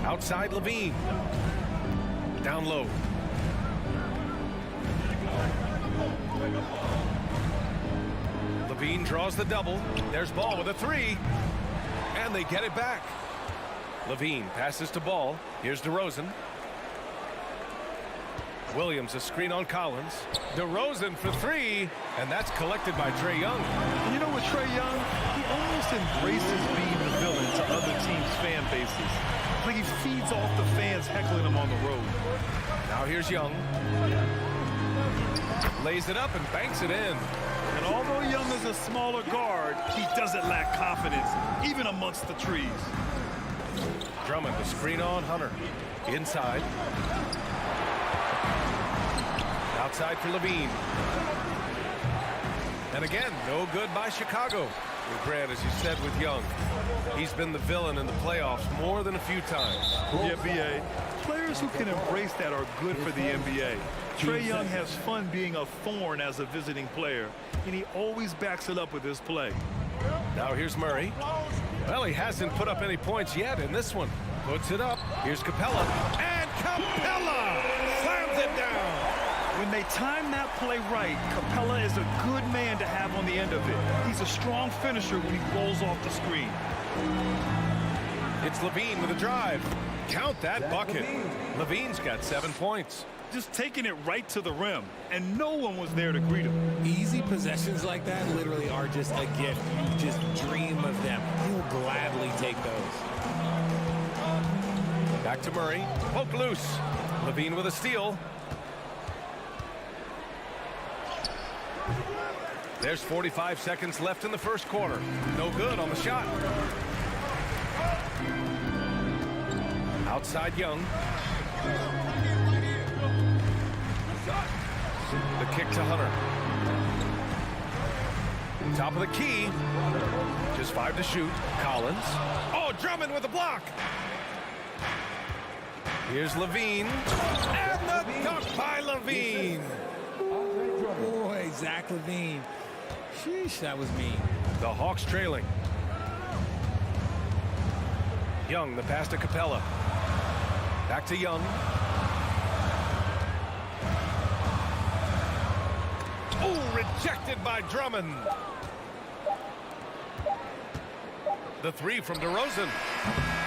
Outside Levine. Down low. Levine draws the double. There's Ball with a 3. And they get it back. Levine passes to Ball. Here's DeRozan. Williams a screen on Collins. DeRozan for 3. And that's collected by Trae Young. You know, with Trae Young, he almost embraces being the villain to other teams' fan bases. Like he feeds off the fans heckling him on the road. Now here's Young. Lays it up and banks it in. And although Young is a smaller guard, he doesn't lack confidence, even amongst the trees. Drummond the screen on Hunter. Inside. Outside for Levine. And again, no good by Chicago. And Grant, as you said with Young, he's been the villain in the playoffs more than a few times. Yeah, B.A. Players who can embrace that are good for the NBA. Trae Young has fun being a thorn as a visiting player, and he always backs it up with his play. Now here's Murray. Well, he hasn't put up any points yet in this one. Puts it up. Here's Capella. And Capella slams it down. When they time that play right, Capella is a good man to have on the end of it. He's a strong finisher when he rolls off the screen. It's Levine with a drive. Count that bucket. Levine's got 7 points. Just taking it right to the rim, and no one was there to greet him. Easy possessions like that literally are just a gift. You just dream of them. He'll gladly take those. Back to Murray. Poke loose. Levine with a steal. There's 45 seconds left in the first quarter. No good on the shot. Outside Young. The kick to Hunter. Top of the key. Just 5 to shoot. Collins. Oh, Drummond with a block. Here's Levine. And the dunk by Levine. Boy, Zach Levine. Sheesh, that was mean. The Hawks trailing. Young, the pass to Capella. Back to Young. Oh, rejected by Drummond. The 3 from DeRozan.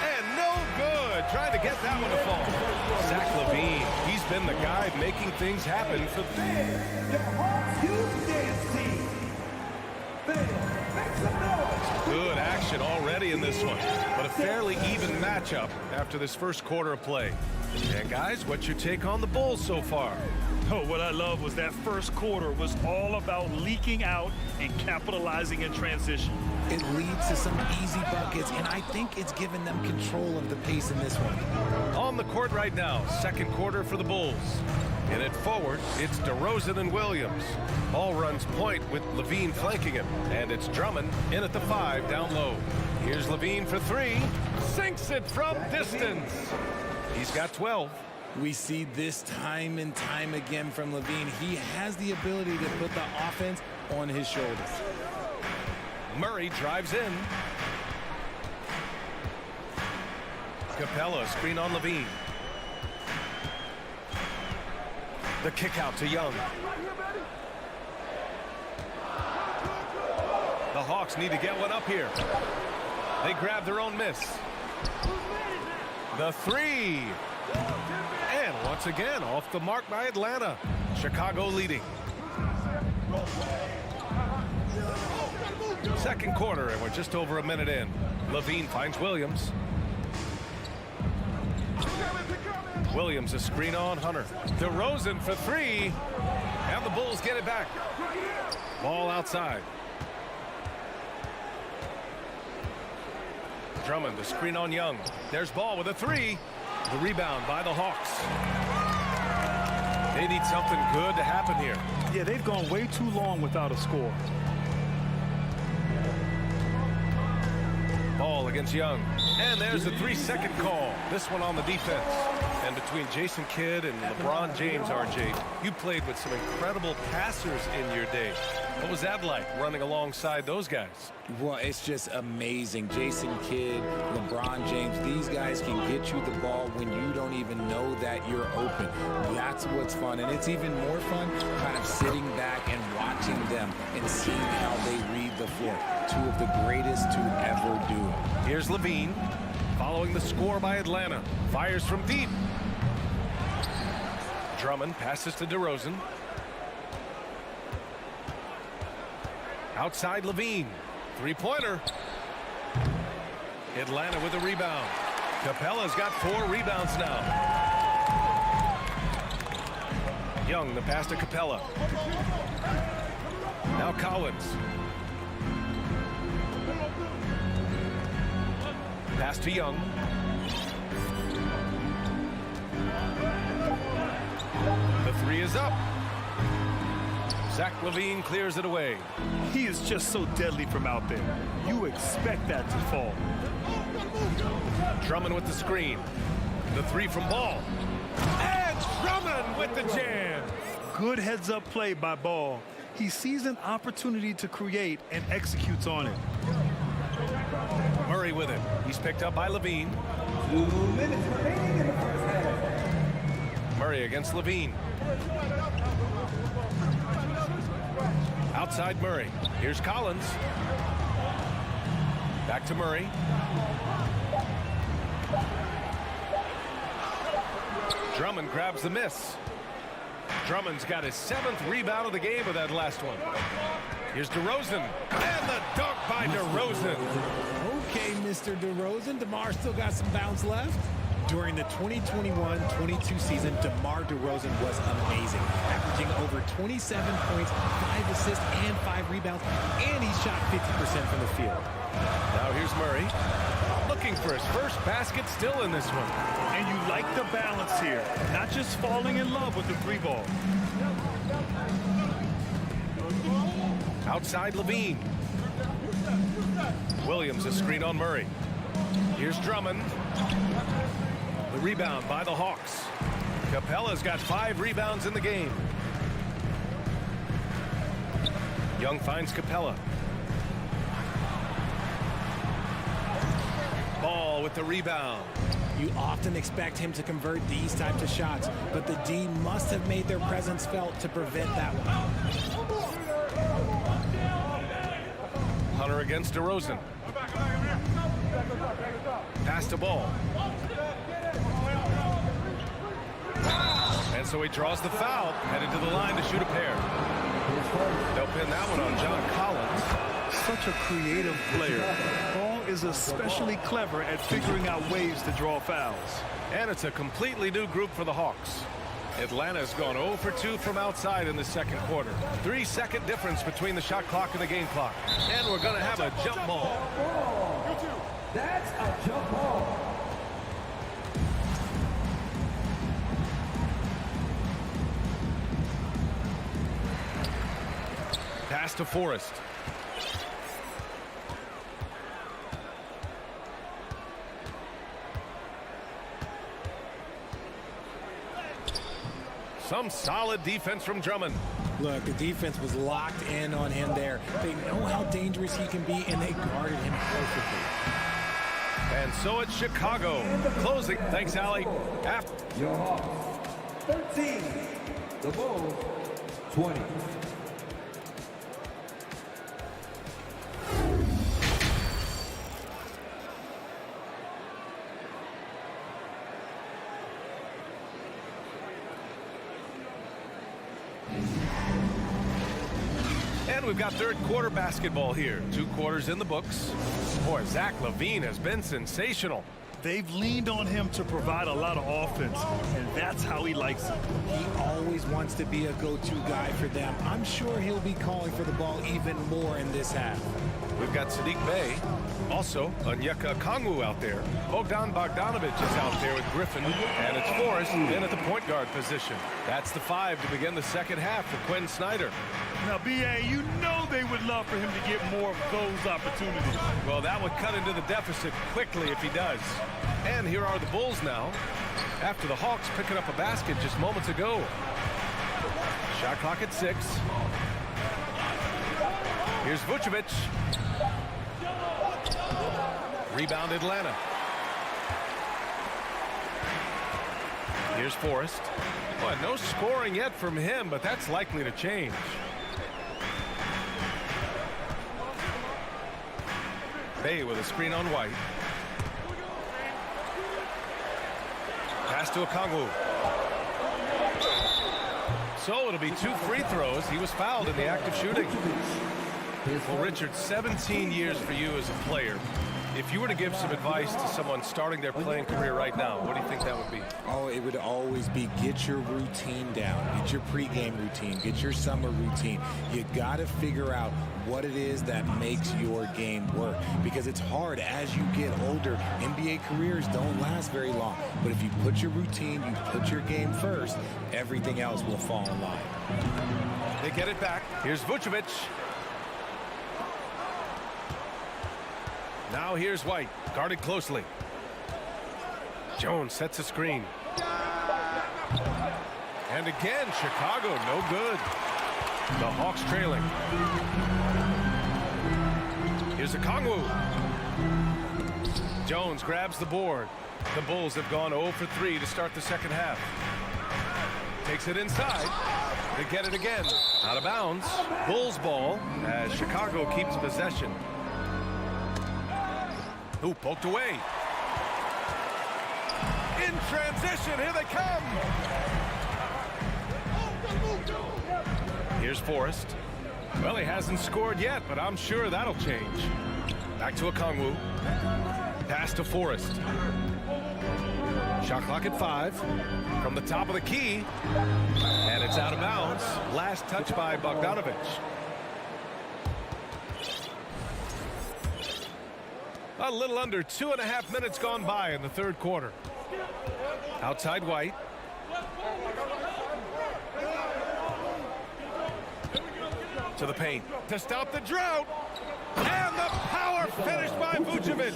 And no good. Trying to get that one to fall. Zach Levine, he's been the guy making things happen for the good action already in this one, but a fairly even matchup after this first quarter of play. And guys, what's your take on the Bulls so far? Oh, what I love was that first quarter was all about leaking out and capitalizing in transition. It leads to some easy buckets, and I think it's given them control of the pace in this one. On the court right now, second quarter for the Bulls. In it forward, it's DeRozan and Williams. Ball runs point with Levine flanking him. And it's Drummond in at the 5 down low. Here's Levine for 3. Sinks it from distance. He's got 12. We see this time and time again from Levine. He has the ability to put the offense on his shoulders. Murray drives in. Capella screen on Levine. The kick out to Young. The Hawks need to get one up here. They grab their own miss. The 3. And once again, off the mark by Atlanta. Chicago leading. Second quarter, and we're just over a minute in. Levine finds Williams. Williams a screen on Hunter. DeRozan for 3. And the Bulls get it back. Ball outside. Drummond the screen on Young. There's Ball with a 3. The rebound by the Hawks. They need something good to happen here. Yeah, they've gone way too long without a score. Ball against Young. And there's a 3-second call. This one on the defense. And between Jason Kidd and LeBron James, RJ, you played with some incredible passers in your day. What was that like, running alongside those guys? Well, it's just amazing. Jason Kidd, LeBron James, these guys can get you the ball when you don't even know that you're open. That's what's fun. And it's even more fun kind of sitting back and watching them and seeing how they read the floor. Two of the greatest to ever do it. Here's Levine, following the score by Atlanta. Fires from deep. Drummond passes to DeRozan. Outside Levine. Three-pointer. Atlanta with a rebound. Capella's got 4 rebounds now. Young, the pass to Capella. Now Collins. Pass to Young. The 3 is up. Zach Levine clears it away. He is just so deadly from out there. You expect that to fall. Drummond with the screen. The 3 from Ball. And Drummond with the jam. Good heads-up play by Ball. He sees an opportunity to create and executes on it. Murray with it. He's picked up by Levine. 2 minutes remaining in the first half. Murray against Levine. Outside Murray. Here's Collins. Back to Murray. Drummond grabs the miss. Drummond's got his 7th rebound of the game with that last one. Here's DeRozan. And the dunk by DeRozan. Okay, Mr. DeRozan. DeMar still got some bounce left. During the 2021-22 season, DeMar DeRozan was amazing, averaging over 27 points, 5 assists, and 5 rebounds, and he shot 50% from the field. Now here's Murray, looking for his first basket still in this one. And you like the balance here, not just falling in love with the 3 ball. Outside Levine. Williams a screen on Murray. Here's Drummond. The rebound by the Hawks. Capella's got 5 rebounds in the game. Young finds Capella. Ball with the rebound. You often expect him to convert these types of shots, but the D must have made their presence felt to prevent that one. Hunter against DeRozan. Pass to Ball. And so he draws the foul, headed to the line to shoot a pair. They'll pin that one on John Collins. Such a creative player. Ball is especially clever at figuring out ways to draw fouls. And it's a completely new group for the Hawks. Atlanta's gone 0 for 2 from outside in the second quarter. 3-second difference between the shot clock and the game clock. And we're going to have a jump ball. That's a jump ball. Pass to Forrest. Some solid defense from Drummond. Look, the defense was locked in on him there. They know how dangerous he can be, and they guarded him perfectly. And so it's Chicago. Closing. Thanks, Allie. After Your Hawks, 13. The Bulls, 20. And we've got third quarter basketball here. 2 quarters in the books. Boy, Zach LaVine has been sensational. They've leaned on him to provide a lot of offense, and that's how he likes it. He always wants to be a go-to guy for them. I'm sure he'll be calling for the ball even more in this half. We've got Sadiq Bey. Also, Onyeka Okongwu out there. Bogdan Bogdanovic is out there with Griffin. And it's Forrest in at the point guard position. That's the 5 to begin the second half for Quinn Snyder. Now, B.A., you know they would love for him to get more of those opportunities. Well, that would cut into the deficit quickly if he does. And here are the Bulls now, after the Hawks picking up a basket just moments ago. Shot clock at 6. Here's Vucevic. Rebound Atlanta. Here's Forrest. Well, no scoring yet from him, but that's likely to change. Bey with a screen on White. Pass to Okongwu. So it'll be 2 free throws. He was fouled in the act of shooting. Well, Richard, 17 years for you as a player. If you were to give some advice to someone starting their playing career right now, what do you think that would be? Oh, it would always be get your routine down. Get your pregame routine. Get your summer routine. You got to figure out what it is that makes your game work. Because it's hard as you get older. NBA careers don't last very long. But if you put your routine, you put your game first, everything else will fall in line. They get it back. Here's Vucevic. Now here's White, guarded closely. Jones sets a screen. And again, Chicago, no good. The Hawks trailing. Here's Okongwu. Jones grabs the board. The Bulls have gone 0 for 3 to start the second half. Takes it inside. They get it again. Out of bounds. Bulls ball as Chicago keeps possession. Who poked away. In transition, here they come. Here's Forrest. Well, he hasn't scored yet, but I'm sure that'll change. Back to Okongwu. Pass to Forrest. Shot clock at 5. From the top of the key. And it's out of bounds. Last touch by Bogdanovic. A little under 2.5 minutes gone by in the third quarter. Outside White. To the paint to stop the drought. And the power finish by Vucevic.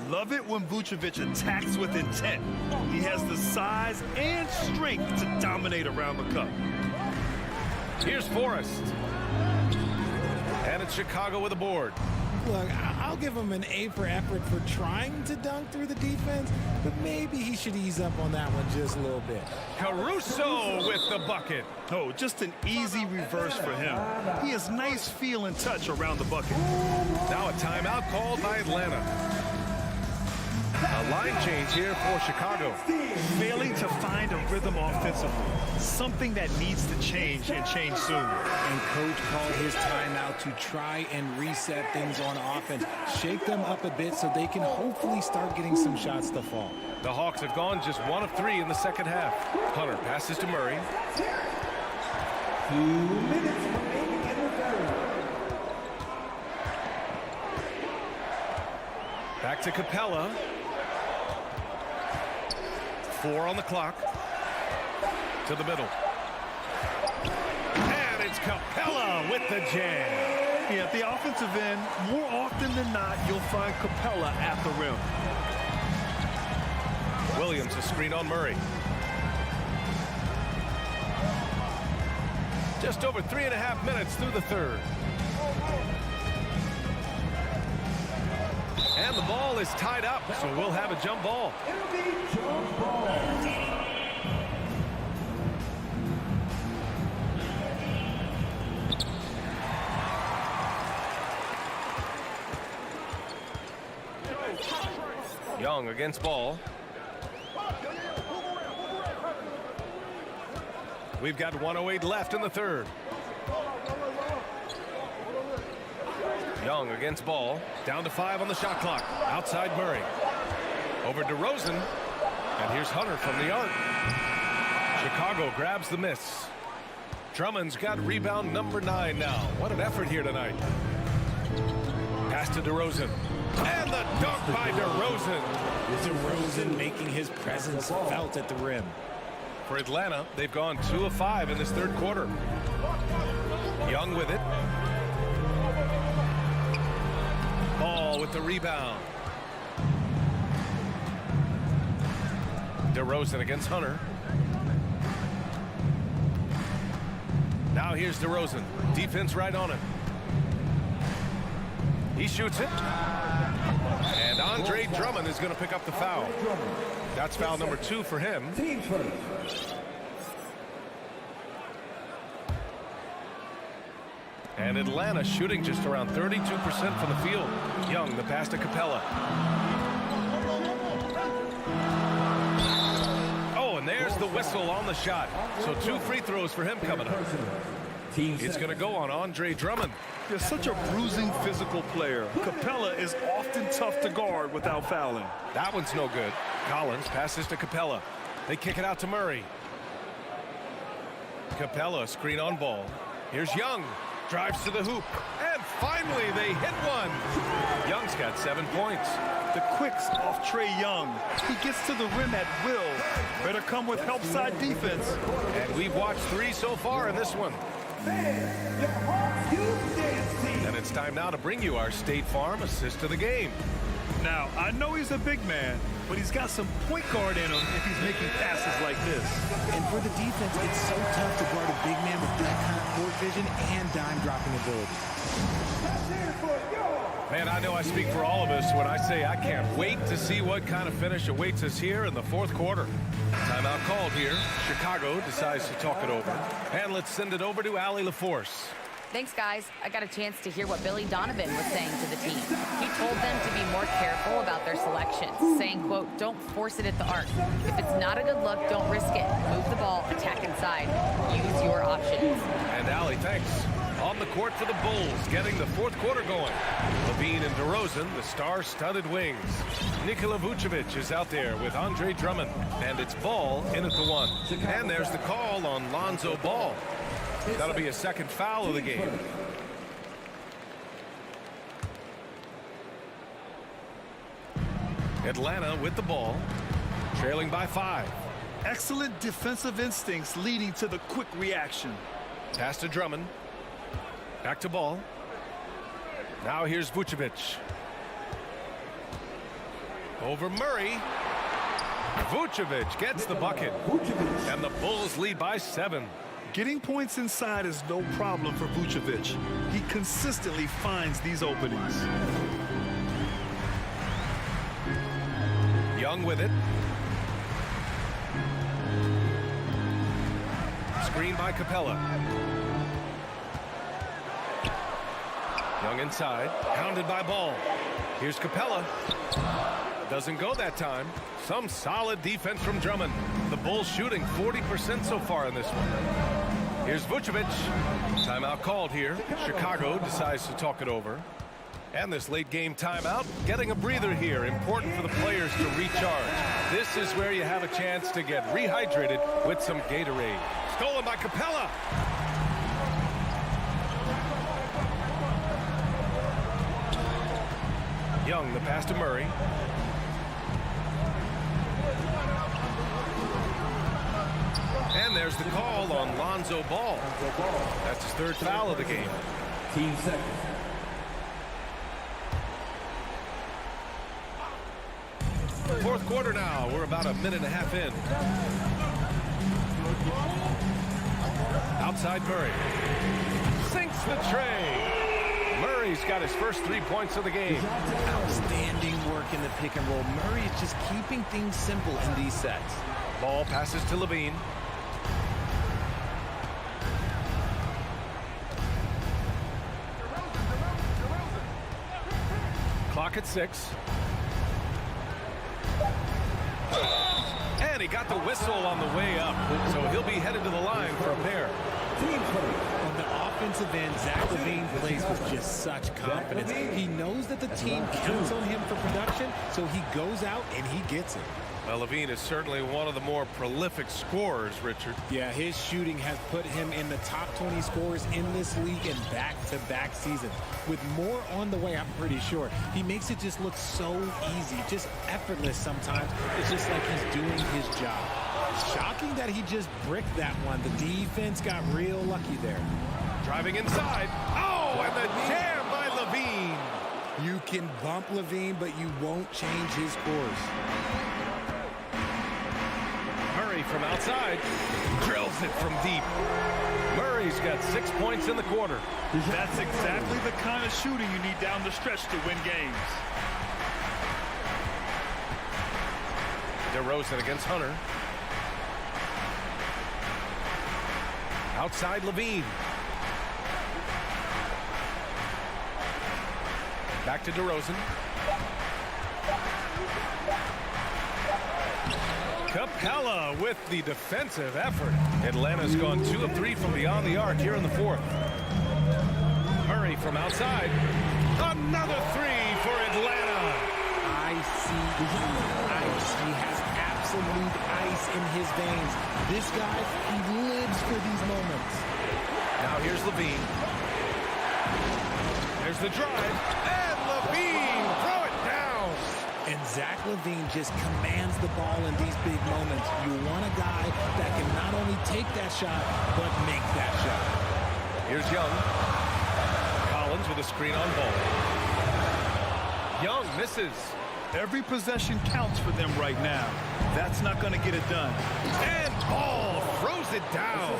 Love it when Vucevic attacks with intent. He has the size and strength to dominate around the cup. Here's Forrest. And it's Chicago with a board. Look, I'll give him an A for effort for trying to dunk through the defense, but maybe he should ease up on that one just a little bit. Caruso with the bucket. Oh, just an easy reverse for him. He has nice feel and touch around the bucket. Now a timeout called by Atlanta. A line change here for Chicago. Failing to find a rhythm offensively. Something that needs to change and change soon. And coach called his timeout to try and reset things on offense. Shake them up a bit so they can hopefully start getting some shots to fall. The Hawks have gone just 1 of 3 in the second half. Hunter passes to Murray. 2 minutes remaining in the third. Back to Capella. 4 on the clock. To the middle. And it's Capella with the jam. Yeah, at the offensive end, more often than not, you'll find Capella at the rim. Williams a screen on Murray. Just over 3.5 minutes through the third. And the ball is tied up, so we'll have a jump ball. It'll be jump ball. Young against ball. We've got 1:08 left in the third. Young against ball. Down to 5 on the shot clock. Outside Murray. Over DeRozan. And here's Hunter from the arc. Chicago grabs the miss. Drummond's got rebound number 9 now. What an effort here tonight. Pass to DeRozan. And the dunk by DeRozan. DeRozan making his presence felt at the rim. For Atlanta, they've gone 2 of 5 in this third quarter. Young with it. Ball with the rebound. DeRozan against Hunter. Now here's DeRozan. Defense right on him. He shoots it. And Andre Drummond is going to pick up the foul. That's foul number 2 for him. Team first. And Atlanta shooting just around 32% from the field. Young, the pass to Capella. Oh, and there's the whistle on the shot. So 2 free throws for him coming up. It's going to go on Andre Drummond. You're such a bruising physical player. Capella is often tough to guard without fouling. That one's no good. Collins passes to Capella. They kick it out to Murray. Capella, screen on ball. Here's Young. Drives to the hoop. And finally, they hit one. Young's got 7 points. The quicks off Trae Young. He gets to the rim at will. Better come with help side defense. And we've watched 3 so far in this one. And it's time now to bring you our State Farm assist of the game. Now, I know he's a big man, but he's got some point guard in him if he's making passes like this. And for the defense, it's so tough to guard a big man with that kind of court vision and dime dropping ability. Man, I know I speak for all of us when I say I can't wait to see what kind of finish awaits us here in the fourth quarter. Timeout called here. Chicago decides to talk it over. And let's send it over to Allie LaForce. Thanks, guys. I got a chance to hear what Billy Donovan was saying to the team. He told them to be more careful about their selections, saying, quote, don't force it at the arc. If it's not a good look, don't risk it. Move the ball, attack inside. Use your options. And Allie, thanks. On the court for the Bulls, getting the fourth quarter going. Levine and DeRozan, the star-studded wings. Nikola Vucevic is out there with Andre Drummond. And it's Ball in at the 1. And there's the call on Lonzo Ball. That'll be a second foul of the game. Atlanta with the ball, trailing by 5. Excellent defensive instincts leading to the quick reaction. Pass to Drummond. Back to ball. Now here's Vucevic. Over Murray. Vucevic gets the bucket. And the Bulls lead by 7. Getting points inside is no problem for Vucevic. He consistently finds these openings. Young with it. Screen by Capella. Young inside. Pounded by Ball. Here's Capella. Doesn't go that time. Some solid defense from Drummond. The Bulls shooting 40% so far in this one. Here's Vucevic. Timeout called here. Chicago decides to talk it over. And this late game timeout, getting a breather here. Important for the players to recharge. This is where you have a chance to get rehydrated with some Gatorade. Stolen by Capella. Young, the pass to Murray. And there's the call on Lonzo Ball. That's his 3rd foul of the game. 15 seconds. Fourth quarter now. We're about a minute and a half in. Outside Murray. Sinks the tray. Murray's got his first 3 points of the game. Outstanding work in the pick and roll. Murray is just keeping things simple in these sets. Ball passes to Levine. Clock at 6. And he got the whistle on the way up, so he'll be headed to the line for a pair. On the offensive end, Zach LaVine plays with just such confidence. He knows that the team counts on him for production, so he goes out and he gets it. Well, LaVine is certainly one of the more prolific scorers, Richard. Yeah, his shooting has put him in the top 20 scorers in this league in back-to-back seasons. With more on the way, I'm pretty sure. He makes it just look so easy, just effortless sometimes. It's just like he's doing his job. Shocking that he just bricked that one. The defense got real lucky there. Driving inside. Oh, and the jam by LaVine. You can bump LaVine, but you won't change his scores. Murray from outside. Drills it from deep. Murray's got 6 points in the quarter. That's exactly the kind of shooting you need down the stretch to win games. DeRozan against Hunter. Outside LaVine. Back to DeRozan. Capella with the defensive effort. Atlanta's gone 2 of 3 from beyond the arc here in the 4th. Murray from outside. Another 3 for Atlanta. Ice. He has absolute ice in his veins. This guy, he lives for these moments. Now here's LaVine. There's the drive. And LaVine, throw it down. And Zach LaVine just commands the ball in these big moments. You want a guy that can not only take that shot, but make that shot. Here's Young. Collins with a screen on Ball. Young misses. Every possession counts for them right now. That's not going to get it done. And Ball throws it down.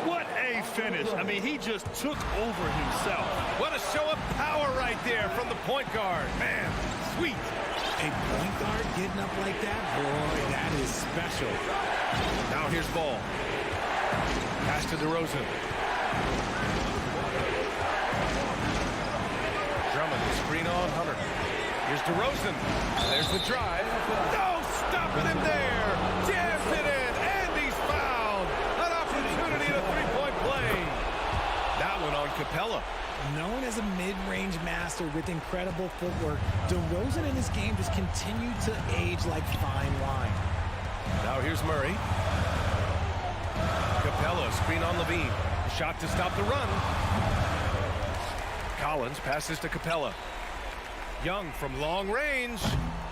What a finish. I mean, he just took over himself. What a show of power right there from the point guard. Man, sweet. A point guard getting up like that, boy, that is special. Now here's Ball. Pass to DeRozan. Drummond, screen on Hunter. Here's DeRozan. There's the drive. No stopping him there. Jams it in, and he's fouled. An opportunity at a three-point play. That one on Capella. Known as a mid-range master with incredible footwork, DeRozan in this game just continued to age like fine wine. Now here's Murray. Capella, screen on LaVine. Shot to stop the run. Collins passes to Capella. Young from long range.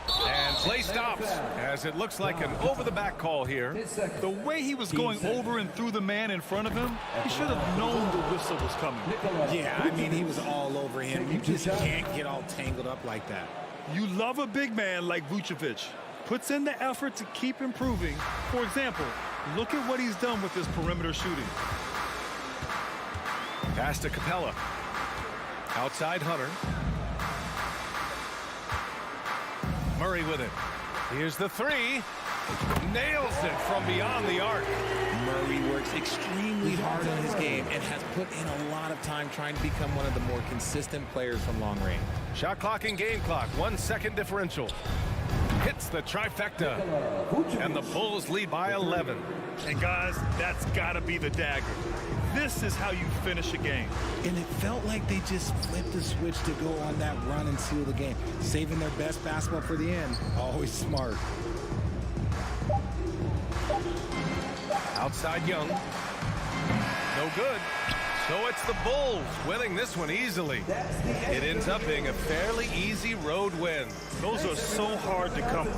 And play stops as it looks like an over-the-back call here. The way he was going over and through the man in front of him, he should have known the whistle was coming. Yeah, I mean, he was all over him. You just can't get all tangled up like that. You love a big man like Vucevic. Puts in the effort to keep improving. For example, look at what he's done with his perimeter shooting. Pass to Capella. Outside Hunter. Murray with it. Here's the three. Nails it from beyond the arc. Murray works extremely hard on his game and has put in a lot of time trying to become one of the more consistent players from long range. Shot clock and game clock, 1 second differential. Hits the trifecta. And the Bulls lead by 11. And guys, that's got to be the dagger. This is how you finish a game. And it felt like they just flipped the switch to go on that run and seal the game. Saving their best basketball for the end. Always smart. Outside Young. No good. So it's the Bulls winning this one easily. It ends up being a fairly easy road win. Those are so hard to come.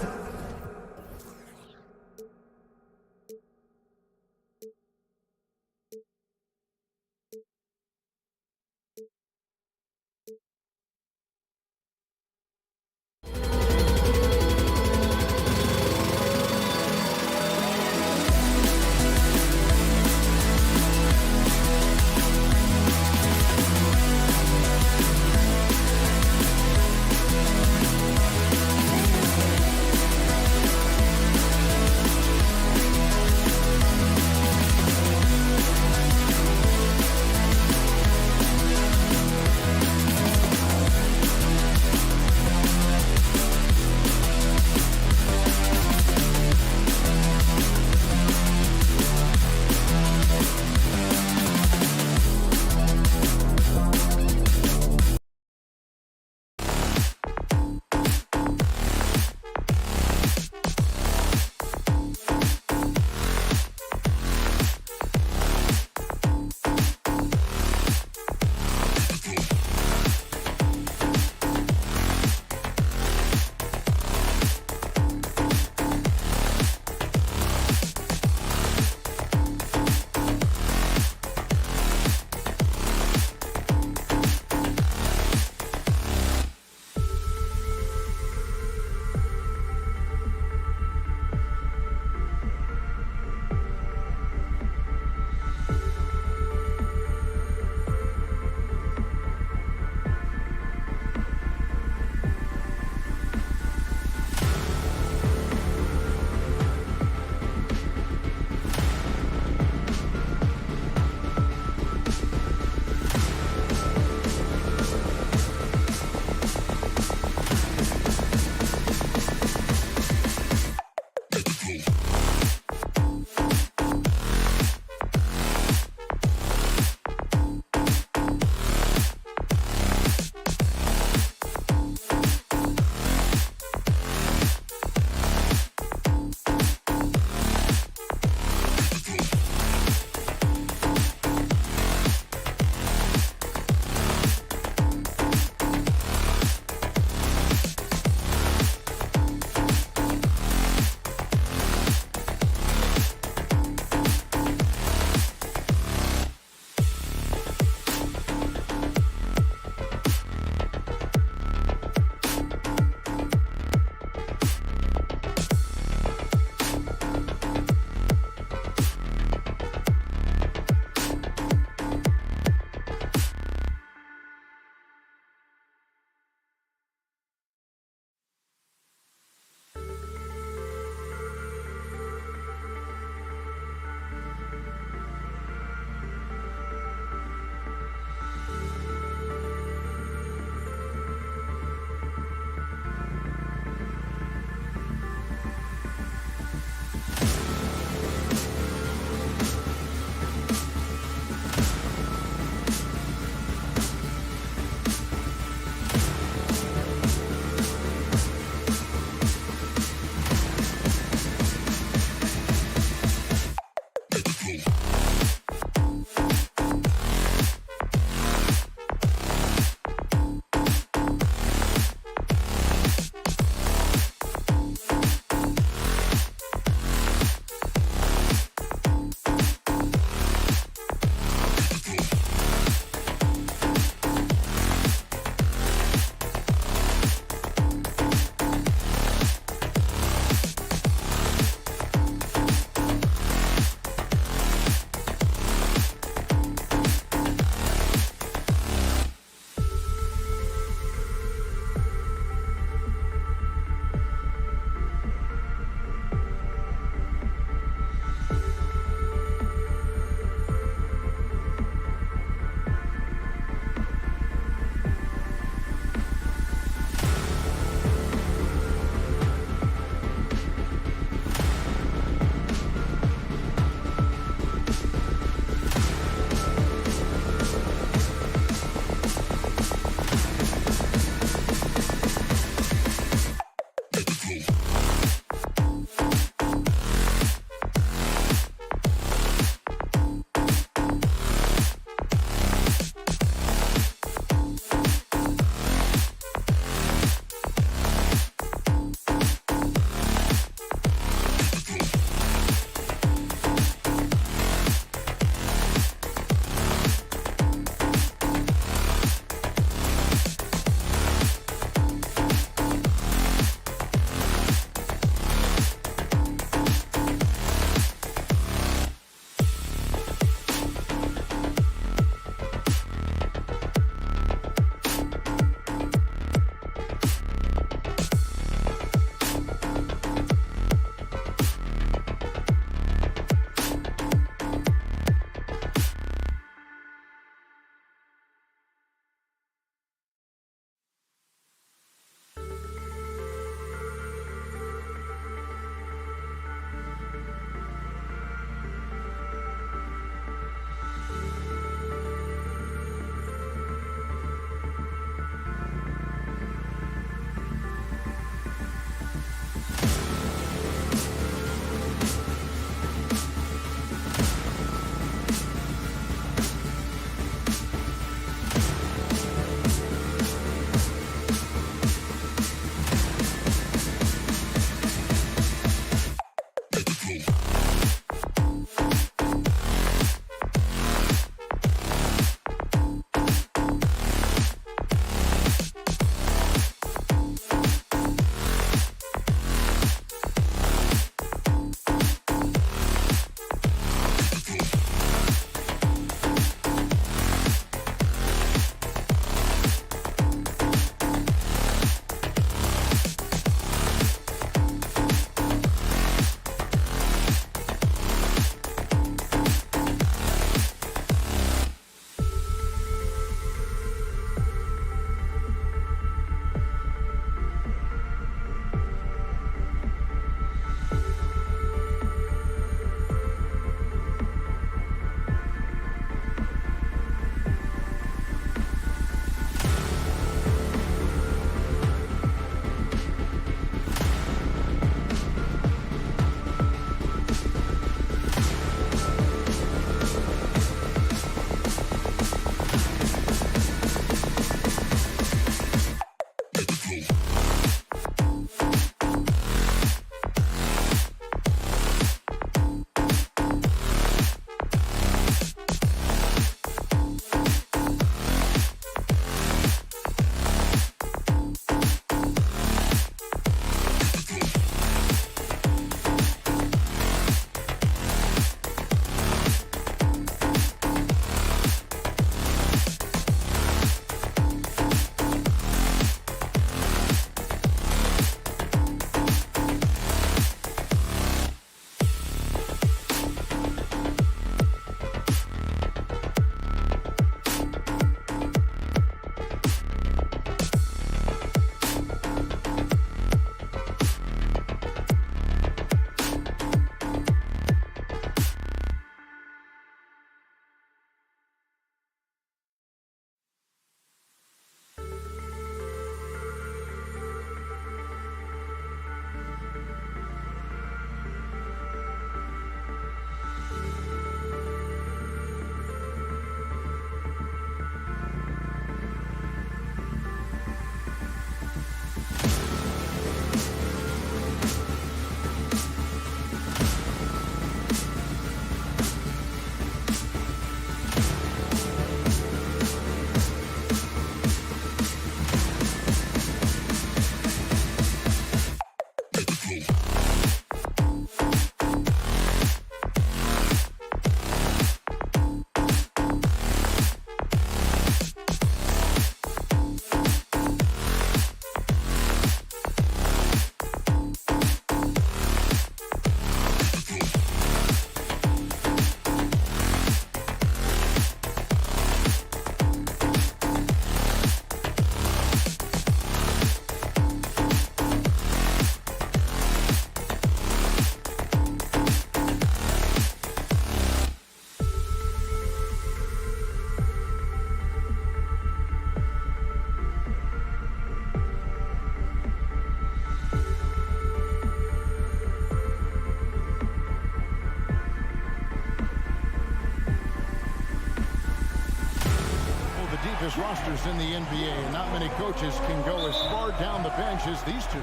deepest rosters in the NBA, and not many coaches can go as far down the bench as these two.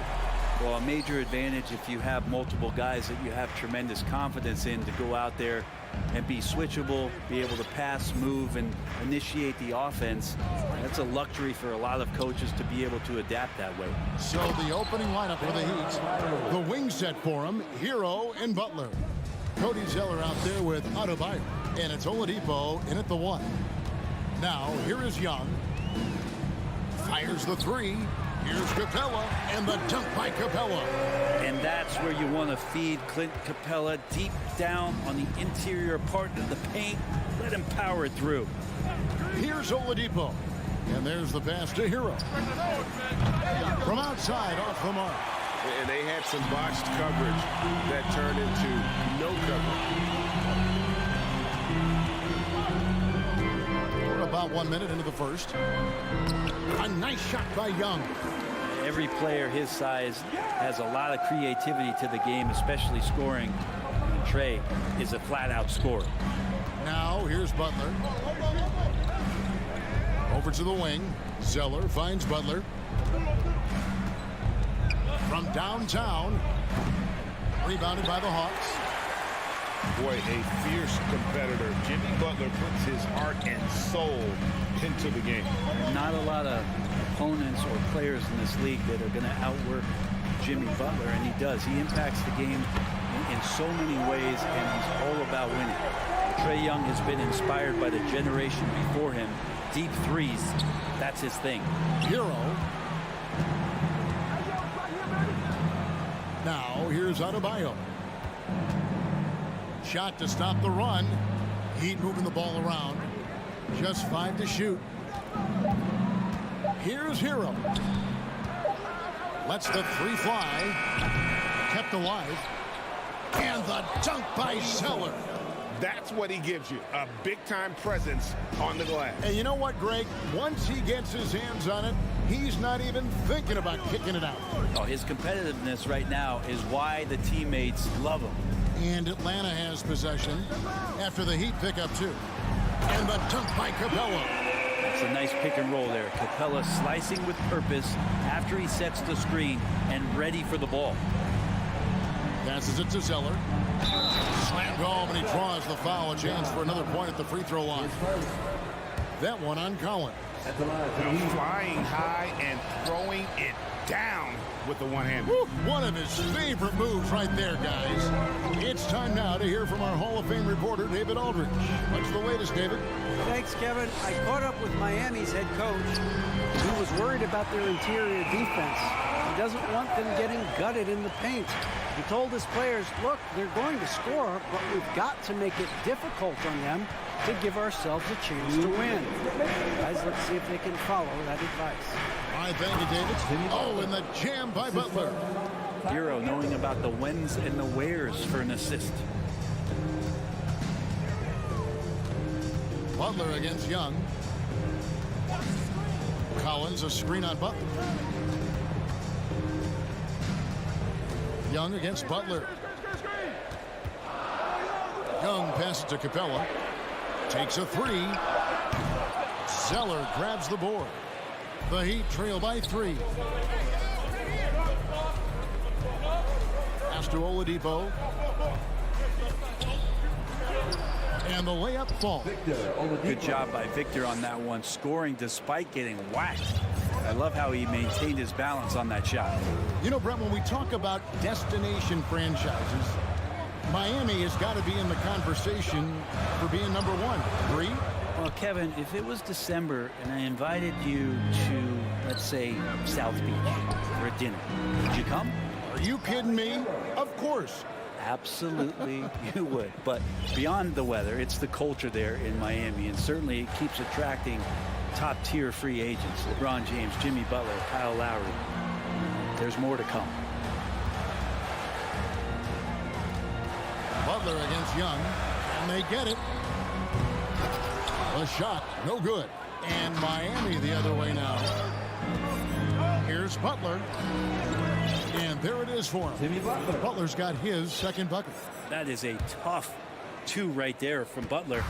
Well, a major advantage if you have multiple guys that you have tremendous confidence in to go out there and be switchable, be able to pass, move, and initiate the offense. That's a luxury for a lot of coaches to be able to adapt that way. So the opening lineup for the Heat, the wing set for him, Hero and Butler. Cody Zeller out there with Octopi, and it's Oladipo in at the 1. Now, here is Young. Fires the 3. Here's Capella, and the dunk by Capella. And that's where you want to feed Clint Capella, deep down on the interior part of the paint. Let him power through. Here's Oladipo. And there's the pass to Hero. From outside, off the mark. And they had some botched coverage that turned into no coverage. We're about 1 minute into the first. A nice shot by Young. Every player his size has a lot of creativity to the game, especially scoring. And Trey is a flat-out scorer. Now, here's Butler. Over to the wing. Zeller finds Butler. From downtown. Rebounded by the Hawks. Boy, a fierce competitor. Jimmy Butler puts his heart and soul into the game. Not a lot of opponents or players in this league that are going to outwork Jimmy Butler, and he does. He impacts the game in so many ways, and he's all about winning. Trae Young has been inspired by the generation before him. Deep threes, that's his thing. Hero. Now, here's Adebayo. Shot to stop the run. Heat moving the ball around. Just 5 to shoot. Here's Hero. Lets the 3 fly. Kept alive. And the dunk by Zeller. That's what he gives you, a big-time presence on the glass. And you know what, Greg? Once he gets his hands on it, he's not even thinking about kicking it out. Oh, his competitiveness right now is why the teammates love him. And Atlanta has possession after the Heat pick up 2. And the dunk by Capella. That's a nice pick and roll there. Capella slicing with purpose after he sets the screen and ready for the ball. Passes it to Zeller. Slammed home, and he draws the foul. A chance for another point at the free throw line. That one on Collins. Flying high and throwing it down with the one-hand. One of his favorite moves right there, guys. It's time now to hear from our Hall of Fame reporter, David Aldridge. What's the latest, David? Thanks, Kevin. I caught up with Miami's head coach. He was worried about their interior defense. He doesn't want them getting gutted in the paint. He told his players, look, they're going to score, but we've got to make it difficult on them to give ourselves a chance to win. Guys, let's see if they can follow that advice. All right, thank you, David. Oh, and the jam by Butler. Hero knowing about the whens and the wheres for an assist. Butler against Young. Collins, a screen on Butler. Young against Butler. Young passes to Capella. Takes a 3. Zeller grabs the board. The Heat trail by 3. Pass to Oladipo. And the layup falls. Good job by Victor on that one, scoring despite getting whacked. I love how he maintained his balance on that shot. You know, Brett, when we talk about destination franchises, Miami has got to be in the conversation for being number 1. Agree? Well, Kevin, if it was December and I invited you to, let's say, South Beach for a dinner, would you come? Are you kidding me? Of course. Absolutely, you would. But beyond the weather, it's the culture there in Miami, and certainly it keeps attracting top-tier free agents. LeBron James, Jimmy Butler, Kyle Lowry. There's more to come. Butler against Young, and they get it. A shot, no good. And Miami the other way now. Here's Butler. And there it is for him. Butler's got his second bucket. That is a tough 2 right there from Butler.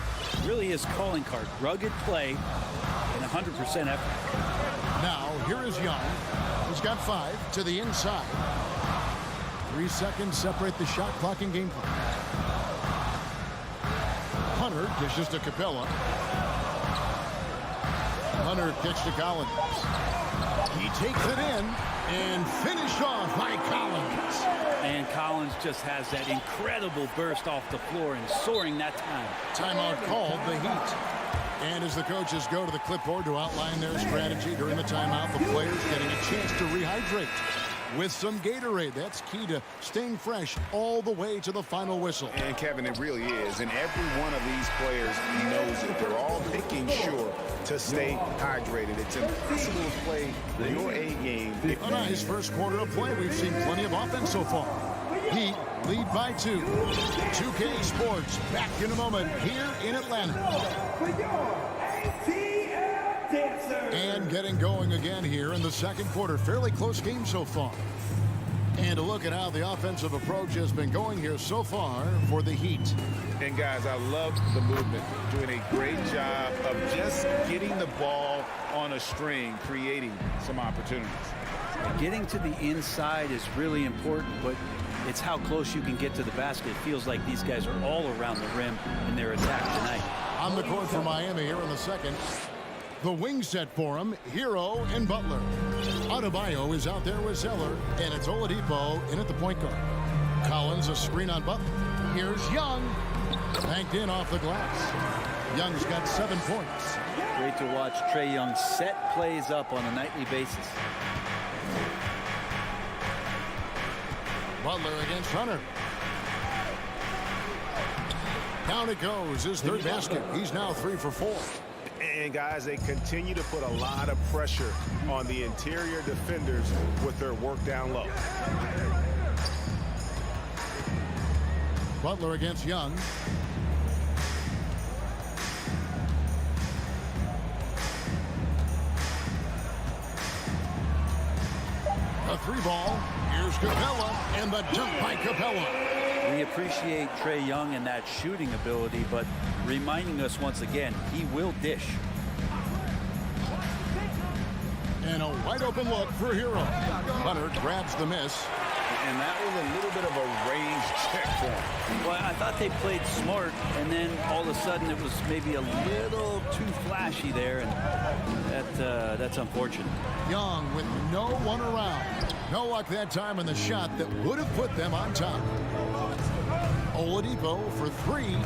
Really his calling card. Rugged play and a 100% effort. Now, here is Young. He's got 5 to the inside. 3 seconds separate the shot clock and game clock. Hunter dishes to Capella. Hunter kicks to Collins. He takes it in and finished off by Collins. And Collins just has that incredible burst off the floor and soaring that time. Timeout called, the Heat. And as the coaches go to the clipboard to outline their strategy during the timeout, the players getting a chance to rehydrate with some Gatorade. That's key to staying fresh all the way to the final whistle. And Kevin, it really is. And every one of these players knows it. They're all making sure to stay hydrated. It's impossible to play your A game. A nice first quarter of play. We've seen plenty of offense so far. Heat lead by 2. 2K Sports back in a moment here in Atlanta. And getting going again here in the second quarter. Fairly close game so far. And a look at how the offensive approach has been going here so far for the Heat. And guys, I love the movement. Doing a great job of just getting the ball on a string, creating some opportunities. Getting to the inside is really important, but it's how close you can get to the basket. It feels like these guys are all around the rim in their attack tonight. On the court for Miami here in the second. The wing set for him, Hero and Butler. Adebayo is out there with Zeller, and it's Oladipo in at the point guard. Collins a screen on Butler. Here's Young. Banked in off the glass. Young's got 7 points. Great to watch Trae Young set plays up on a nightly basis. Butler against Hunter. Down it goes, his third basket. He's now 3 for 4. And guys, they continue to put a lot of pressure on the interior defenders with their work down low. Butler against Young. A 3-ball. Here's Capella, and the dunk by Capella. We appreciate Trae Young and that shooting ability, but reminding us once again, he will dish. And a wide open look for Hero. Hunter grabs the miss. And that was a little bit of a range check for him. Well, I thought they played smart, and then all of a sudden it was maybe a little too flashy there, and that's unfortunate. Young with no one around. No luck that time in the shot that would have put them on top. Oladipo for 3.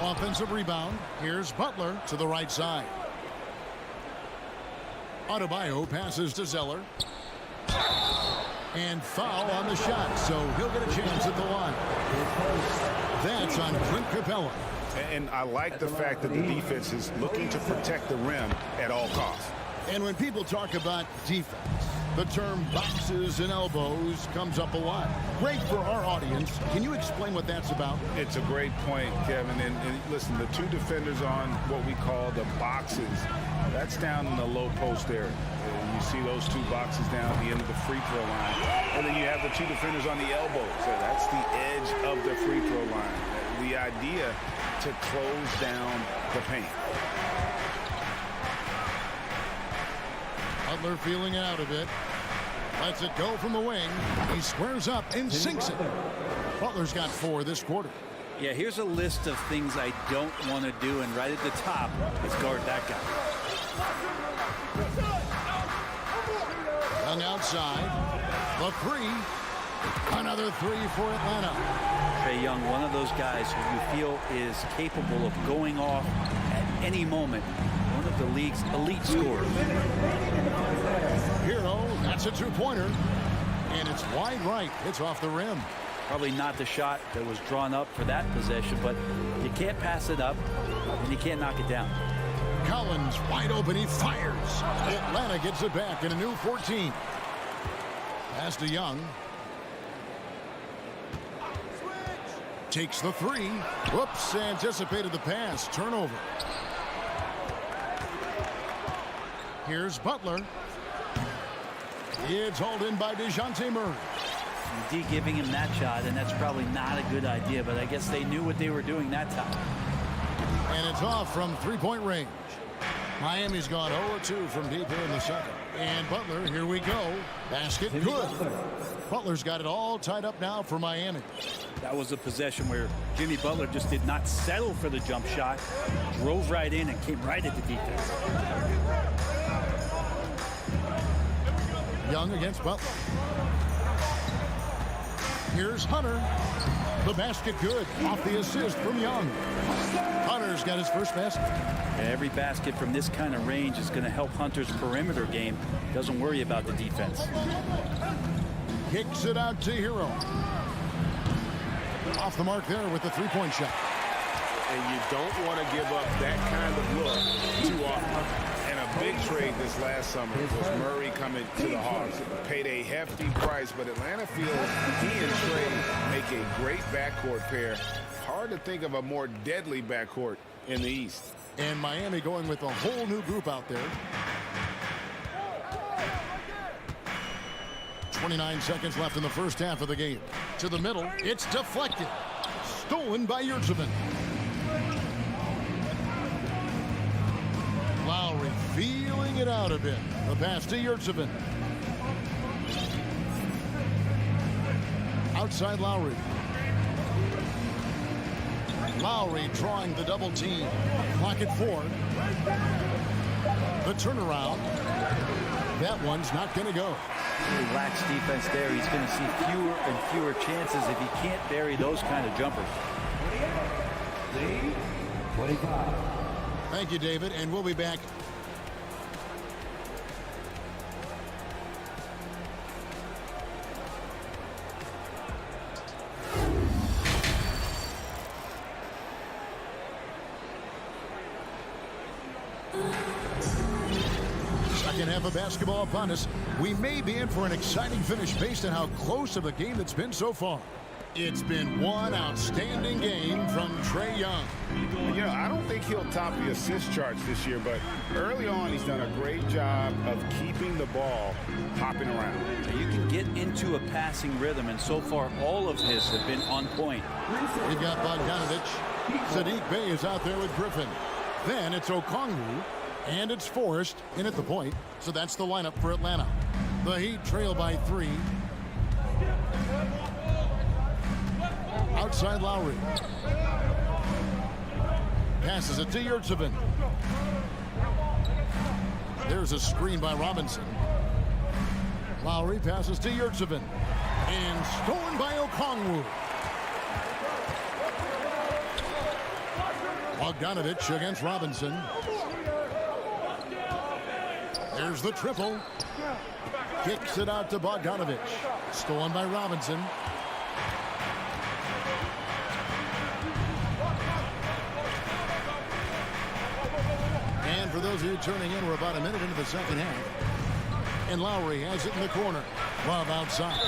Offensive rebound. Here's Butler to the right side. Adebayo passes to Zeller. And foul on the shot, so he'll get a chance at the line. That's on Clint Capella. And I like the fact that the defense is looking to protect the rim at all costs. And when people talk about defense, the term boxes and elbows comes up a lot. Great for our audience. Can you explain what that's about? It's a great point, Kevin. And listen, the 2 defenders on what we call the boxes, that's down in the low post area. You see those 2 boxes down at the end of the free throw line. And then you have the 2 defenders on the elbows. So that's the edge of the free throw line. The idea to close down the paint. Butler feeling it out a bit. Lets it go from the wing. He squares up and sinks it. Butler's got 4 this quarter. Yeah, here's a list of things I don't want to do, and right at the top is guard that guy. Young outside. The 3. Another 3 for Atlanta. Trae Young, one of those guys who you feel is capable of going off at any moment. One of the league's elite scorers. Hero, that's a 2-pointer. And it's wide right. It's off the rim. Probably not the shot that was drawn up for that possession, but you can't pass it up, and you can't knock it down. Collins wide open. He fires. Atlanta gets it back in a new 14. Pass to Young. Takes the 3. Whoops, anticipated the pass. Turnover. Here's Butler. It's hauled in by DeJounte Murray. D giving him that shot, and that's probably not a good idea, but I guess they knew what they were doing that time. And it's off from 3-point range. Miami's gone 0-2 from deep here in the second. And Butler, here we go. Basket, good. Butler's got it all tied up now for Miami. That was a possession where Jimmy Butler just did not settle for the jump shot, drove right in and came right at the defense. Young against Butler. Here's Hunter. The basket good. Off the assist from Young. Hunter's got his first basket. Every basket from this kind of range is going to help Hunter's perimeter game. Doesn't worry about the defense. Kicks it out to Hero. Off the mark there with the three-point shot. And you don't want to give up that kind of look too often. And a big trade this last summer was Murray coming to the Hawks. Paid a hefty price, but Atlanta feels he and Trey make a great backcourt pair. Hard to think of a more deadly backcourt in the East. And Miami going with a whole new group out there. 29 seconds left in the first half of the game. To the middle, it's deflected. Stolen by Yurtseven. Lowry feeling it out a bit. The pass to Yurtseven. Outside Lowry. Lowry drawing the double team. Clock at 4. The turnaround. That one's not going to go. He lacks defense there. He's going to see fewer and fewer chances if he can't bury those kind of jumpers. 25. Thank you, David, and we'll be back. Second half of basketball upon us. We may be in for an exciting finish based on how close of a game it's been so far. It's been one outstanding game from Trae Young. You know, I don't think he'll top the assist charts this year, but early on he's done a great job of keeping the ball hopping around. You can get into a passing rhythm, and so far all of his have been on point. We've got Bogdanovich. Sadiq Bey is out there with Griffin. Then it's Okongwu. And it's Forrest in at the point. So that's the lineup for Atlanta. The Heat trail by 3. Outside Lowry. Passes it to Yurtseven. There's a screen by Robinson. Lowry passes to Yurtseven. And stolen by Okongwu. Bogdanovich against Robinson. There's the triple. Kicks it out to Bogdanovich. Stolen by Robinson. And for those of you turning in, we're about a minute into the second half. And Lowry has it in the corner. Love outside.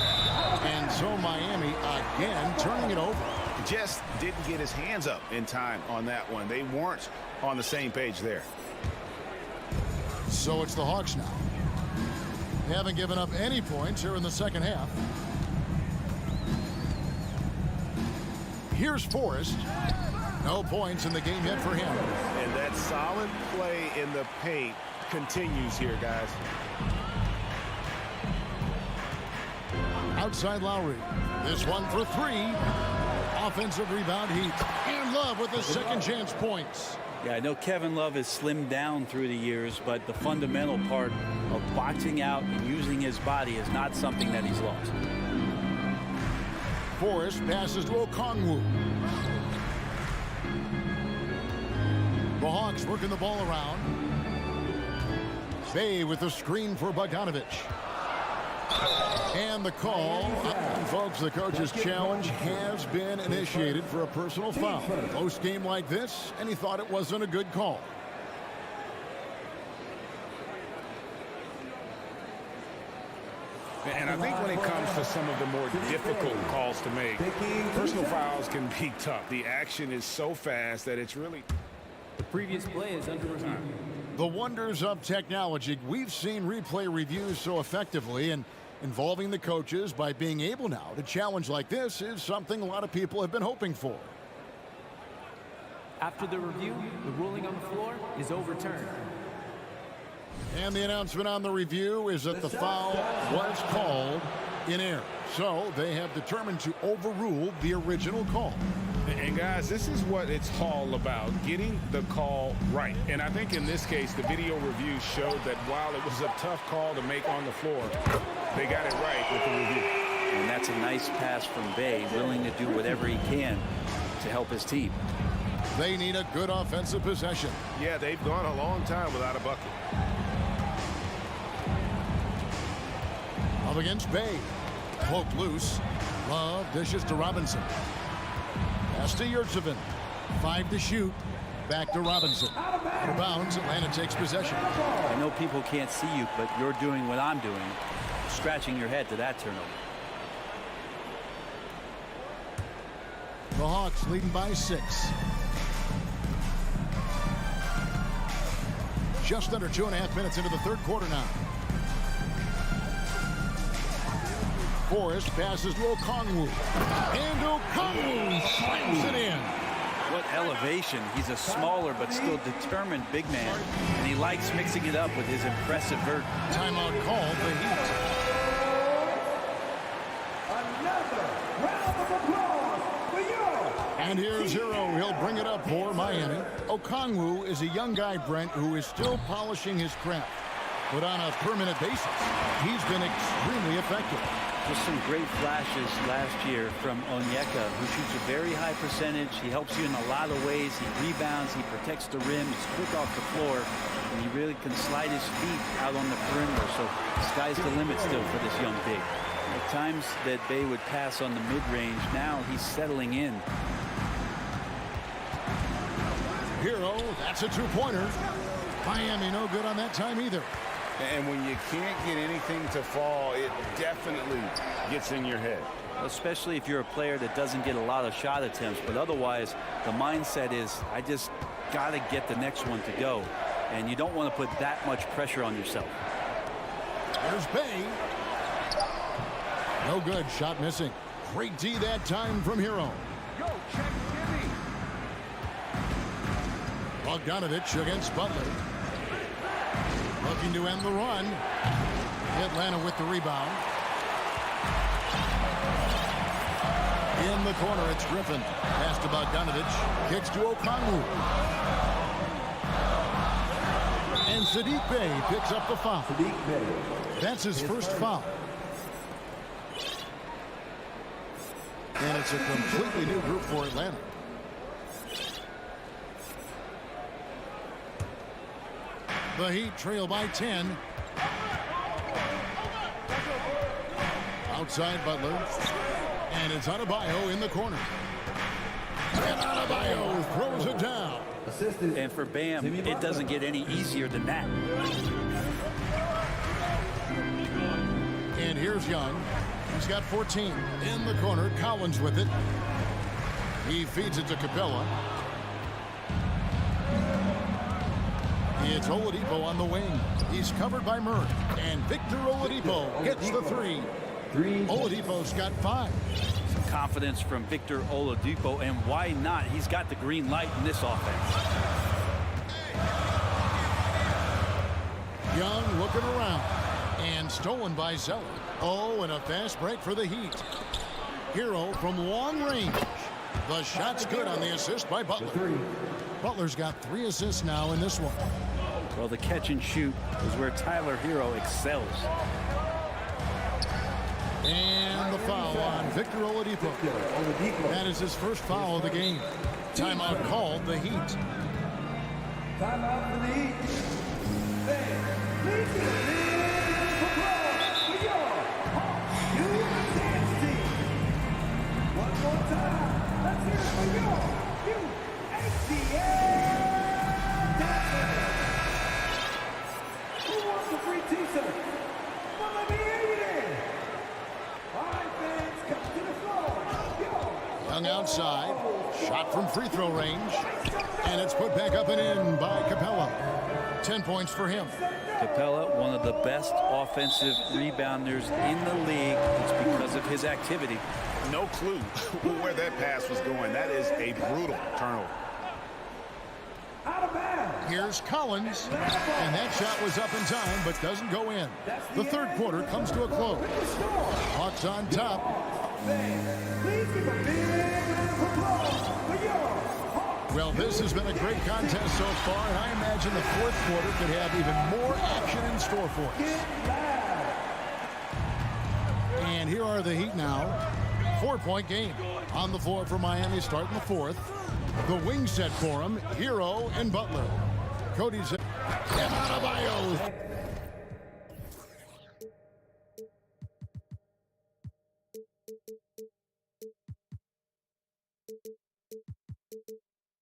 And so Miami again turning it over. Just didn't get his hands up in time on that one. They weren't on the same page there. So it's the Hawks now. They haven't given up any points here in the second half. Here's Forrest. No points in the game yet for him. And that solid play in the paint continues here, guys. Outside Lowry. This one for 3. Offensive rebound Heat. And Love with the second chance points. Yeah, I know Kevin Love has slimmed down through the years, but the fundamental part of boxing out and using his body is not something that he's lost. Forrest passes to Okongwu. The Hawks working the ball around. Bey with the screen for Bogdanovich. And the call, folks, the coach's challenge has been initiated for a personal foul. Close game like this, and he thought it wasn't a good call. And I think when it comes to some of the more difficult calls to make, personal fouls can be tough. The action is so fast that it's really... The previous play is under review. The wonders of technology. We've seen replay reviews so effectively, and involving the coaches by being able now to challenge like this is something a lot of people have been hoping for. After the review, the ruling on the floor is overturned. And the announcement on the review is that the foul was called in air. So they have determined to overrule the original call. And guys, this is what it's all about, getting the call right. And I think in this case, the video review showed that while it was a tough call to make on the floor, they got it right with the review. And that's a nice pass from Bay, willing to do whatever he can to help his team. They need a good offensive possession. Yeah, they've gone a long time without a bucket. Up against Bay. Poked loose. Love dishes to Robinson. Pass to Yurtsevin. 5 to shoot. Back to Robinson. Out of bounds. Atlanta takes possession. I know people can't see you, but you're doing what I'm doing. Scratching your head to that turnover. The Hawks leading by 6. Just under 2.5 minutes into the third quarter now. Forrest passes to Okongwu. And Okongwu slams it in. What elevation. He's a smaller but still determined big man. And he likes mixing it up with his impressive vert. Timeout called the Heat. Another round of applause for you. And here's Hero. He'll bring it up for Miami. Okongwu is a young guy, Brent, who is still polishing his craft. But on a permanent basis, he's been extremely effective. Just some great flashes last year from Onyeka, who shoots a very high percentage. He helps you in a lot of ways. He rebounds, he protects the rim, he's quick off the floor, and he really can slide his feet out on the perimeter. So sky's the limit still for this young big. At times that Bay would pass on the mid-range, now he's settling in. Hero, that's a two-pointer. Miami no good on that time either. And when you can't get anything to fall, it definitely gets in your head. Especially if you're a player that doesn't get a lot of shot attempts. But otherwise, the mindset is, I just got to get the next one to go. And you don't want to put that much pressure on yourself. There's Bay. No good. Shot missing. Great D that time from Hero. Yo, check Jimmy. Bogdanovich against Butler. Looking to end the run. Atlanta with the rebound. In the corner, it's Griffin. Pass to Bogdanovich. Kicks to Okongwu. And Sadiq Bey picks up the foul. That's his first foul. And it's a completely new group for Atlanta. The Heat trail by 10. Outside Butler. And it's Adebayo in the corner. And Adebayo throws it down. And for Bam, it doesn't get any easier than that. And here's Young. He's got 14. In the corner, Collins with it. He feeds it to Capella. It's Oladipo on the wing. He's covered by Murray. And Victor Oladipo gets the three. Oladipo's got 5. Some confidence from Victor Oladipo, and why not? He's got the green light in this offense. Young looking around. And stolen by Zeller. Oh, and a fast break for the Heat. Hero from long range. The shot's good on the assist by Butler. Butler's got 3 assists now in this one. Well, the catch and shoot is where Tyler Hero excels. And the foul on Victor Oladipo. That is his first foul of the game. Timeout called the Heat. Timeout for the Heat. Please give it for your U.S. team. One more time. Let's hear it for your U.S. Who wants a free t-shirt? Well, let me hear you then. All right, fans, come to the floor. Young outside. Shot from free throw range. And it's put back up and in by Capella. 10 points for him. Capella, one of the best offensive rebounders in the league. It's because of his activity. No clue where that pass was going. That is a brutal turnover. Out of bounds. Here's Collins, and that shot was up in time, but doesn't go in. The third quarter comes to a close. Hawks on top. Please give a big round of applause for your Hawks. Well, this has been a great contest so far, and I imagine the fourth quarter could have even more action in store for us. And here are the Heat now. 4-point game. On the floor for Miami starting the fourth. The wing set for him, Hero and Butler. Cody's and Adebayo.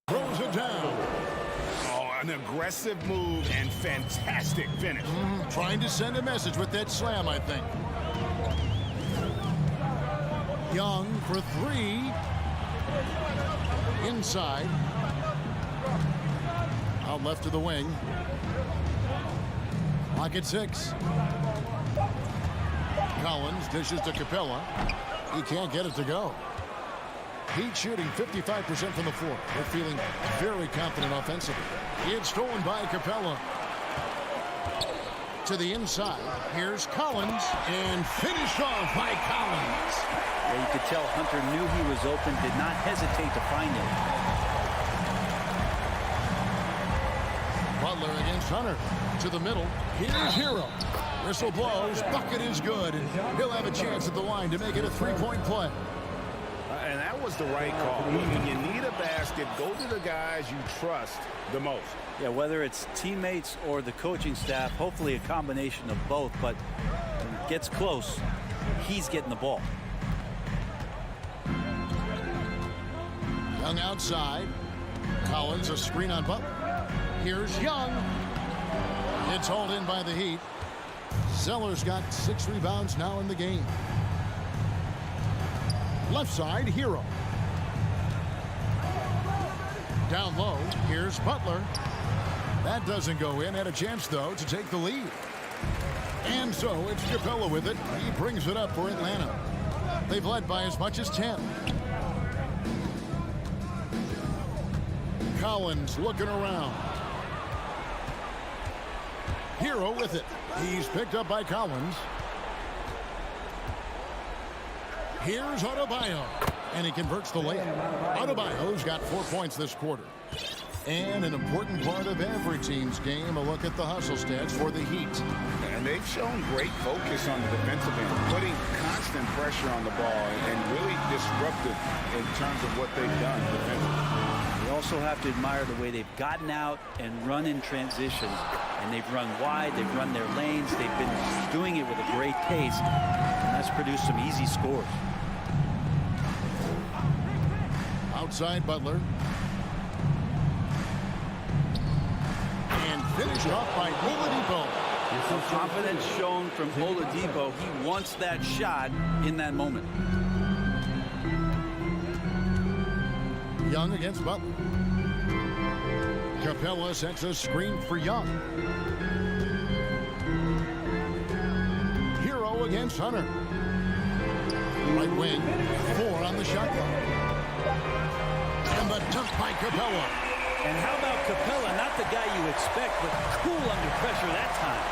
Throws it down. Oh, an aggressive move and fantastic finish. Trying to send a message with that slam, I think. Young for three. Inside. Out left to the wing. Lock at 6. Collins dishes to Capella. He can't get it to go. Heat shooting 55% from the floor. They're feeling very confident offensively. It's stolen by Capella. To the inside. Here's Collins. And finished off by Collins. Yeah, you could tell Hunter knew he was open, did not hesitate to find him. Butler against Hunter. To the middle. Here's Hero. Whistle blows. Bucket is good. And he'll have a chance at the line to make it a three-point play. And that was the right call. When you need a basket, go to the guys you trust the most. Yeah, whether it's teammates or the coaching staff, hopefully a combination of both. But when it gets close, he's getting the ball. Young outside. Collins a screen on Butler. Here's Young. It's hauled in by the Heat. Zeller's got 6 rebounds now in the game. Left side, Hero. Down low, here's Butler. That doesn't go in. Had a chance, though, to take the lead. And so it's Capella with it. He brings it up for Atlanta. They've led by as much as 10. Collins looking around. Hero with it. He's picked up by Collins. Here's Adebayo, and he converts the layup. Adebayo's got 4 points this quarter. And an important part of every team's game, a look at the hustle stats for the Heat. And they've shown great focus on the defensive end, putting constant pressure on the ball and really disruptive in terms of what they've done defensively. You also have to admire the way they've gotten out and run in transition. And they've run wide, they've run their lanes, they've been doing it with a great pace. And that's produced some easy scores. Outside Butler. And finished off by Oladipo. Some confidence shown from Oladipo. He wants that shot in that moment. Young against Butler. Capella sets a screen for Young. Hero against Hunter. Right wing, 4 on the shot clock. And the dunk by Capella. And how about Capella? Not the guy you expect, but cool under pressure that time.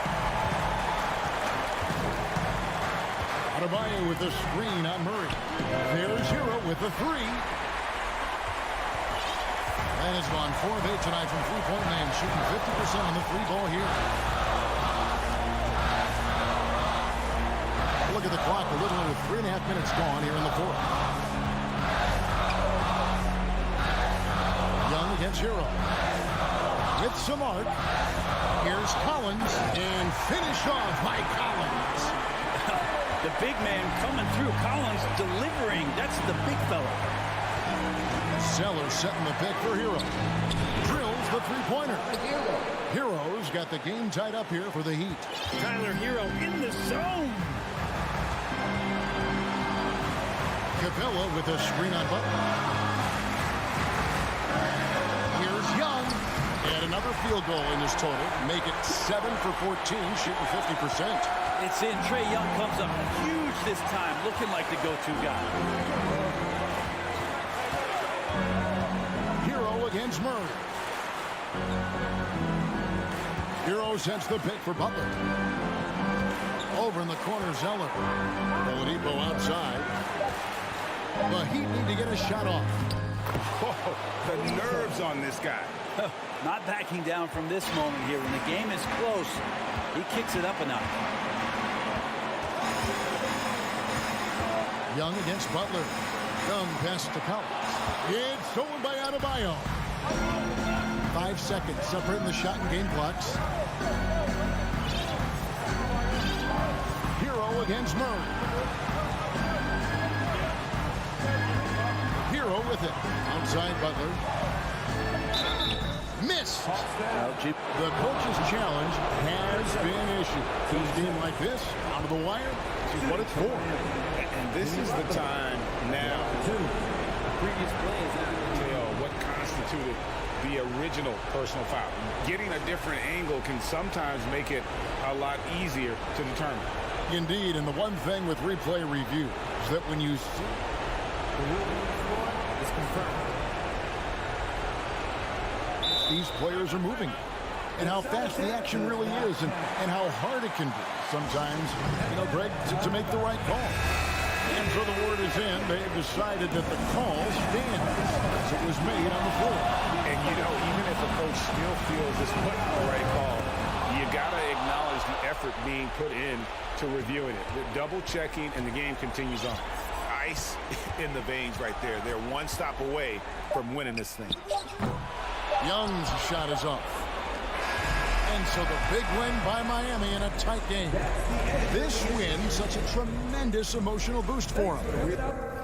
Adebayo with a screen on Murray. There's Hero with the 3. And has gone 4 of 8 tonight from three-point land, shooting 50% on the 3-ball here. Look at the clock, a little over 3.5 minutes gone here in the fourth. Young against Hero. With some arc. Here's Collins, and finished off by Collins. The big man coming through. Collins delivering. That's the big fella. Zeller setting the pick for Hero. Drills the three-pointer. Hero's got the game tied up here for the Heat. Tyler Hero in the zone. Capella with a screen on Butler. Here's Young. And another field goal in his total. Make it 7 for 14, shooting 50%. It's in. Trae Young comes up huge this time, looking like the go-to guy. Hero against Murray. Hero sends the pick for Butler. Over in the corner, Zeller. Oladipo outside. The Heat need to get a shot off. Oh, the nerves on this guy. Not backing down from this moment here. When the game is close, he kicks it up a notch. Young against Butler. Young pass to Collins. It's stolen by Adebayo. 5 seconds separating the shot and game clocks. Hero against Murray. Hero with it. Outside Butler. Missed. The coach's challenge has been issued. This game like this, out of the wire, this is what it's for. And this is the time now to tell what constituted the original personal foul. Getting a different angle can sometimes make it a lot easier to determine. Indeed, and the one thing with replay review is that when you see the ruling is confirmed, these players are moving, and how fast the action really is, and how hard it can be sometimes, Greg, to make the right call. And so the word is in. They have decided that the call stands as it was made on the floor. And, even if a coach still feels this wasn't the right call, you got to acknowledge the effort being put in to reviewing it. The double checking, and the game continues on. Ice in the veins right there. They're one stop away from winning this thing. Young's shot is off. And so the big win by Miami in a tight game. This win, such a tremendous emotional boost for them.